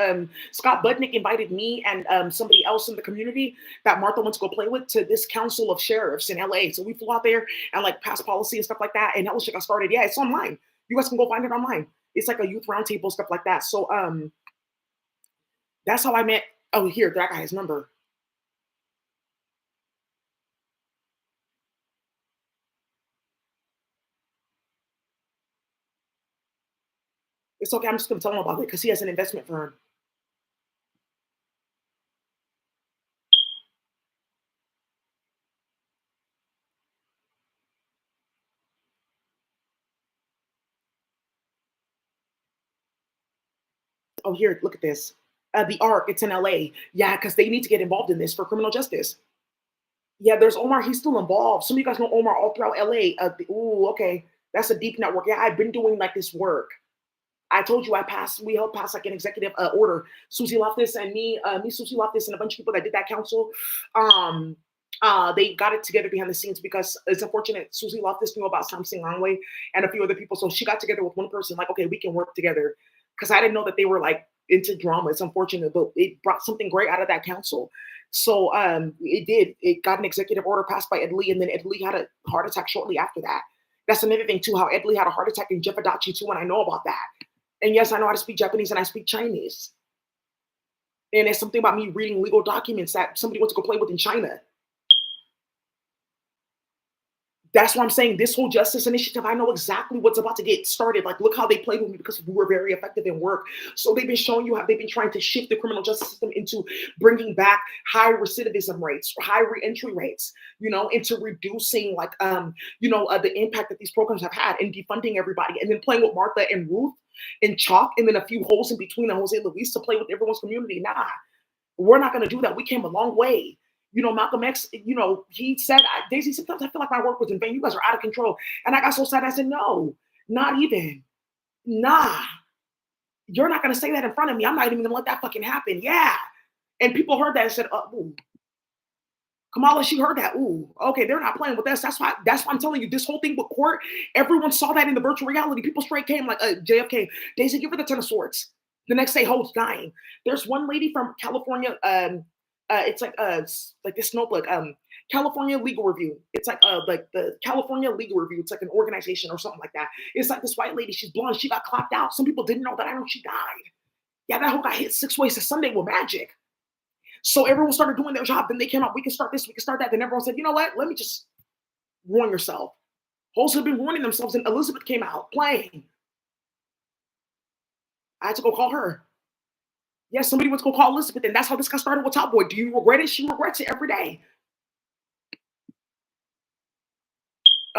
Scott Budnick invited me and somebody else in the community that Martha wants to go play with to this council of sheriffs in LA. So we flew out there and like passed policy and stuff like that. And that was shit got started. Yeah, it's online. You guys can go find it online. It's like a youth roundtable, stuff like that. So that's how I met. Oh, here, that guy his number. It's okay. I'm just gonna tell him about it because he has an investment firm. Oh, here, look at this. The Ark, it's in LA. Yeah, because they need to get involved in this for criminal justice. Yeah, there's Omar. He's still involved. Some of you guys know Omar all throughout LA. Ooh, okay. That's a deep network. Yeah, I've been doing like this work. I told you we helped pass like an executive order. Susie Loftus and Susie Loftus, and a bunch of people that did that council. Um, they got it together behind the scenes because it's unfortunate. Susie Loftus knew about Samsung Langway and a few other people. So she got together with one person, like, okay, we can work together. Because I didn't know that they were like into drama. It's unfortunate, but it brought something great out of that council. So it did. It got an executive order passed by Ed Lee, and then Ed Lee had a heart attack shortly after that. That's another thing too, how Ed Lee had a heart attack in Jeff Adachi too, and I know about that. And yes, I know how to speak Japanese and I speak Chinese. And it's something about me reading legal documents that somebody wants to go play with in China. That's why I'm saying this whole justice initiative, I know exactly what's about to get started. Like, look how they played with me because we were very effective in work. So they've been showing you how they've been trying to shift the criminal justice system into bringing back high recidivism rates, high reentry rates, into reducing like, the impact that these programs have had in defunding everybody and then playing with Martha and Ruth and Chalk and then a few holes in between and Jose Luis to play with everyone's community. Nah, we're not going to do that. We came a long way. Malcolm X, he said, Daisy, sometimes I feel like my work was in vain. You guys are out of control. And I got so sad. I said, no, not even. Nah, you're not going to say that in front of me. I'm not even going to let that fucking happen. Yeah. And people heard that and said, ooh. Kamala, she heard that. Ooh, okay, they're not playing with us. That's why I'm telling you, this whole thing with court, everyone saw that in the virtual reality. People straight came like JFK, Daisy, give her the 10 of swords. The next day, hoes dying. There's one lady from California. It's like this notebook. California Legal Review. It's like the California Legal Review. It's like an organization or something like that. It's like this white lady. She's blonde. She got clapped out. Some people didn't know that. I know she died. Yeah, that hoe got hit 6 ways to Sunday with magic. So everyone started doing their job. Then they came out. We can start this. We can start that. Then everyone said, you know what? Let me just ruin yourself. Hoes have been ruining themselves. And Elizabeth came out playing. I had to go call her. Yes, somebody went to go call Elizabeth, and that's how this got started with Top Boy. Do you regret it? She regrets it every day.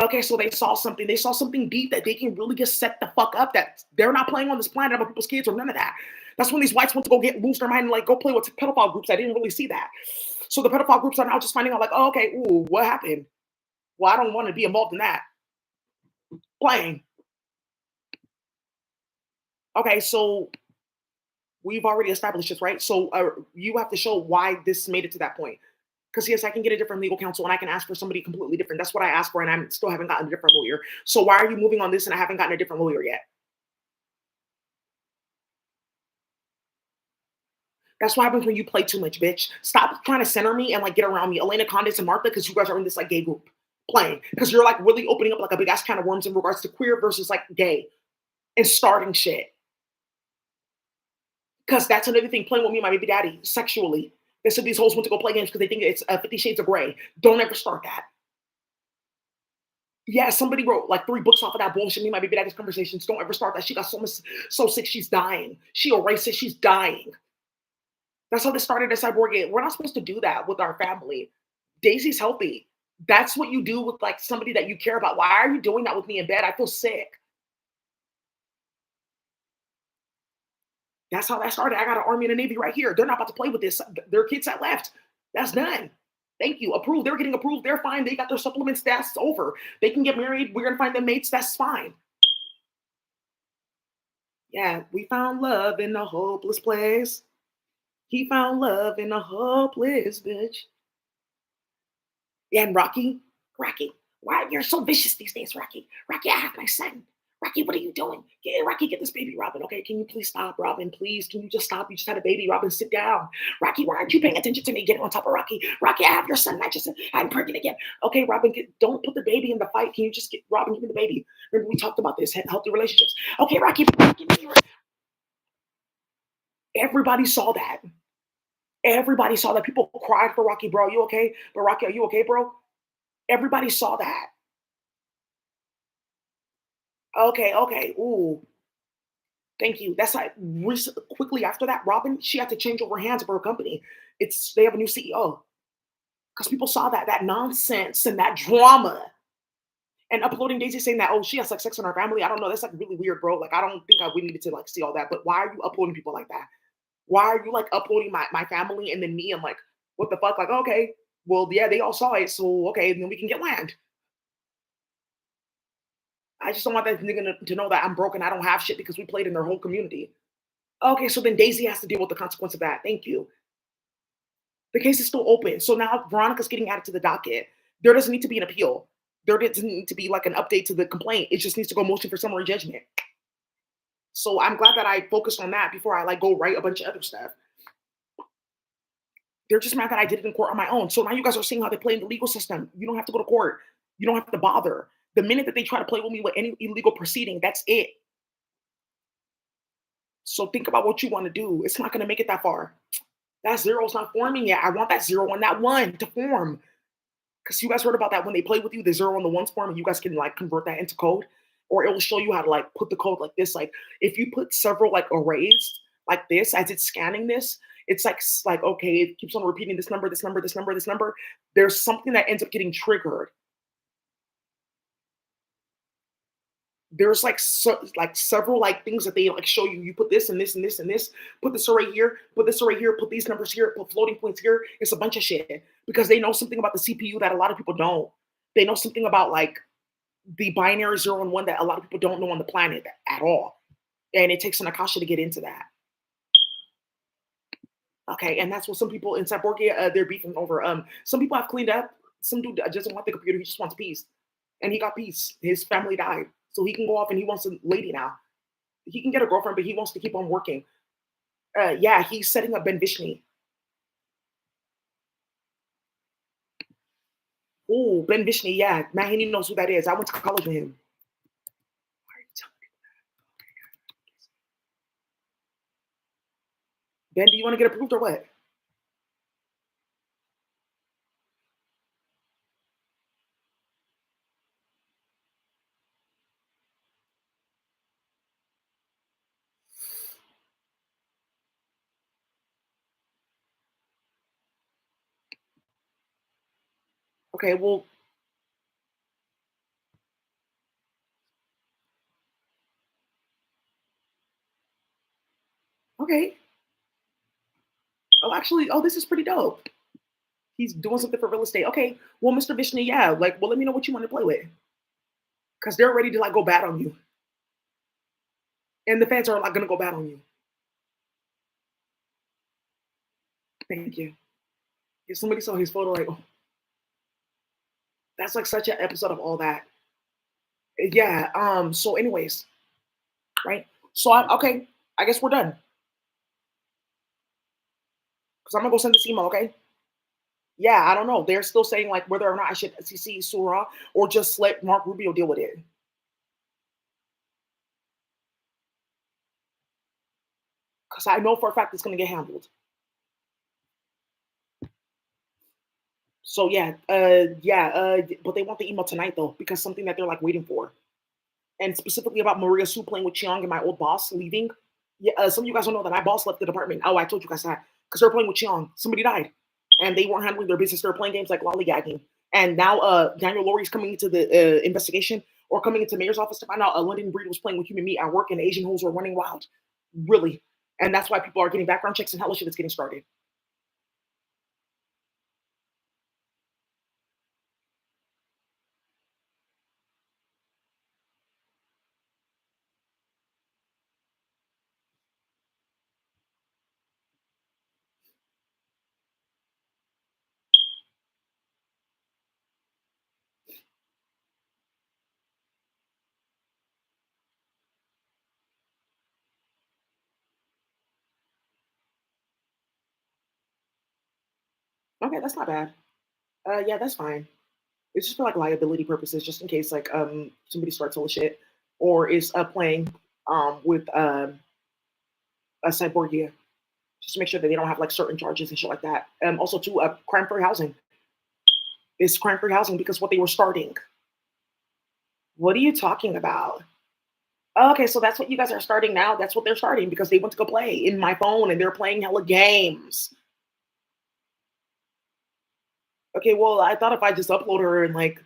Okay, so they saw something. They saw something deep that they can really just set the fuck up. That they're not playing on this planet about people's kids or none of that. That's when these whites went to go get lose their mind and like go play with pedophile groups. I didn't really see that. So the pedophile groups are now just finding out like, oh, okay, ooh, what happened? Well, I don't want to be involved in that. Playing. Okay, so we've already established this, right? So you have to show why this made it to that point. Because yes, I can get a different legal counsel and I can ask for somebody completely different. That's what I asked for, and I still haven't gotten a different lawyer. So why are you moving on this and I haven't gotten a different lawyer yet? That's what happens when you play too much, bitch. Stop trying to center me and like get around me, Elena Condis and Martha, because you guys are in this like gay group playing. Because you're like really opening up like a big ass can of worms in regards to queer versus like gay and starting shit. Because that's another thing, playing with me and my baby daddy sexually. They said these hoes went to go play games because they think it's 50 Shades of Grey. Don't ever start that. Yeah, somebody wrote like 3 books off of that bullshit. Me and my baby daddy's conversations. Don't ever start that. She got so sick, she's dying. She erased it, she's dying. That's how this started at Cyborg. We're not supposed to do that with our family. Daisy's healthy. That's what you do with like somebody that you care about. Why are you doing that with me in bed? I feel sick. That's how that started. I got an army and a navy right here. They're not about to play with this. Their kids that left. That's done. Thank you. Approved. They're getting approved. They're fine. They got their supplements. That's over. They can get married. We're gonna find them mates. That's fine. Yeah, we found love in a hopeless place. He found love in a hopeless bitch. Yeah, and Rocky, why you're so vicious these days, Rocky? Rocky, I have my son. Rocky, what are you doing? Yeah, Rocky, get this baby, Robin. Okay, can you please stop, Robin? Please, can you just stop? You just had a baby, Robin. Sit down, Rocky. Why aren't you paying attention to me? Get on top of Rocky. Rocky, I have your son. I'm pregnant again. Okay, Robin, don't put the baby in the fight. Can you just get Robin? Give me the baby. Remember we talked about this healthy relationships. Okay, Rocky, everybody saw that. Everybody saw that. People cried for Rocky, bro. You okay? But Rocky, are you okay, bro? Everybody saw that. Okay, okay. Ooh, thank you. That's like quickly after that, Robin, she had to change over hands of her company. It's they have a new CEO because people saw that nonsense and that drama. And uploading Daisy saying that, oh, she has like sex in her family. I don't know. That's like really weird, bro. Like, I don't think we needed to like see all that. But why are you uploading people like that? Why are you like uploading my family and then me? I'm like, what the fuck? Like, okay, well, yeah, they all saw it. So okay, then we can get land. I just don't want that nigga to know that I'm broken. I don't have shit because we played in their whole community. Okay, so then Daisy has to deal with the consequence of that. Thank you. The case is still open. So now Veronica's getting added to the docket. There doesn't need to be an appeal. There doesn't need to be like an update to the complaint. It just needs to go motion for summary judgment. So I'm glad that I focused on that before I like go write a bunch of other stuff. They're just mad that I did it in court on my own. So now you guys are seeing how they play in the legal system. You don't have to go to court. You don't have to bother. The minute that they try to play with me with any illegal proceeding, that's it. So think about what you want to do. It's not going to make it that far. That zero's not forming yet. I want that zero and that one to form. Because you guys heard about that when they play with you, the zero and the ones form, and you guys can like convert that into code. Or it will show you how to like put the code like this. Like if you put several like arrays like this as it's scanning this, it's like okay, it keeps on repeating this number, this number, this number, this number. There's something that ends up getting triggered. There's like several like things that they like show you. You put this and this and this and this. Put this array here. Put this array here. Put these numbers here. Put floating points here. It's a bunch of shit because they know something about the CPU that a lot of people don't. They know something about like the binary zero and one that a lot of people don't know on the planet at all. And it takes an akasha to get into that. Okay, and that's what some people in Cyborgia they're beefing over. Some people have cleaned up. Some dude doesn't want the computer. He just wants peace, and he got peace. His family died, so he can go off and he wants a lady now. He can get a girlfriend, but he wants to keep on working. Yeah, he's setting up Ben Vishni. Oh, Ben Vishni, yeah. Mahini knows who that is. I went to college with him. Why are you telling me? Ben, do you want to get approved or what? Okay, well, okay. Oh, actually, oh, this is pretty dope. He's doing something for real estate. Okay, well, Mr. Vishnu, yeah, like, well, let me know what you want to play with, because they're ready to like go bad on you, and the fans are like gonna go bad on you. Thank you. If somebody saw his photo, like, oh, that's like such an episode of all that. Yeah. So, anyways, right. So I'm okay. I guess we're done because I'm gonna go send this email. Okay. Yeah, I don't know. They're still saying like whether or not I should CC Surah or just let Mark Rubio deal with it. Because I know for a fact it's gonna get handled. So but they want the email tonight though, because something that they're like waiting for. And specifically about Maria Su playing with Chiang and my old boss leaving. Yeah, some of you guys don't know that my boss left the department. Oh, I told you guys that because they're playing with Chiang. Somebody died, and they weren't handling their business. They're playing games like lollygagging. And now, Daniel Laurie's coming into the investigation or coming into mayor's office to find out a London breed was playing with human meat at work, and Asian hoes were running wild. Really, and that's why people are getting background checks and hella shit is getting started. Okay, that's not bad. Yeah, that's fine. It's just for like liability purposes, just in case like somebody starts all the shit or is playing with a cyborgia, just to make sure that they don't have like certain charges and shit like that. Also, to crime free housing is crime free housing because what they were starting. What are you talking about? Okay, so that's what you guys are starting now. That's what they're starting because they went to go play in my phone and they're playing hella games. Okay, well, I thought if I just upload her and like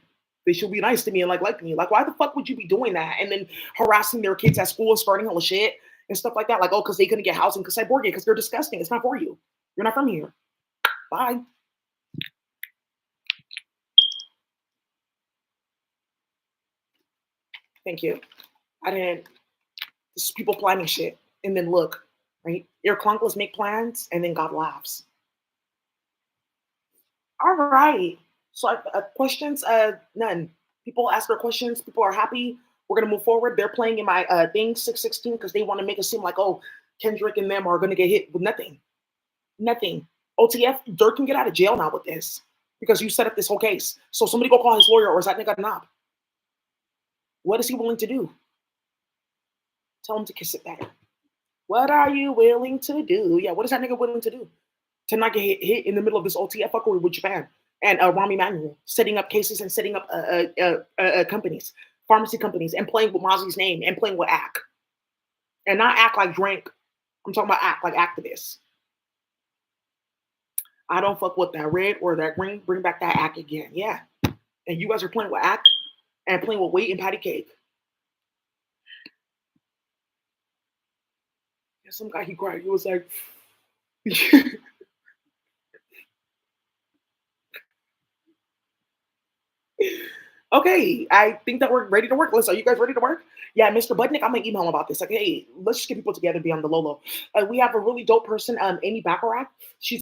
they should be nice to me and like me. Like, why the fuck would you be doing that? And then harassing their kids at school and starting all the shit and stuff like that. Like, oh, because they couldn't get housing because I bored you because they're disgusting. It's not for you. You're not from here. Bye. Thank you. I didn't. This is people planning shit and then look, right? Your clunkless make plans and then God laughs. All right. So questions, none. People ask their questions. People are happy. We're gonna move forward. They're playing in my thing 616 because they want to make it seem like oh Kendrick and them are gonna get hit with nothing, nothing. OTF, Dirk can get out of jail now with this because you set up this whole case. So somebody go call his lawyer or is that nigga knob? What is he willing to do? Tell him to kiss it back. What are you willing to do? Yeah, what is that nigga willing to do? To not get hit in the middle of this OTF fuckery with Japan and Rami Manuel setting up cases and setting up companies, pharmacy companies, and playing with Mozzie's name and playing with act and not act like drink. I'm talking about act like activists. I don't fuck with that red or that green. Bring back that act again. Yeah, and you guys are playing with act and playing with weight and patty cake. And some guy he cried. He was like. Okay, I think that we're ready to work. Listen, are you guys ready to work? Yeah, Mr. Budnick, I'm gonna email him about this. Like, hey, let's just get people together, be on the low low. We have a really dope person, Amy Baccarat. She's